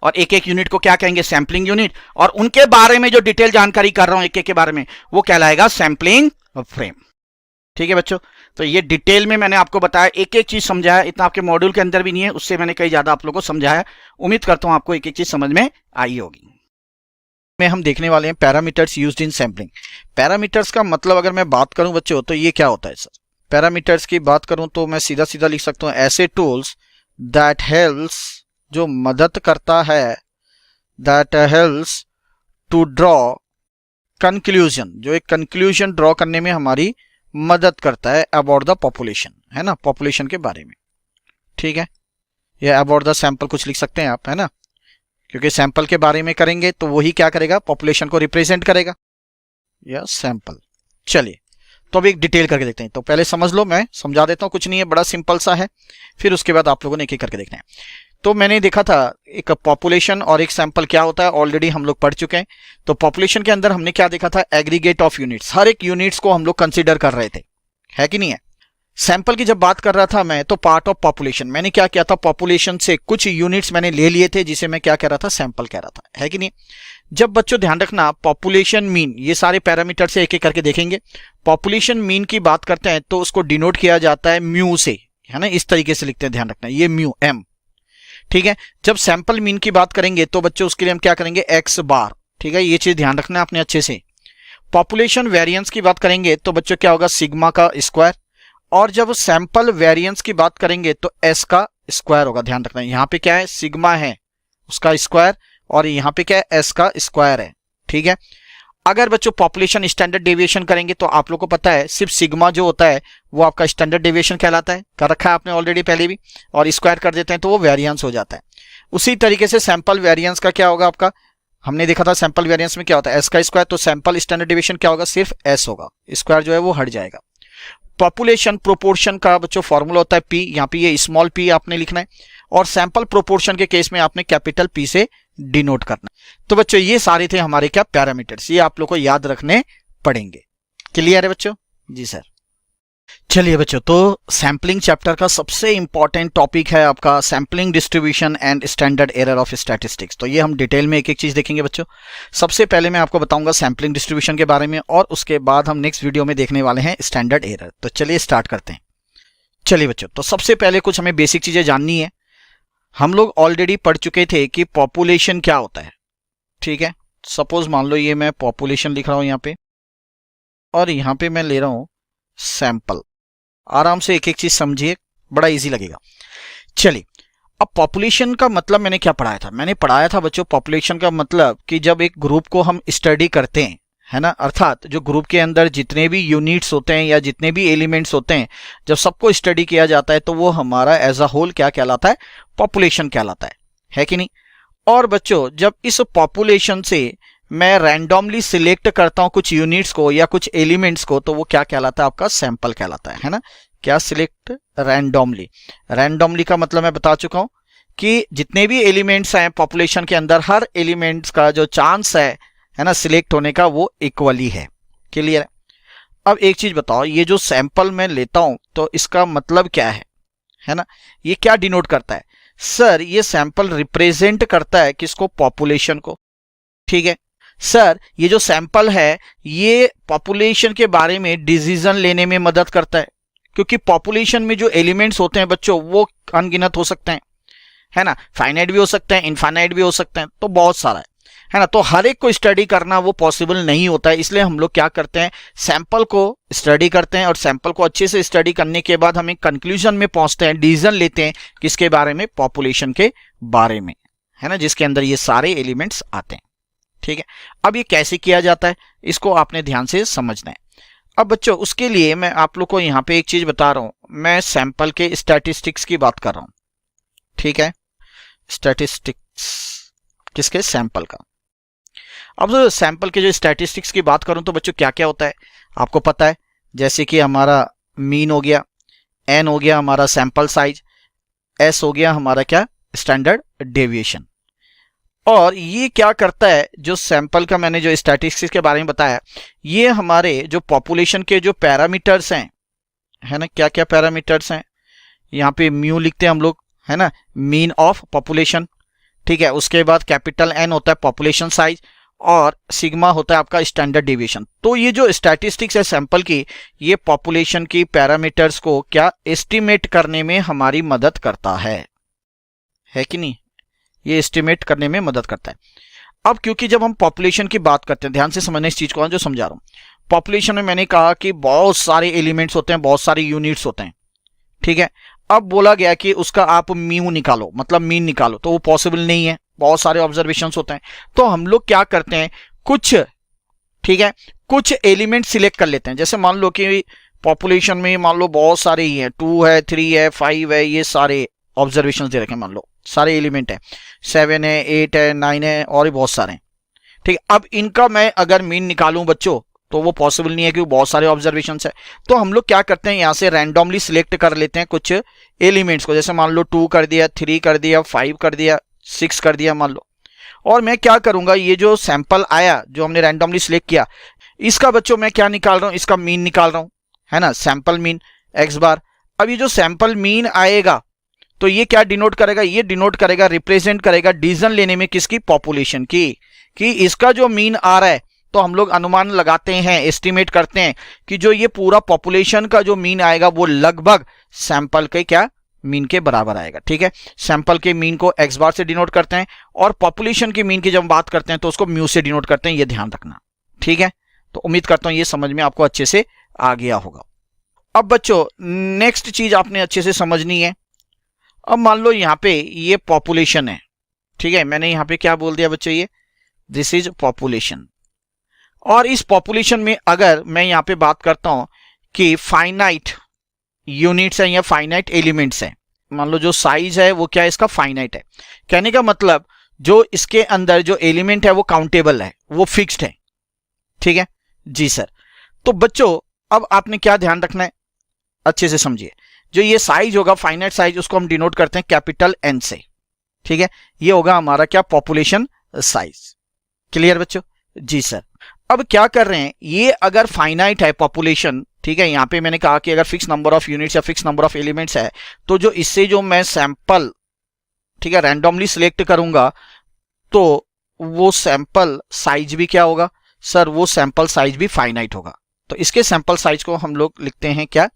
और एक एक यूनिट को क्या कहेंगे, सैंपलिंग यूनिट, और उनके बारे में जो डिटेल जानकारी कर रहा हूं एक एक के बारे में, वो कहलाएगा सैंपलिंग फ्रेम। ठीक है बच्चों, तो ये डिटेल में मैंने आपको बताया, एक एक चीज समझाया, इतना आपके मॉड्यूल के अंदर भी नहीं है, उससे मैंने कई ज्यादा आप लोगों को समझाया। उम्मीद करता हूं आपको एक एक चीज समझ में आई होगी। में हम देखने वाले हैं parameters used in sampling. Parameters का मतलब अगर मैं बात करूं बच्चों तो ये क्या होता है सर? पैरामीटर्स की बात करूं तो मैं सीधा सीधा लिख सकता हूं ऐसे टूल्स दैट हेल्प्स, जो मदद करता है, that helps to draw conclusion, जो एक कंक्लूजन ड्रॉ करने में हमारी मदद करता है अबाउट द पॉपुलेशन, है ना, पॉपुलेशन के बारे में। ठीक है, या अबाउट द सैंपल कुछ लिख सकते हैं आप, है ना, क्योंकि सैंपल के बारे में करेंगे तो वही क्या करेगा, पॉपुलेशन को रिप्रेजेंट करेगा, या सैंपल। चलिए तो अब एक डिटेल करके देखते हैं। तो पहले समझ लो, मैं समझा देता हूं, कुछ नहीं है, बड़ा सिंपल सा है, फिर उसके बाद आप लोगों ने एक एक करके देखना है। तो मैंने देखा था एक पॉपुलेशन और एक सैंपल क्या होता है, ऑलरेडी हम लोग पढ़ चुके हैं। तो पॉपुलेशन के अंदर हमने क्या देखा था, एग्रीगेट ऑफ यूनिट्स, हर एक यूनिट्स को हम लोग कंसीडर कर रहे थे, है कि नहीं है। सैंपल की जब बात कर रहा था मैं, तो पार्ट ऑफ पॉपुलेशन, मैंने क्या किया था, पॉपुलेशन से कुछ यूनिट्स मैंने ले लिए थे, जिसे मैं क्या कह रहा था, सैंपल कह रहा था, है कि नहीं। जब बच्चों ध्यान रखना, पॉपुलेशन मीन, ये सारे पैरामीटर से एक एक करके देखेंगे। पॉपुलेशन मीन की बात करते हैं तो उसको डिनोट किया जाता है म्यू से, है ना, इस तरीके से लिखते हैं, ध्यान रखना, ये म्यू एम। ठीक है, जब सैंपल मीन की बात करेंगे तो बच्चों उसके लिए हम क्या करेंगे, एक्स बार। ठीक है, ये चीज ध्यान रखना है आपने अच्छे से। पॉपुलेशन वेरिएंस की बात करेंगे तो बच्चों क्या होगा, सिग्मा का स्क्वायर। और जब सैंपल वेरिएंस की बात करेंगे तो एस का स्क्वायर होगा। ध्यान रखना, यहां पे क्या है, सिग्मा है उसका स्क्वायर, और यहां पे क्या है, एस का स्क्वायर है। ठीक है, अगर बच्चों पॉपुलेशन स्टैंडर्ड डेविएशन करेंगे तो आप लोग को पता है सिर्फ सिग्मा जो होता है वो आपका स्टैंडर्ड डेविएशन कहलाता है, कर रखा है आपने ऑलरेडी पहले भी, और स्क्वायर कर देते हैं तो वो वेरिएंस हो जाता है। उसी तरीके से सैंपल वेरिएंस का क्या होगा आपका, हमने देखा था सैंपल वेरिएंस में क्या होता है, एस का स्क्वायर, तो सैंपल स्टैंडर्ड डेविएशन क्या होगा, सिर्फ एस होगा, स्क्वायर जो है वो हट जाएगा। पॉपुलेशन प्रोपोर्शन का बच्चों फॉर्मूला होता है पी, यहाँ पे ये स्मॉल पी आपने लिखना है, और सैंपल प्रोपोर्शन के केस में आपने कैपिटल पी से डिनोट करना है। तो बच्चों ये सारे थे हमारे क्या, पैरामीटर्स, ये आप लोग को याद रखने पड़ेंगे। क्लियर है बच्चों? जी सर। चलिए बच्चों, तो सैम्पलिंग चैप्टर का सबसे इंपॉर्टेंट टॉपिक है आपका sampling distribution and standard error of statistics. तो ये हम डिटेल में एक एक चीज देखेंगे बच्चों। सबसे पहले मैं आपको बताऊंगा सैम्पलिंग डिस्ट्रीब्यूशन के बारे में, और उसके बाद हम नेक्स्ट वीडियो में देखने वाले हैं स्टैंडर्ड एरर। तो चलिए स्टार्ट करते हैं। चलिए बच्चों, तो सबसे पहले कुछ हमें बेसिक चीजें जाननी है। हम लोग ऑलरेडी पढ़ चुके थे कि पॉपुलेशन क्या होता है। ठीक है, सपोज मान लो ये मैं पॉपुलेशन लिख रहा हूं यहाँ पे, और यहाँ पे मैं ले रहा हूं सैंपल। आराम से एक एक चीज समझिए, बड़ा इजी लगेगा। चलिए, अब पॉपुलेशन का मतलब मैंने क्या पढ़ाया था, मैंने पढ़ाया था बच्चों पॉपुलेशन का मतलब कि जब एक ग्रुप को हम स्टडी करते हैं, है ना, अर्थात जो ग्रुप के अंदर जितने भी यूनिट्स होते हैं या जितने भी एलिमेंट्स होते हैं, जब सबको स्टडी किया जाता है तो वो हमारा एज अ होल क्या कहलाता है, पॉपुलेशन कहलाता है कि नहीं। और बच्चों जब इस पॉपुलेशन से मैं रैंडमली सिलेक्ट करता हूं कुछ यूनिट्स को या कुछ एलिमेंट्स को, तो वो क्या कहलाता है, आपका सैंपल कहलाता है ना। क्या, सिलेक्ट रैंडमली। रैंडमली का मतलब मैं बता चुका हूं कि जितने भी एलिमेंट्स हैं पॉपुलेशन के अंदर, हर एलिमेंट्स का जो चांस है ना, सिलेक्ट होने का, वो इक्वली है। क्लियर है? अब एक चीज बताओ, ये जो सैंपल मैं लेता हूं तो इसका मतलब क्या है ना, ये क्या डिनोट करता है सर, ये सैंपल रिप्रेजेंट करता है किसको, पॉपुलेशन को। ठीक है सर, ये जो सैंपल है ये पॉपुलेशन के बारे में डिसीजन लेने में मदद करता है, क्योंकि पॉपुलेशन में जो एलिमेंट्स होते हैं बच्चों वो अनगिनत हो सकते हैं, है ना, फाइनाइट भी हो सकते हैं, इनफाइनाइट भी हो सकते हैं, तो बहुत सारा है ना। तो हर एक को स्टडी करना वो पॉसिबल नहीं होता है, इसलिए हम लोग क्या करते हैं, सैंपल को स्टडी करते हैं, और सैंपल को अच्छे से स्टडी करने के बाद हम एक कंक्लूजन में पहुंचते हैं, डिसीजन लेते हैं किसके बारे में, पॉपुलेशन के बारे में, है ना, जिसके अंदर ये सारे एलिमेंट्स आते हैं। ठीक है, अब ये कैसे किया जाता है इसको आपने ध्यान से समझना है। अब बच्चों उसके लिए मैं आप लोग को यहाँ पे एक चीज बता रहा हूं, मैं सैंपल के स्टैटिस्टिक्स की बात कर रहा हूं। ठीक है, स्टैटिस्टिक्स किसके, सैंपल का। अब सैंपल के जो स्टैटिस्टिक्स की बात करूं तो बच्चों क्या क्या होता है आपको पता है, जैसे कि हमारा मीन हो गया, एन हो गया हमारा सैंपल साइज, एस हो गया हमारा क्या, स्टैंडर्ड डेविएशन। और ये क्या करता है, जो सैंपल का मैंने जो स्टैटिस्टिक्स के बारे में बताया, ये हमारे जो पॉपुलेशन के जो पैरामीटर्स हैं, है ना, क्या क्या पैरामीटर्स हैं, यहाँ पे म्यू लिखते हैं हम लोग, है ना, मीन ऑफ पॉपुलेशन। ठीक है, उसके बाद कैपिटल एन होता है पॉपुलेशन साइज, और सिग्मा होता है आपका स्टैंडर्ड डेविएशन। तो ये जो स्टैटिस्टिक्स है सैंपल की, ये पॉपुलेशन की पैरामीटर्स को क्या एस्टिमेट करने में हमारी मदद करता है कि नहीं? ये एस्टिमेट करने में मदद करता है। अब क्योंकि जब हम पॉपुलेशन की बात करते हैं, ध्यान से समझने इस चीज को जो समझा रहा हूं, पॉपुलेशन में मैंने कहा कि बहुत सारे एलिमेंट्स होते हैं, बहुत सारे यूनिट्स होते हैं, ठीक है। अब बोला गया कि उसका आप म्यू निकालो, मतलब मीन निकालो, तो वो पॉसिबल नहीं है, बहुत सारे ऑब्जर्वेशन होते हैं। तो हम लोग क्या करते हैं, कुछ, ठीक है, कुछ एलिमेंट सिलेक्ट कर लेते हैं। जैसे मान लो कि पॉपुलेशन में मान लो बहुत सारे ही हैं, 2 है, 3 है, 5 है, ये सारे ऑब्जर्वेशन दे रखे, मान लो सारे एलिमेंट है, 7 है, 8 है, 9 है, और भी बहुत सारे हैं, ठीक है। अब इनका मैं अगर मीन निकालूं बच्चों, तो वो पॉसिबल नहीं है क्योंकि बहुत सारे ऑब्जर्वेशंस है। तो हम लोग क्या करते हैं, यहां से रैंडमली सिलेक्ट कर लेते हैं कुछ एलिमेंट्स को। जैसे मान लो 2 कर दिया, 3 कर दिया, 5 कर दिया, 6 कर दिया मान लो। और मैं क्या करूंगा, ये जो सैंपल आया जो हमने रैंडमली सिलेक्ट किया, इसका बच्चों मैं क्या निकाल रहा हूं, इसका मीन निकाल रहा हूं, है ना, सैंपल मीन एक्स बार। अब ये जो सैंपल मीन आएगा तो ये क्या डिनोट करेगा, ये डिनोट करेगा, रिप्रेजेंट करेगा डिसीजन लेने में किसकी, पॉपुलेशन की, कि इसका जो मीन आ रहा है, तो हम लोग अनुमान लगाते हैं, एस्टिमेट करते हैं कि जो ये पूरा पॉपुलेशन का जो मीन आएगा वो लगभग सैंपल के क्या मीन के बराबर आएगा, ठीक है। सैंपल के मीन को एक्स बार से डिनोट करते हैं और पॉपुलेशन के मीन की जब बात करते हैं तो उसको म्यू से डिनोट करते हैं, ये ध्यान रखना, ठीक है। तो उम्मीद करता हूं ये समझ में आपको अच्छे से आ गया होगा। अब बच्चों नेक्स्ट चीज आपने अच्छे से समझनी है। अब मान लो यहां पे ये पॉपुलेशन है, ठीक है, मैंने यहां पे क्या बोल दिया बच्चों, ये दिस इज पॉपुलेशन। और इस पॉपुलेशन में अगर मैं यहां पे बात करता हूं कि फाइनाइट यूनिट्स हैं या फाइनाइट एलिमेंट्स हैं, मान लो जो साइज है वो क्या है, इसका फाइनाइट है। कहने का मतलब जो इसके अंदर जो एलिमेंट है वो काउंटेबल है, वो फिक्स्ड है, ठीक है जी सर। तो बच्चों अब आपने क्या ध्यान रखना है, अच्छे से समझिए। जो ये साइज होगा फाइनाइट साइज, उसको हम डिनोट करते हैं कैपिटल एन से, ठीक है। ये होगा हमारा क्या, पॉपुलेशन साइज। क्लियर बच्चों? जी सर। अब क्या कर रहे हैं, ये अगर फाइनाइट है पॉपुलेशन, ठीक है, यहां पे मैंने कहा कि अगर फिक्स नंबर ऑफ यूनिट्स या फिक्स नंबर ऑफ एलिमेंट्स है, तो जो इससे जो मैं सैंपल, ठीक है, रैंडमली सिलेक्ट करूंगा, तो वो सैंपल साइज भी क्या होगा सर, वो सैंपल साइज भी फाइनाइट होगा। तो इसके सैंपल साइज को हम लोग लिखते हैं क्या,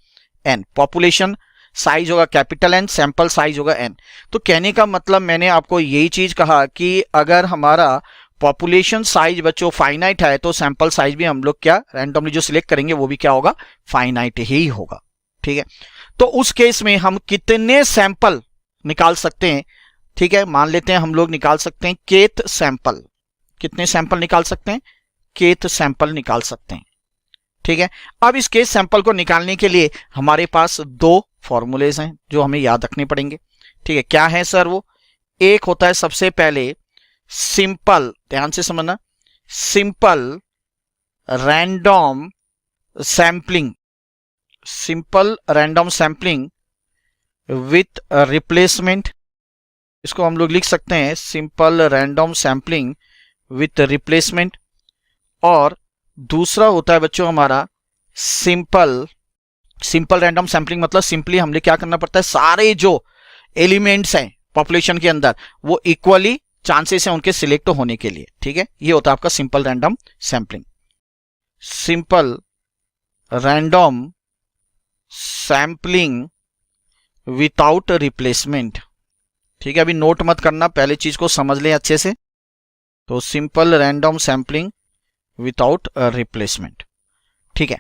एन। पॉपुलेशन साइज होगा कैपिटल एन, सैंपल साइज होगा एन। तो कहने का मतलब मैंने आपको यही चीज कहा कि अगर हमारा पॉपुलेशन साइज बच्चों फाइनाइट है, तो सैंपल साइज भी हम लोग क्या रैंडमली जो सिलेक्ट करेंगे वो भी क्या होगा, फाइनाइट ही होगा, ठीक है। तो उस केस में हम कितने सैंपल निकाल सकते हैं, ठीक है, मान लेते हैं हम लोग निकाल सकते हैं केथ सैंपल। कितने सैंपल निकाल सकते हैं, केथ सैंपल निकाल सकते हैं, ठीक है। अब इस केस सैंपल को निकालने के लिए हमारे पास 2 फॉर्मूलेज हैं जो हमें याद रखने पड़ेंगे, ठीक है। क्या है सर वो, एक होता है सबसे पहले सिंपल, ध्यान से समझना, simple random sampling, simple random sampling with replacement. इसको हम लोग लिख सकते हैं simple random sampling with replacement. और दूसरा होता है बच्चों हमारा सिंपल रैंडम सैंपलिंग, मतलब सिंपली हमने क्या करना पड़ता है, सारे जो एलिमेंट्स हैं पॉपुलेशन के अंदर वो इक्वली चांसेस हैं उनके सिलेक्ट होने के लिए, ठीक है। ये होता है आपका simple random sampling. Simple random sampling without replacement, ठीक है। अभी नोट मत करना, पहले चीज को समझ लें अच्छे से। तो simple random sampling without replacement, ठीक है।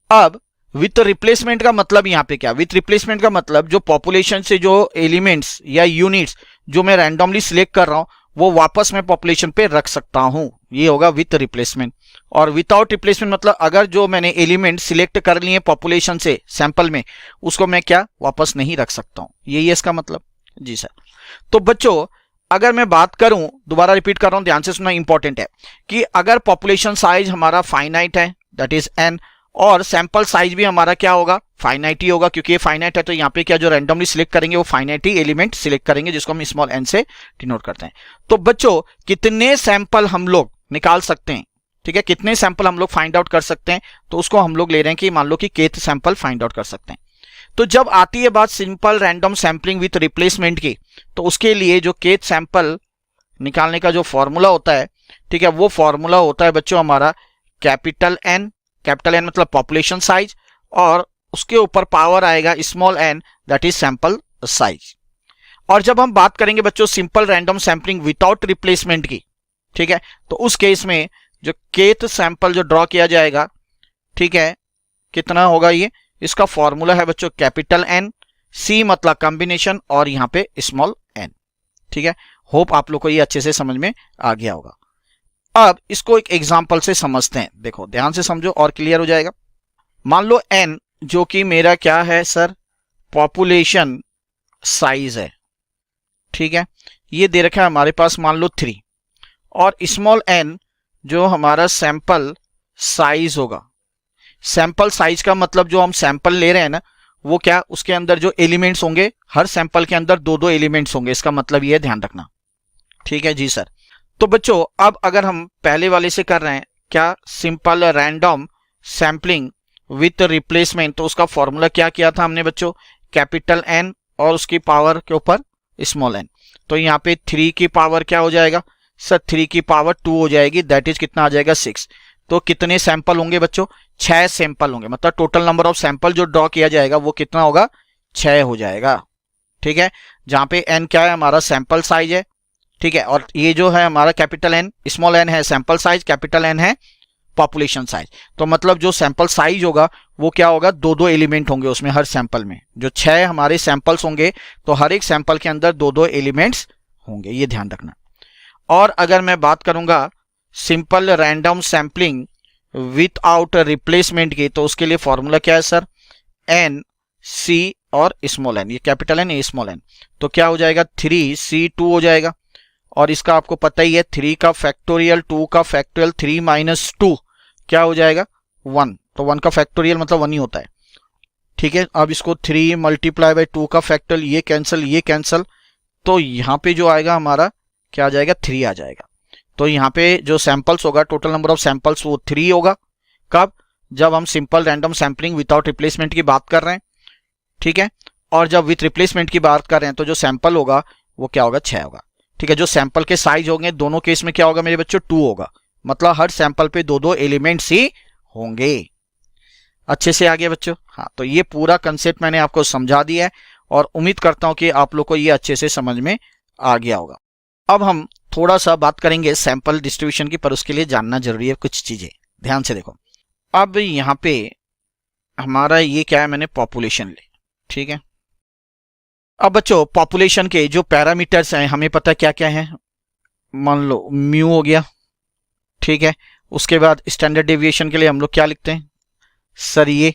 अब विथ रिप्लेसमेंट का मतलब यहां पे क्या, विथ रिप्लेसमेंट का मतलब जो पॉपुलेशन से जो एलिमेंट्स या यूनिट्स जो मैं रैंडमली सिलेक्ट कर रहा हूं वो वापस मैं पॉपुलेशन पे रख सकता हूं, ये होगा विथ रिप्लेसमेंट। और विदाउट रिप्लेसमेंट मतलब अगर जो मैंने एलिमेंट सिलेक्ट कर लिए पॉपुलेशन से सैंपल में, उसको मैं क्या वापस नहीं रख सकता हूं, यही है इसका मतलब जी सर। तो बच्चों अगर मैं बात करूं, दोबारा रिपीट कर रहा हूं, ध्यान से सुनना, इंपॉर्टेंट है कि अगर पॉपुलेशन साइज हमारा फाइनाइट है दैट इज एन, और सैंपल साइज भी हमारा क्या होगा, फाइनाइट ही होगा, क्योंकि ये फाइनाइट है तो यहाँ पे क्या जो रैंडमली सिलेक्ट करेंगे वो फाइनाइट ही एलिमेंट सिलेक्ट करेंगे, जिसको हम स्मॉल एन से डिनोट करते हैं। तो बच्चों कितने सैंपल हम लोग निकाल सकते हैं, ठीक है, कितने सैंपल हम लोग फाइंड आउट कर सकते हैं, तो उसको हम लोग ले रहे हैं कि मान लो कि केथ सैंपल फाइंड आउट कर सकते हैं। तो जब आती है बात simple random sampling with replacement की, तो उसके लिए जो केथ सैंपल निकालने का जो फॉर्मूला होता है ठीक है, वो फॉर्मूला होता है बच्चों हमारा कैपिटल एन मतलब पॉपुलेशन साइज, और उसके ऊपर पावर आएगा small n, that is sample size. और जब हम बात करेंगे बच्चों simple random sampling without replacement की, ठीक है, तो उस केस में जो kth सैंपल जो ड्रॉ किया जाएगा, ठीक है, कितना होगा ये, इसका फॉर्मूला है बच्चों कैपिटल एन, सी मतलब कॉम्बिनेशन, और यहां पे स्मॉल एन। ठीक है, होप आप लोग को ये अच्छे से समझ में आ गया होगा। अब इसको एक एग्जांपल से समझते हैं, देखो ध्यान से समझो और क्लियर हो जाएगा। मान लो एन जो कि मेरा क्या है सर, पॉपुलेशन साइज है, ठीक है, ये दे रखा है हमारे पास मान लो 3, और स्मॉल एन जो हमारा सैंपल साइज होगा। सैंपल साइज का मतलब जो हम सैंपल ले रहे हैं ना, वो क्या, उसके अंदर जो एलिमेंट्स होंगे, हर सैंपल के अंदर 2-2 एलिमेंट्स होंगे, इसका मतलब ये ध्यान रखना। ठीक है जी सर। तो बच्चों अब अगर हम पहले वाले से कर रहे हैं क्या, simple random sampling with replacement, तो उसका फॉर्मूला क्या किया था हमने बच्चों, कैपिटल एन और उसकी पावर के ऊपर स्मॉल एन। तो यहाँ पे 3 की पावर क्या हो जाएगा सर, 3 की पावर 2 हो जाएगी, दैट इज कितना आ जाएगा 6। तो कितने सैंपल होंगे बच्चों, 6 सैंपल होंगे, मतलब टोटल नंबर ऑफ सैंपल जो ड्रॉ किया जाएगा वो कितना होगा, 6 हो जाएगा। ठीक है, जहां पे एन क्या है, हमारा सैंपल साइज है, ठीक है, और ये जो है हमारा कैपिटल एन, स्मॉल एन है सैंपल साइज, कैपिटल एन है पॉपुलेशन साइज। तो मतलब जो सैंपल साइज होगा वो क्या होगा, 2-2 एलिमेंट होंगे उसमें हर सैंपल में। जो 6 हमारे सैंपल्स होंगे तो हर एक सैंपल के अंदर 2-2 एलिमेंट्स होंगे, ये ध्यान रखना। और अगर मैं बात करूंगा simple random sampling without replacement की, तो उसके लिए फॉर्मूला क्या है सर, एन सी और स्मॉल एन, ये कैपिटल एन ये स्मॉल एन। तो क्या हो जाएगा, 3C2 हो जाएगा, और इसका आपको पता ही है 3 का फैक्टोरियल 2 का फैक्टोरियल 3 माइनस 2 क्या हो जाएगा 1, तो 1 का फैक्टोरियल मतलब 1 ही होता है। ठीक है, अब इसको 3 मल्टीप्लाई बाई 2 का फैक्टोरियल, ये कैंसल, तो यहाँ पे जो आएगा हमारा क्या आ जाएगा, 3 आ जाएगा। तो यहाँ पे जो सैंपल्स होगा, टोटल नंबर ऑफ सैंपल्स वो 3 होगा। कब, जब हम simple random sampling without replacement की बात कर रहे हैं, ठीक है, और जब विथ रिप्लेसमेंट की बात कर रहे हैं तो जो सैंपल होगा वो क्या होगा, 6 होगा। ठीक है, जो सैंपल के साइज होंगे दोनों केस में क्या होगा मेरे बच्चों, 2 होगा, मतलब हर सैंपल पे 2-2 एलिमेंट्स ही होंगे। अच्छे से आ गया बच्चों। हाँ, तो ये पूरा कंसेप्ट मैंने आपको समझा दिया है और उम्मीद करता हूं कि आप लोग को ये अच्छे से समझ में आ गया होगा। अब हम थोड़ा सा बात करेंगे सैंपल डिस्ट्रीब्यूशन की, पर उसके लिए जानना जरूरी है कुछ चीजें, ध्यान से देखो। अब यहाँ पे हमारा ये क्या है, मैंने पॉपुलेशन ले, ठीक है। अब बच्चों पॉपुलेशन के जो पैरामीटर्स हैं हमें पता क्या क्या है, मान लो म्यू हो गया, ठीक है। उसके बाद स्टैंडर्ड डेविएशन के लिए हम लोग क्या लिखते हैं सर, ये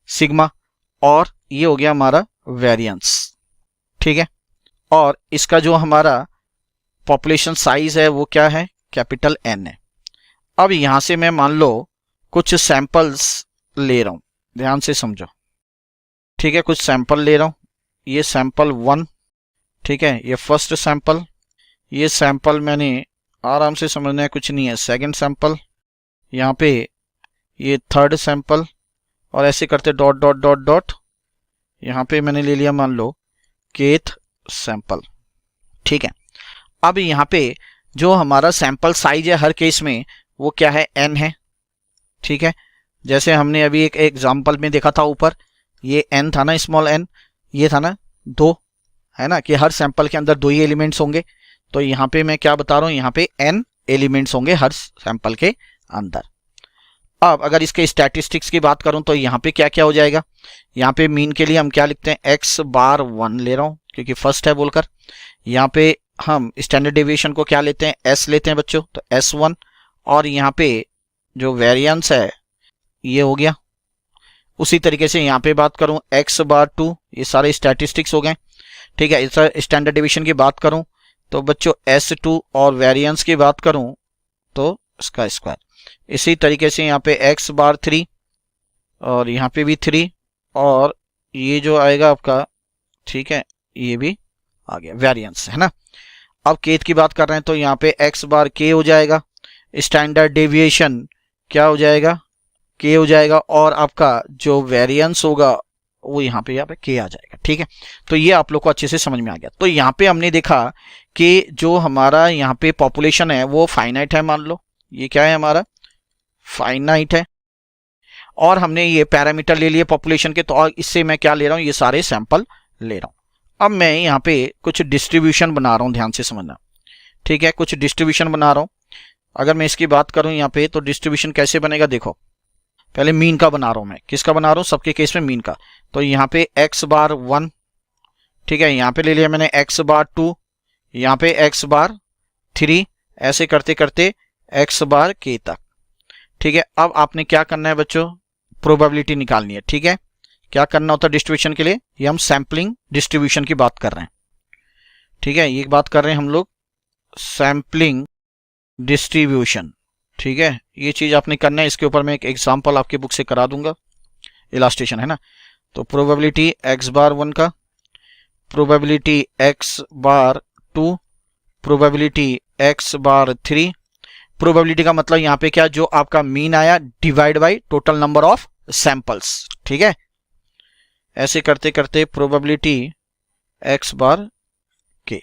सिग्मा, और ये हो गया हमारा वेरिएंस, ठीक है। और इसका जो हमारा पॉपुलेशन साइज है वो क्या है, कैपिटल एन है। अब यहां से मैं मान लो कुछ सैंपल्स ले रहा हूं, ध्यान से समझो, ठीक है, कुछ सैंपल ले रहा हूं, ये सैंपल 1, ठीक है, ये फर्स्ट सैंपल, ये सैंपल मैंने आराम से समझना है, कुछ नहीं है, सेकंड सैंपल, यहाँ पे ये थर्ड सैंपल, और ऐसे करते डॉट डॉट डॉट डॉट, यहाँ पे मैंने ले लिया मान लो kth सैंपल, ठीक है। अब यहाँ पे जो हमारा सैंपल साइज है हर केस में वो क्या है, n है, ठीक है। जैसे हमने अभी एक एग्जांपल में देखा था ऊपर, ये n था ना, स्मॉल n, ये था ना 2, है ना, कि हर सैंपल के अंदर 2 ही एलिमेंट्स होंगे। तो यहाँ पे मैं क्या बता रहा हूँ, यहाँ पे n एलिमेंट्स होंगे हर सैंपल के अंदर। अब अगर इसके स्टैटिस्टिक्स की बात करूं तो यहाँ पे क्या क्या हो जाएगा, यहाँ पे मीन के लिए हम क्या लिखते हैं, x बार 1 ले रहा हूं क्योंकि फर्स्ट है बोलकर। यहाँ पे हम स्टैंडर्ड डेविएशन को क्या लेते हैं, s लेते हैं बच्चों, तो s1, और यहाँ पे जो वेरिएंस है ये हो गया। उसी तरीके से यहाँ पे बात करूं x बार 2, ये सारे स्टैटिस्टिक्स हो गए, ठीक है। इस स्टैंडर्ड डेविएशन की बात करूं तो बच्चों s2, और वेरिएंस की बात करूं तो इसका स्क्वायर। इसी तरीके से यहाँ पे x बार 3, और यहाँ पे भी 3, और ये जो आएगा आपका, ठीक है, ये भी आ गया, वेरिएंस है ना। अब kth की बात कर रहे हैं तो यहाँ पे x बार k हो जाएगा, स्टैंडर्ड डेविएशन क्या हो जाएगा, k हो जाएगा, और आपका जो वेरिएंस होगा वो यहाँ पे k आ जाएगा, ठीक है, तो ये आप लोग को अच्छे से समझ में आ गया। तो यहाँ पे हमने देखा कि जो हमारा यहाँ पे पॉपुलेशन है वो फाइनाइट है, मान लो ये क्या है हमारा फाइनाइट है, और हमने ये पैरामीटर ले लिए पॉपुलेशन के, तो इससे मैं क्या ले रहा हूँ, ये सारे सैंपल ले रहा हूँ। अब मैं यहाँ पे कुछ डिस्ट्रीब्यूशन बना रहा हूँ, ध्यान से समझना, ठीक है, कुछ डिस्ट्रीब्यूशन बना रहा हूँ। अगर मैं इसकी बात करूँ यहाँ पे, तो डिस्ट्रीब्यूशन कैसे बनेगा, देखो पहले मीन का बना रहा हूँ मैं, किसका बना रहा हूँ, सबके केस में मीन का। तो यहाँ पे x बार 1, ठीक है, यहाँ पे ले लिया मैंने x बार 2, यहाँ पे x बार 3, ऐसे करते करते x बार k तक, ठीक है। अब आपने क्या करना है बच्चों, प्रोबेबिलिटी निकालनी है, ठीक है। क्या करना होता है डिस्ट्रीब्यूशन के लिए, ये हम सैम्पलिंग डिस्ट्रीब्यूशन की बात कर रहे हैं, ठीक है, ये बात कर रहे हैं हम लोग सैम्पलिंग डिस्ट्रीब्यूशन, ठीक है। ये चीज आपने करना है, इसके ऊपर मैं एक एग्जांपल आपके बुक से करा दूंगा, इलास्ट्रेशन है ना। तो प्रोबेबिलिटी x बार 1 का, प्रोबेबिलिटी x बार 2, प्रोबेबिलिटी x बार 3, प्रोबेबिलिटी का मतलब यहाँ पे क्या, जो आपका मीन आया divide by total number of samples, ठीक है। ऐसे करते करते प्रोबेबिलिटी x बार k,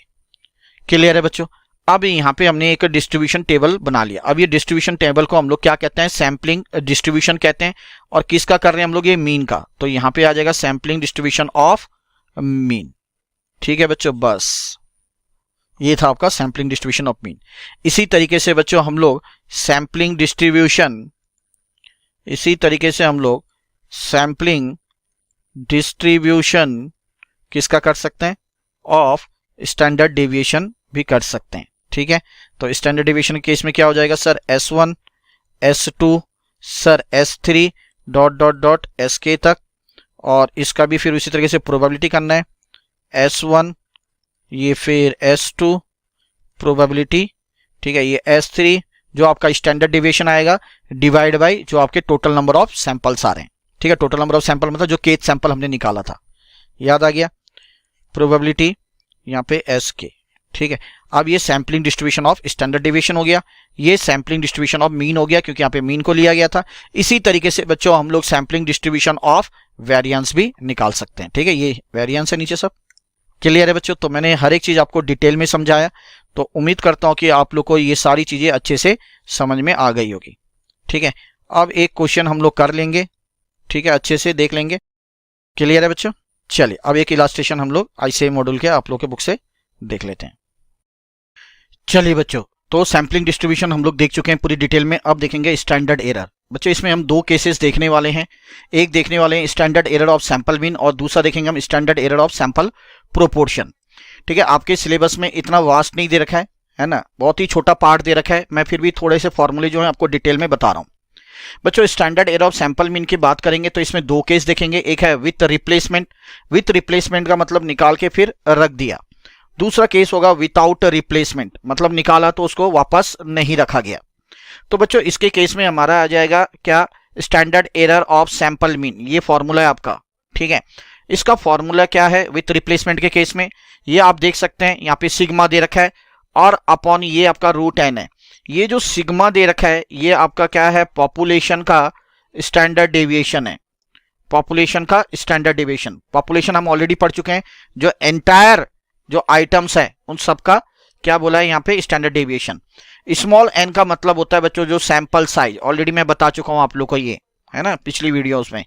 क्लियर है बच्चों। अब यहाँ पे हमने एक डिस्ट्रीब्यूशन टेबल बना लिया। अब ये डिस्ट्रीब्यूशन टेबल को हम लोग क्या कहते हैं, सैम्पलिंग डिस्ट्रीब्यूशन कहते हैं। और किसका कर रहे हैं हम लोग, ये मीन का, तो यहाँ पे आ जाएगा सैम्पलिंग डिस्ट्रीब्यूशन ऑफ मीन, ठीक है बच्चों। बस ये था आपका सैम्पलिंग डिस्ट्रीब्यूशन ऑफ मीन। इसी तरीके से बच्चों हम लोग सैम्पलिंग डिस्ट्रीब्यूशन, इसी तरीके से हम लोग सैम्पलिंग डिस्ट्रीब्यूशन किसका कर सकते हैं, ऑफ स्टैंडर्ड डेविएशन भी कर सकते हैं, ठीक है। तो स्टैंडर्ड डेविएशन के केस में क्या हो जाएगा sir, S1 S2 sir S3 dot dot dot Sk तक, और इसका भी फिर उसी तरीके से प्रोबेबिलिटी करना है, S1 ये फिर S2 प्रोबेबिलिटी, ठीक है, ये S3 जो आपका स्टैंडर्ड डेविएशन आएगा डिवाइड बाय जो आपके टोटल नंबर ऑफ सैंपल्स आ रहे हैं, ठीक है। टोटल नंबर ऑफ सैंपल मतलब जो केथ सैंपल हमने निकाला था, याद आ गया, प्रोबेबिलिटी यहाँ पे Sk, ठीक है। अब ये sampling distribution of standard deviation हो गया, ये सैम्पलिंग डिस्ट्रीब्यूशन ऑफ मीन हो गया क्योंकि यहाँ पे मीन को लिया गया था। इसी तरीके से बच्चों हम लोग सैम्पलिंग डिस्ट्रीब्यूशन ऑफ वेरिएंस भी निकाल सकते हैं, ठीक है। ये वेरिएंस है नीचे, सब क्लियर है बच्चों। तो मैंने हर एक चीज आपको डिटेल में समझाया, तो उम्मीद करता हूं कि आप लोग को ये सारी चीजें अच्छे से समझ में आ गई होगी, ठीक है। अब एक क्वेश्चन हम लोग कर लेंगे, ठीक है, अच्छे से देख लेंगे, क्लियर है बच्चों। चलिए अब एक इलास्ट्रेशन हम लोग ICAI मॉड्यूल के आप लोग के बुक से देख लेते हैं। चलिए बच्चों, तो सैम्पलिंग डिस्ट्रीब्यूशन हम लोग देख चुके हैं पूरी डिटेल में। अब देखेंगे स्टैंडर्ड एरर। बच्चों इसमें हम दो केसेस देखने वाले हैं, एक देखने वाले हैं standard error of sample mean, और दूसरा देखेंगे हम standard error of sample proportion, ठीक है। आपके सिलेबस में इतना वास्ट नहीं दे रखा है ना, बहुत ही छोटा पार्ट दे रखा है, मैं फिर भी थोड़े से फॉर्मूले जो है आपको डिटेल में बता रहा हूं। बच्चों standard error of sample mean की बात करेंगे तो इसमें दो केस देखेंगे, एक है विथ रिप्लेसमेंट, विथ रिप्लेसमेंट का मतलब निकाल के फिर रख दिया, दूसरा केस होगा विदाउट रिप्लेसमेंट, मतलब निकाला तो उसको वापस नहीं रखा गया। तो बच्चों इसके केस में हमारा आ जाएगा क्या, standard error of sample mean, ये फॉर्मूला है आपका, ठीक है। इसका फॉर्मूला क्या है विथ रिप्लेसमेंट के केस में, ये आप देख सकते हैं यहाँ पे सिग्मा दे रखा है और अपॉन ये आपका रूट n है। ये जो सिग्मा दे रखा है ये आपका क्या है, पॉपुलेशन का स्टैंडर्ड डेविएशन है, पॉपुलेशन का स्टैंडर्ड डेविएशन। पॉपुलेशन हम ऑलरेडी पढ़ चुके हैं, जो एंटायर जो आइटम्स है उन सबका क्या बोला है यहाँ पे, स्टैंडर्ड डेविएशन। स्मॉल n का मतलब होता है बच्चों जो सैंपल साइज, ऑलरेडी मैं बता चुका हूं आप लोग को, ये है ना पिछली वीडियोस में,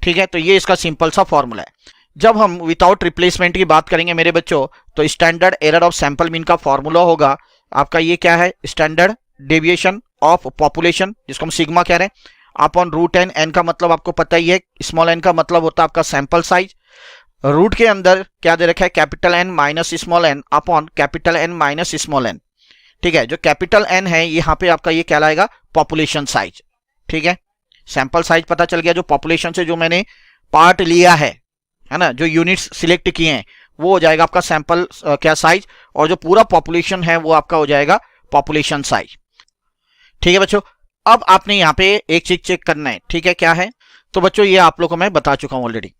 ठीक है। तो ये इसका सिंपल सा फॉर्मूला है। जब हम विदाउट रिप्लेसमेंट की बात करेंगे मेरे बच्चों, तो standard error of sample mean का फॉर्मूला होगा आपका ये क्या है, स्टैंडर्ड डेविएशन ऑफ पॉपुलेशन, जिसको हम सिग्मा कह रहे हैं, अपॉन रूट n, n का मतलब आपको पता ही है, स्मॉल n का मतलब होता है आपका सैंपल साइज, रूट के अंदर क्या दे रखा है, capital N minus small n upon capital N minus small n, ठीक है। जो कैपिटल N है यहाँ पे आपका ये कहलाएगा पॉपुलेशन साइज, ठीक है। सैंपल साइज पता चल गया, जो पॉपुलेशन से जो मैंने पार्ट लिया है ना, जो यूनिट्स सिलेक्ट किए हैं वो हो जाएगा आपका सैंपल क्या साइज, और जो पूरा पॉपुलेशन है वो आपका हो जाएगा पॉपुलेशन साइज, ठीक है बच्चों। अब आपने यहाँ पे एक चीज चेक करना है, ठीक है, क्या है, तो बच्चों ये आप लोग को मैं बता चुका हूं ऑलरेडी।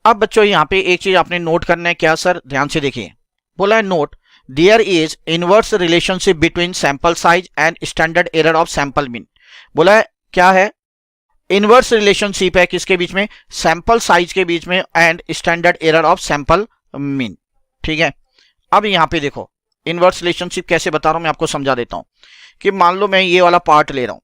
अब बच्चों यहाँ पे एक चीज आपने नोट करना है, क्या सर, ध्यान से देखिए, बोला है note there is inverse relationship between sample size and standard error of sample mean. बोला है क्या है, इनवर्स रिलेशनशिप है किसके बीच में, सैंपल साइज के बीच में and standard error of sample mean. ठीक है, अब यहां पे देखो इनवर्स रिलेशनशिप कैसे बता रहा हूं मैं आपको समझा देता हूं कि मान लो मैं ये वाला पार्ट ले रहा हूं,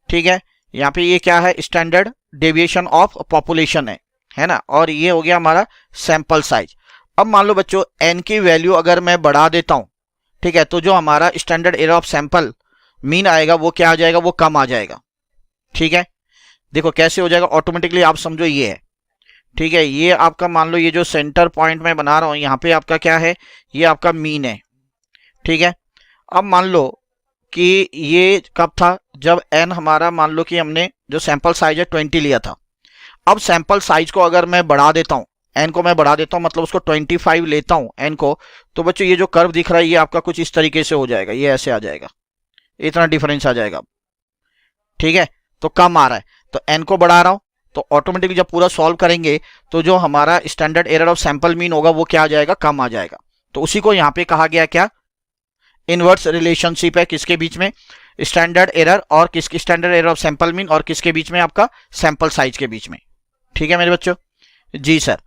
ठीक है, यहाँ पे ये क्या है, स्टैंडर्ड डेविएशन ऑफ पॉपुलेशन है ना, और ये हो गया हमारा सैंपल साइज। अब मान लो बच्चों एन की वैल्यू अगर मैं बढ़ा देता हूं, ठीक है, तो जो हमारा standard error of sample mean आएगा वो क्या आ जाएगा, वो कम आ जाएगा। ठीक है, देखो कैसे हो जाएगा ऑटोमेटिकली, आप समझो ये है। ठीक है, ये आपका मान लो ये जो सेंटर पॉइंट मैं बना रहा हूं यहाँ पे आपका क्या है, ये आपका मीन है। ठीक है, अब मान लो कि ये कब था, जब एन हमारा मान लो कि हमने जो सैंपल साइज है 20 लिया था। अब सैंपल साइज को अगर मैं बढ़ा देता हूं, एन को मैं बढ़ा देता हूं, मतलब उसको 25 लेता हूं एन को, तो बच्चों ये जो कर्व दिख रहा है ये आपका कुछ इस तरीके से हो जाएगा, ये ऐसे आ जाएगा, इतना डिफरेंस आ जाएगा। ठीक है, तो कम आ रहा है, तो एन को बढ़ा रहा हूं, तो ऑटोमेटिकली जब पूरा सॉल्व करेंगे तो जो हमारा standard error of sample mean होगा वो क्या आ जाएगा, कम आ जाएगा। तो उसी को यहां पे कहा गया क्या, इनवर्स रिलेशनशिप है किसके बीच में, स्टैंडर्ड एरर और किसकी, standard error of sample mean और किसके बीच में, आपका सैंपल साइज के बीच में। ठीक है मेरे बच्चों, जी सर।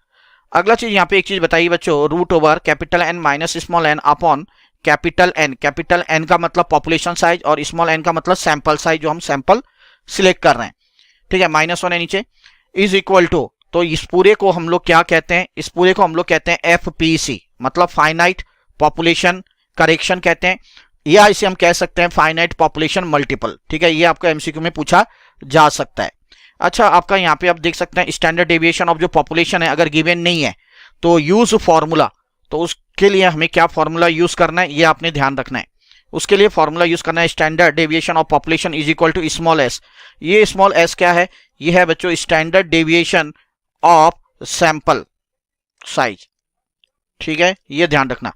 अगला चीज यहाँ पे एक चीज बताइए बच्चों, root over capital N minus small n upon capital N. Capital N का मतलब पॉपुलेशन साइज और स्मॉल एन का मतलब सैंपल साइज जो हम सैंपल सिलेक्ट कर रहे हैं। ठीक है, -1 है नीचे, इज इक्वल टू, तो इस पूरे को हम लोग क्या कहते हैं, इस पूरे को हम लोग कहते हैं FPC, मतलब फाइनाइट पॉपुलेशन करेक्शन कहते हैं, या इसे हम कह सकते हैं फाइनाइट पॉपुलेशन मल्टीपल। ठीक है, ये आपका एमसीक्यू में पूछा जा सकता है। अच्छा, आपका यहाँ पे आप देख सकते हैं स्टैंडर्ड डेविएशन ऑफ जो पॉपुलेशन है अगर गिवन नहीं है तो यूज फॉर्मूला, तो उसके लिए हमें क्या फॉर्मूला यूज करना है ये आपने ध्यान रखना है। उसके लिए फॉर्मूला यूज करना है standard deviation of population is equal to small s. ये स्मॉल एस क्या है, ये है बच्चों standard deviation of sample size. ठीक है, ये ध्यान रखना,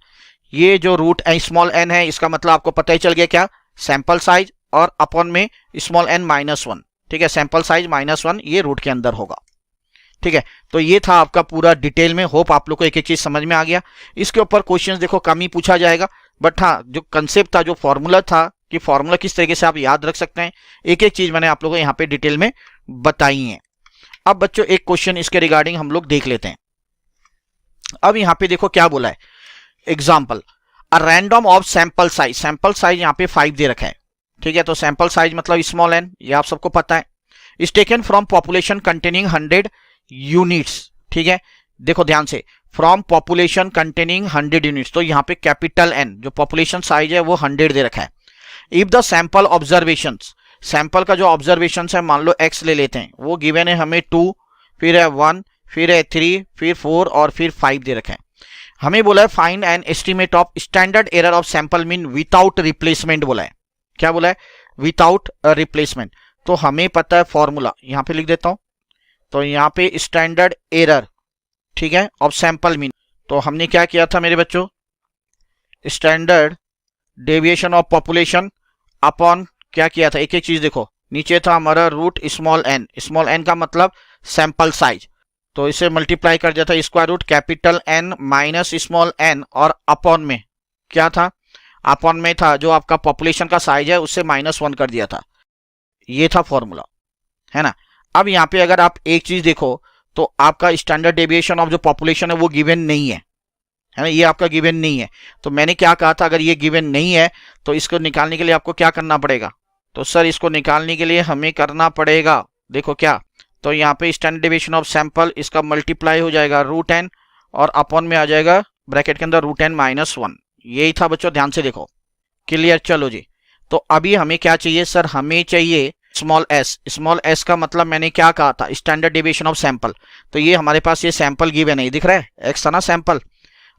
ये जो रूट स्मॉल एन है इसका मतलब आपको पता ही चल गया क्या, सैंपल साइज और अपॉन में स्मॉल एन -1। ठीक है, सैंपल साइज -1 ये रूट के अंदर होगा। ठीक है, तो ये था आपका पूरा डिटेल में, होप आप लोग को एक एक चीज समझ में आ गया। इसके ऊपर क्वेश्चंस देखो कम ही पूछा जाएगा, बट हाँ जो कंसेप्ट था, जो फॉर्मूला था कि फॉर्मूला किस तरीके से आप याद रख सकते हैं, एक एक चीज मैंने आप लोगों को यहाँ पे डिटेल में बताई है। अब बच्चों एक क्वेश्चन इसके रिगार्डिंग हम लोग देख लेते हैं। अब यहाँ पे देखो क्या बोला है, example a random of sample size, sample size यहाँ पे 5 दे रखा है। ठीक है, तो सैंपल साइज मतलब स्मॉल एन, ये आप सबको पता है, is taken from population containing 100 units. ठीक है, देखो ध्यान से, फ्रॉम पॉपुलेशन कंटेनिंग 100 यूनिट्स, तो यहाँ पे कैपिटल एन जो पॉपुलेशन साइज है वो 100 दे रखा है। If the sample observation, sample का जो ऑब्जर्वेशन है मान लो x ले लेते हैं, वो गिवन है हमें 2, फिर है 1, फिर है 3, फिर 4 और फिर 5 दे रखा है। हमें बोला है find an estimate of standard error of sample mean without replacement बोला है। क्या बोला है, विदाउट रिप्लेसमेंट। तो हमें पता है फॉर्मूला, यहां पे लिख देता हूं, तो यहां पे स्टैंडर्ड एरर, ठीक है, ऑफ सैंपल मीन, तो हमने क्या किया था मेरे बच्चों, standard deviation of population upon क्या किया था, एक एक चीज देखो, नीचे था हमारा root small n, small n का मतलब सैंपल साइज, तो इसे मल्टीप्लाई कर दिया था square root capital N minus small n, और अपॉन में क्या था, अपॉन में था जो आपका पॉपुलेशन का साइज है उससे -1 कर दिया था। ये था फॉर्मूला, है ना। अब यहाँ पे अगर आप एक चीज देखो तो आपका स्टैंडर्ड डेविएशन ऑफ जो पॉपुलेशन है वो गिवन नहीं है ना, ये आपका गिवन नहीं है। तो मैंने क्या कहा था, अगर ये गिवन नहीं है तो इसको निकालने के लिए आपको क्या करना पड़ेगा, तो सर इसको निकालने के लिए हमें करना पड़ेगा, देखो क्या, तो यहाँ पे स्टैंडर्ड डेविएशन ऑफ सैंपल इसका मल्टीप्लाई हो जाएगा रूट एन और अपॉन में आ जाएगा ब्रैकेट के अंदर रूट एन -1। यही था बच्चों, ध्यान से देखो, क्लियर। चलो जी, तो अभी हमें क्या चाहिए सर, हमें चाहिए स्मॉल एस। स्मॉल एस का मतलब मैंने क्या कहा था, स्टैंडर्ड डेविएशन ऑफ सैंपल। तो ये हमारे पास ये सैंपल गिवन है, दिख रहा है एक्स था ना सैंपल।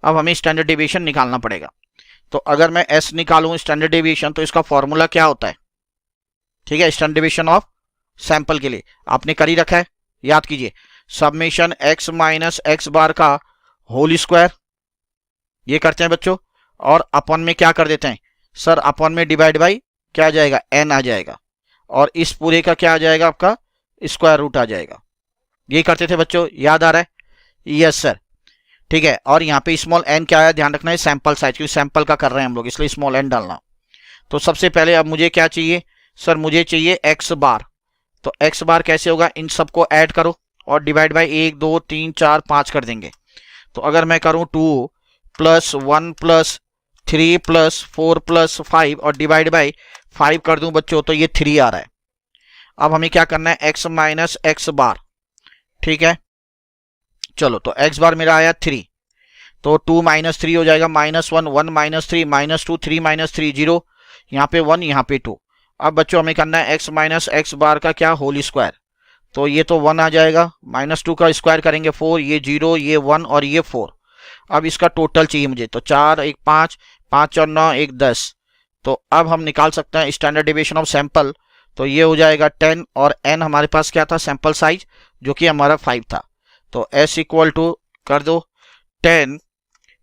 अब हमें स्टैंडर्ड डेविएशन निकालना पड़ेगा। तो अगर मैं एस निकालूं स्टैंडर्ड डेविएशन, तो इसका फॉर्मूला क्या होता है, ठीक है, स्टैंडर्ड डेविएशन ऑफ सैंपल के लिए आपने कर ही रखा है, याद कीजिए, सब्मेशन एक्स माइनस एक्स बार का होल स्क्वायर, ये करते हैं बच्चों, और अपॉन में क्या कर देते हैं सर, अपॉन में डिवाइड बाई क्या आ जाएगा, एन आ जाएगा, और इस पूरे का क्या आ जाएगा आपका स्क्वायर रूट आ जाएगा। ये करते थे बच्चों, याद आ रहा है, यस सर, ठीक है। और यहाँ पे स्मॉल एन क्या है, ध्यान रखना है सैंपल साइज, क्योंकि सैंपल का कर रहे हैं हम लोग इसलिए स्मॉल एन डालना। तो सबसे पहले अब मुझे क्या चाहिए सर, मुझे चाहिए एक्स बार, तो x बार कैसे होगा, इन सबको ऐड करो और डिवाइड बाय 1 2 3 4 5 कर देंगे। तो अगर मैं करूं 2 प्लस 1 प्लस 3 प्लस 4 प्लस 5 और डिवाइड बाय 5 कर दूं बच्चों, तो ये 3 आ रहा है। अब हमें क्या करना है, x माइनस एक्स बार, ठीक है। चलो तो x बार मेरा आया 3, तो 2 माइनस 3 हो जाएगा -1, 1 माइनस 3 -2, 3 माइनस 3 0, यहाँ पे 1 यहाँ पे 2। अब बच्चों हमें करना है x माइनस एक्स बार का क्या, होल स्क्वायर। तो ये तो 1 आ जाएगा, -2 का स्क्वायर करेंगे 4, ये 0, ये 1 और ये 4। अब इसका टोटल चाहिए मुझे, तो 4 1 5, 5 और 9 1 10। तो अब हम निकाल सकते हैं स्टैंडर्ड डेविएशन ऑफ सैंपल, तो ये हो जाएगा 10 और n हमारे पास क्या था, सैंपल साइज, जो कि हमारा 5 था। तो s इक्वल टू कर दो 10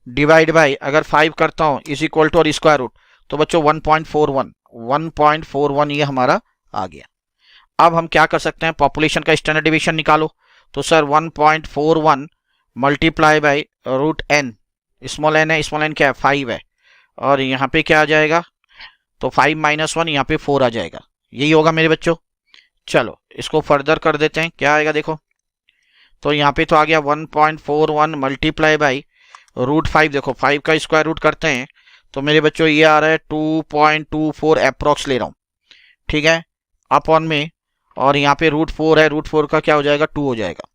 डिवाइड बाई, अगर 5 करता हूं इज इक्वल टू और स्क्वायर रूट, तो बच्चों 1.41 ये हमारा आ गया। अब हम क्या कर सकते हैं, पॉपुलेशन का स्टैंडर्ड डेविएशन निकालो। तो sir 1.41 multiply by root n, small n है, स्मॉल n क्या है, 5 है, और यहाँ पे क्या आ जाएगा, तो 5 माइनस 1 यहाँ पे 4 आ जाएगा। यही होगा मेरे बच्चों। चलो इसको फर्दर कर देते हैं, क्या आएगा देखो, तो यहाँ पे तो आ गया 1.41 मल्टीप्लाई बाई रूट 5, देखो 5 का स्क्वायर रूट करते हैं तो मेरे बच्चों ये आ रहा है 2.24 अप्रॉक्स ले रहा हूँ, ठीक है, अपॉन में, और यहाँ पे रूट 4 है, रूट 4 का क्या हो जाएगा, 2 हो जाएगा।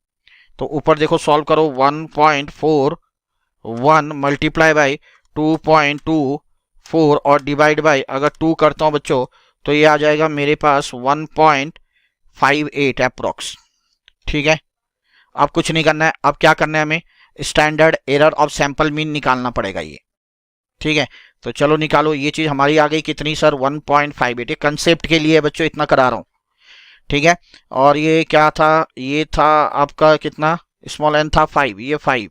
तो ऊपर देखो सॉल्व करो, 1.41 मल्टीप्लाई बाई 2.24 और डिवाइड बाई, अगर 2 करता हूँ बच्चों तो ये आ जाएगा मेरे पास 1.58 अप्रॉक्स, ठीक है। अब कुछ नहीं करना है, अब क्या करना है, हमें standard error of sample mean निकालना पड़ेगा ये, ठीक है। तो चलो निकालो, ये चीज हमारी आ गई कितनी सर, 1.58। ये कंसेप्ट के लिए बच्चों इतना करा रहा हूं, ठीक है। और ये क्या था, ये था आपका कितना, स्मॉल n था 5, ये 5,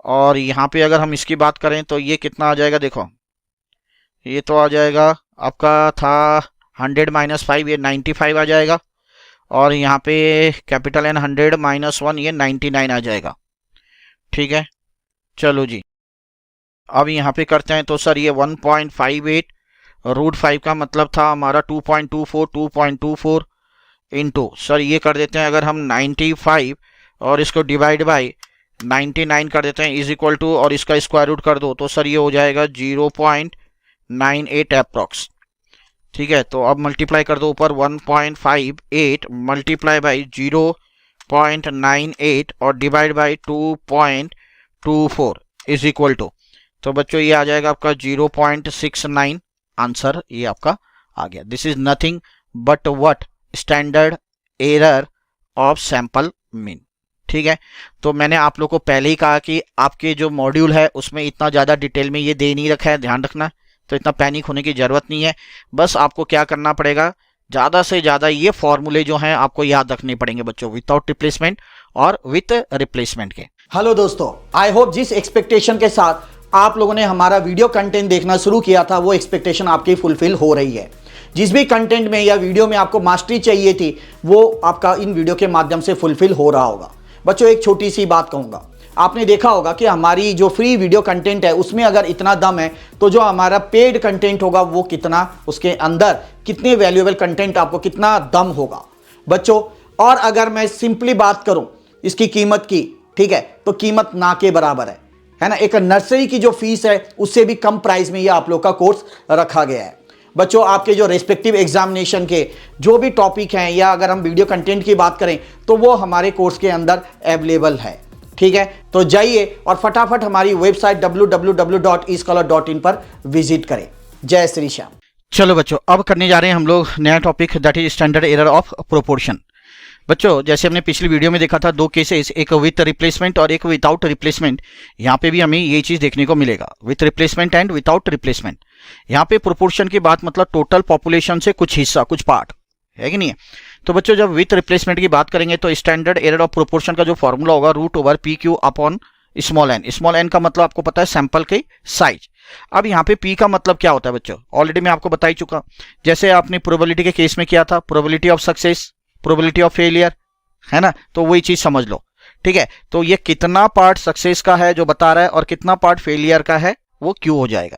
और यहाँ पे अगर हम इसकी बात करें तो ये कितना आ जाएगा, देखो ये तो आ जाएगा आपका था 100 माइनस 5, ये 95 आ जाएगा, और यहाँ पे कैपिटल N 100 माइनस 1 ये 99 आ जाएगा, ठीक है। चलो जी अब यहाँ पे करते हैं, तो सर ये 1.58 रूट 5 का मतलब था हमारा 2.24 इंटू, सर ये कर देते हैं अगर हम 95 और इसको डिवाइड बाई 99 कर देते हैं इज इक्वल टू, और इसका स्क्वायर रूट कर दो, तो सर ये हो जाएगा 0.98 अप्रॉक्स, ठीक है। तो अब मल्टीप्लाई कर दो ऊपर, 1.58 मल्टीप्लाई बाई 0.98 और divide by 2.24 is equal to, तो बच्चों ये आ जाएगा आपका 0.69, आंसर ये आपका आ गया। This is nothing but what, standard error of sample mean, ठीक है। तो मैंने आप लोग को पहले ही कहा कि आपके जो मॉड्यूल है उसमें इतना ज़्यादा डिटेल में ये दे नहीं रखा है, ध्यान रखना, तो इतना पैनिक होने की ज़रूरत नहीं है। बस आपको क्या करना पड़ेगा, ज़्यादा से ज़्यादा ये फॉर्मूले जो हैं आपको याद रखने पड़ेंगे बच्चों, विदाउट रिप्लेसमेंट और विथ रिप्लेसमेंट के। हेलो दोस्तों, आई होप जिस एक्सपेक्टेशन के साथ आप लोगों ने हमारा वीडियो कंटेंट देखना शुरू किया था वो एक्सपेक्टेशन आपकी फुलफिल हो रही है। जिस भी कंटेंट में या वीडियो में आपको मास्टरी चाहिए थी वो आपका इन वीडियो के माध्यम से फुलफिल हो रहा होगा। बच्चों एक छोटी सी बात कहूँगा, आपने देखा होगा कि हमारी जो फ्री वीडियो कंटेंट है उसमें अगर इतना दम है तो जो हमारा पेड कंटेंट होगा वो कितना, उसके अंदर कितने वैल्यूएबल कंटेंट, आपको कितना दम होगा बच्चों। और अगर मैं सिंपली बात करूं इसकी कीमत की, ठीक है, तो कीमत ना के बराबर है ना। एक नर्सरी की जो फीस है उससे भी कम प्राइस में ये आप लोग का कोर्स रखा गया है बच्चों। आपके जो रेस्पेक्टिव एग्जामिनेशन के जो भी टॉपिक हैं या अगर हम वीडियो कंटेंट की बात करें तो वो हमारे कोर्स के अंदर अवेलेबल है, ठीक है। तो जाइए और फटाफट हमारी वेबसाइट www.escholar.in पर विजिट करें। जय श्री श्याम। चलो बच्चों अब करने जा रहे हैं हम लोग नया topic, that is standard error of proportion. बच्चों जैसे हमने पिछली वीडियो में देखा था दो केसेस, एक विथ रिप्लेसमेंट और एक विदाउट रिप्लेसमेंट, यहाँ पे भी हमें ये चीज देखने को मिलेगा, with replacement and without replacement. यहाँ पे प्रोपोर्शन की बात मतलब टोटल पॉपुलेशन से कुछ हिस्सा, कुछ पार्ट है कि नहीं है। तो बच्चों जब विथ रिप्लेसमेंट की बात करेंगे तो स्टैंडर्ड एरर ऑफ प्रोपोर्शन का जो फॉर्मूला होगा √PQ upon small n। Small n का मतलब आपको पता है सैंपल के साइज। अब यहाँ पे p का मतलब क्या होता है बच्चों, ऑलरेडी मैं आपको बता ही चुका। जैसे आपने प्रोबेबिलिटी के केस में किया था, probability of success, probability of failure, है ना, तो वही चीज समझ लो, ठीक है। तो ये कितना पार्ट सक्सेस का है जो बता रहा है और कितना पार्ट फेलियर का है वो क्यू हो जाएगा।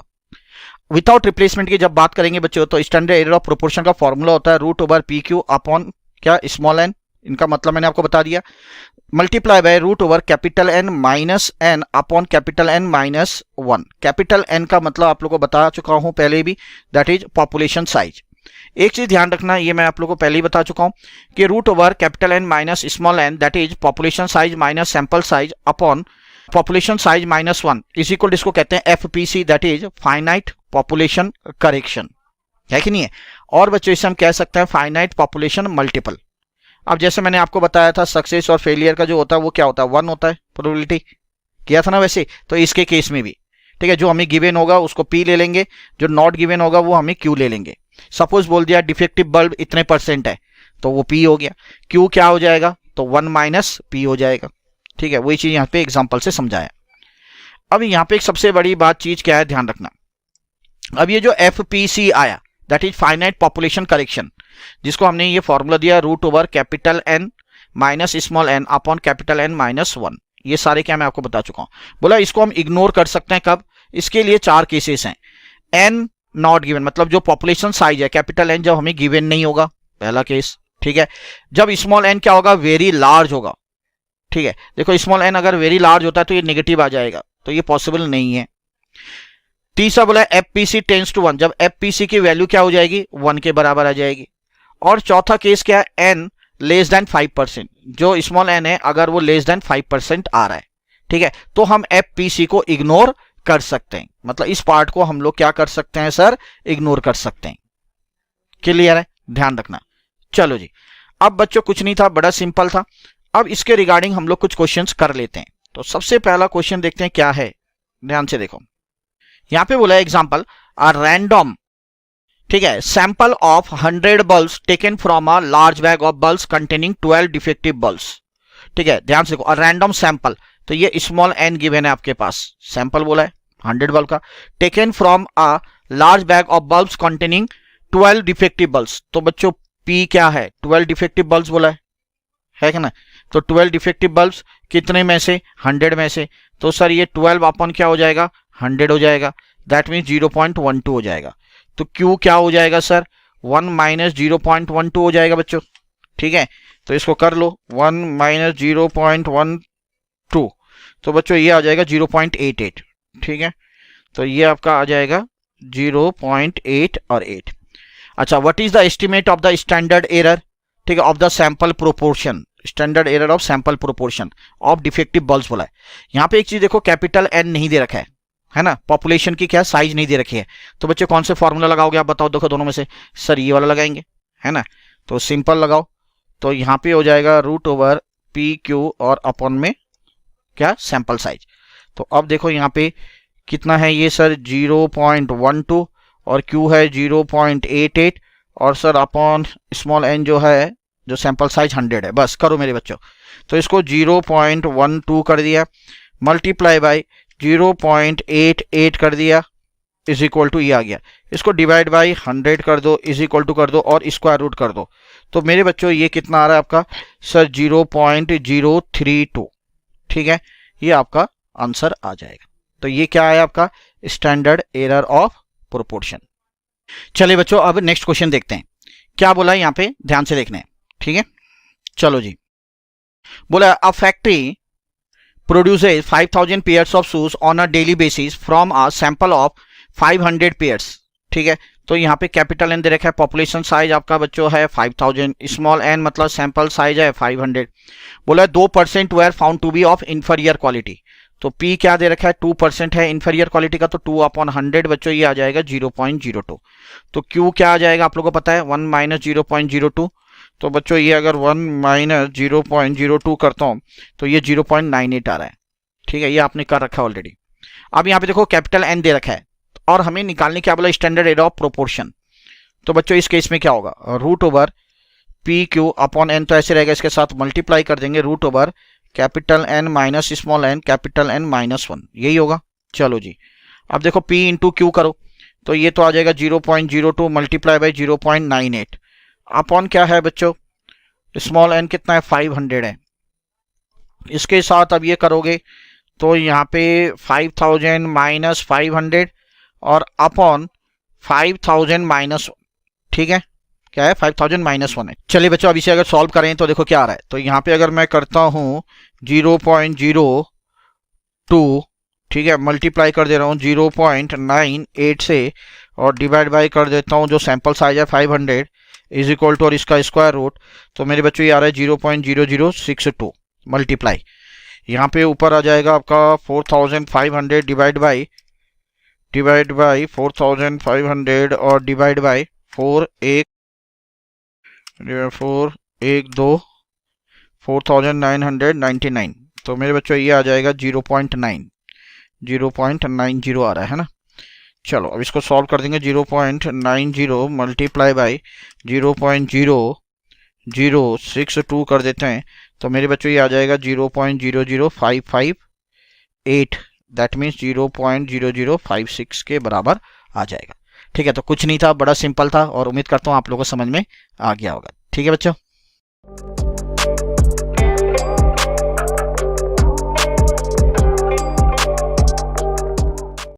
विदाउट रिप्लेसमेंट की जब बात करेंगे बच्चों तो स्टैंडर्ड एरर ऑफ प्रोपोर्शन का फॉर्मूला होता है √PQ अपॉन क्या स्मॉल एन, इनका मतलब मैंने आपको बता दिया, multiply by root over capital N minus N upon capital N minus 1। Capital N का मतलब आप लोगों को बता चुका हूं पहले भी, दैट इज पॉपुलेशन साइज। एक चीज ध्यान रखना, ये मैं आप लोगों को पहले ही बता चुका हूं कि root over capital N minus small n that is population size minus sample size upon population size minus 1 is equal, इसको कहते हैं FPC that is finite population correction, है कि नहीं है। और बच्चों इसे हम कह सकते हैं फाइनाइट पॉपुलेशन मल्टीपल। अब जैसे मैंने आपको बताया था सक्सेस और फेलियर का जो होता है वो क्या होता है, 1 होता है, प्रोबेबिलिटी किया था ना वैसे, तो इसके केस में भी ठीक है, जो हमें गिवन होगा उसको P ले लेंगे, जो नॉट गिवन होगा वो हमें Q ले लेंगे। सपोज बोल दिया डिफेक्टिव बल्ब इतने % है तो वो P हो गया, Q क्या हो जाएगा तो 1 माइनस P हो जाएगा, ठीक है। वही चीज यहाँ पे एग्जाम्पल से समझाया। अब यहाँ पे एक सबसे बड़ी बात चीज क्या है, ध्यान रखना। अब ये जो FPC आया that is finite population correction, जिसको हमने ये फॉर्मूला दिया root over capital N minus small n upon capital N minus 1, ये सारे क्या मैं आपको बता चुका हूं। बोला इसको हम इग्नोर कर सकते हैं कब, इसके लिए 4 केसेस हैं। एन नॉट गिवन, मतलब जो पॉपुलेशन साइज है कैपिटल एन जब हमें गिवन नहीं होगा, पहला केस, ठीक है। जब स्मॉल एन क्या होगा, वेरी लार्ज होगा, ठीक है। देखो स्मॉल एन अगर वेरी लार्ज होता है तो ये नेगेटिव आ जाएगा, तो ये पॉसिबल नहीं है। तीसरा बोला एफपीसी टेंड्स टू 1, जब एफपीसी की वैल्यू क्या हो जाएगी 1 के बराबर आ जाएगी। और चौथा केस क्या है, एन लेस देन 5%, जो स्मॉल एन है अगर वो लेस देन 5% आ रहा है, ठीक है, तो हम एफपीसी को इग्नोर कर सकते हैं। मतलब इस पार्ट को हम लोग क्या कर सकते हैं सर, इग्नोर कर सकते हैं। क्लियर है, ध्यान रखना। चलो जी, अब बच्चों कुछ नहीं था, बड़ा सिंपल था। अब इसके रिगार्डिंग हम लोग कुछ क्वेश्चंस कर लेते हैं। तो सबसे पहला क्वेश्चन देखते हैं क्या है, ध्यान से देखो। यहां पे बोला एग्जांपल अ रैंडम, ठीक है, sample of 100 bulbs taken from a large bag of bulbs containing 12 defective bulbs, ठीक है। ध्यान से देखो, अ रैंडम सैंपल, तो ये स्मॉल एन गिवन है आपके पास, सैंपल बोला है 100 बल्ब का, taken from a large bag of bulbs containing 12 defective bulbs. तो बच्चों P क्या है, 12 डिफेक्टिव बल्ब्स बोला है क्या ना। तो 12 डिफेक्टिव बल्ब्स कितने में से, 100 में से, तो सर ये 12 अपन क्या हो जाएगा 100 हो जाएगा, दैट मीन्स 0.12 हो जाएगा। तो Q क्या हो जाएगा सर, 1 माइनस 0.12 हो जाएगा बच्चों, ठीक है। तो इसको कर लो, 1 माइनस 0.12, तो बच्चों ये आ जाएगा 0.88, ठीक है। तो ये आपका आ जाएगा 0.8 और 8। अच्छा, what is the estimate of the standard error, ठीक है, of the sample proportion, standard error of sample proportion of defective bulbs बोला है। यहाँ पे एक चीज देखो, कैपिटल एन नहीं दे रखा है ना, पॉपुलेशन की क्या साइज नहीं दे रखी है। तो बच्चे कौन से फॉर्मूला लगाओगे आप बताओ, देखो दोनों में से, सर ये वाला लगाएंगे, है ना। तो सिंपल लगाओ, तो यहाँ पे हो जाएगा रूट ओवर पी क्यू और अपॉन में क्या सैंपल साइज। तो अब देखो यहाँ पे कितना है ये सर 0.12 और Q है 0.88 और सर अपॉन स्मॉल n जो है, जो सैंपल साइज 100 है। बस करो मेरे बच्चों, तो इसको 0.12 कर दिया, मल्टीप्लाई बाय 0.88 कर दिया, इज इक्वल टू ये आ गया। इसको डिवाइड बाय 100 कर दो, इज इक्वल टू कर दो और स्क्वायर रूट कर दो। तो मेरे बच्चों ये कितना आ रहा है आपका सर 0.032, ठीक है, ये आपका आंसर आ जाएगा। तो ये क्या है आपका स्टैंडर्ड एरर ऑफ प्रोपोर्शन। चलिए बच्चों, अब नेक्स्ट क्वेश्चन देखते हैं क्या बोला है यहाँ पे, ध्यान से देखना है, ठीक है। चलो जी, बोला a factory produces 5000 pairs of shoes on a daily basis from a sample of 500 pairs, ठीक है। तो यहाँ पे कैपिटल एन दे रखा है, पॉपुलेशन साइज आपका बच्चों है 5000, स्मॉल एन मतलब सैंपल साइज है 500। बोला 2% were found to be of inferior quality. तो P क्या दे रखा है 2% है इंफीरियर क्वालिटी का, तो 2/100 बच्चों ये आ जाएगा 0.02। तो Q क्या आ जाएगा आप लोगों को पता है 1 माइनस 0.02। तो बच्चों ये अगर 1 माइनस 0.02 करता हूं तो ये 0.98 आ रहा है, ठीक है, ये आपने कर रखा है ऑलरेडी। अब यहाँ पे देखो कैपिटल एन दे रखा है और हमें निकालने क्या बोला स्टैंडर्ड एरर ऑफ प्रोपोर्शन। तो बच्चों इस केस में क्या होगा, root over P Q upon N, तो ऐसे रहेगा, इसके साथ मल्टीप्लाई कर देंगे root over capital N minus small N capital N minus 1, यही होगा। चलो जी, अब देखो P इंटू क्यू करो, तो ये तो आ जाएगा 0.02 मल्टीप्लाई बाई 0.98 अपॉन क्या है बच्चों स्मॉल एन कितना है 500 है। इसके साथ अब ये करोगे तो यहाँ पे 5000 माइनस 500 और अपॉन 5000 माइनस, ठीक है, क्या है 5000 माइनस 1 है। चलिए बच्चों अब इसे अगर सॉल्व करें तो देखो क्या आ रहा है। तो यहाँ पे अगर मैं करता हूँ 0.02, ठीक है, मल्टीप्लाई कर दे रहा हूँ 0.98 से और डिवाइड बाई कर देता हूँ जो सैंपल साइज है 500 इज इक्वल टू और इसका स्क्वायर रूट, तो मेरे बच्चों ये आ रहा है 0.0062 मल्टीप्लाई, यहाँ पे ऊपर आ जाएगा आपका 4500 डिवाइड बाई 4500 और डिवाइड बाई 4 1 2 4999, तो मेरे बच्चों ये आ जाएगा 0.90 आ रहा है ना। चलो अब इसको सॉल्व कर देंगे। 0.90 मल्टीप्लाई बाई 0.0062 कर देते हैं, तो मेरे बच्चों ये आ जाएगा 0.00558, दैट मीन्स 0.0056 के बराबर आ जाएगा। ठीक है, तो कुछ नहीं था, बड़ा सिंपल था और उम्मीद करता हूँ आप लोगों को समझ में आ गया होगा। ठीक है बच्चों।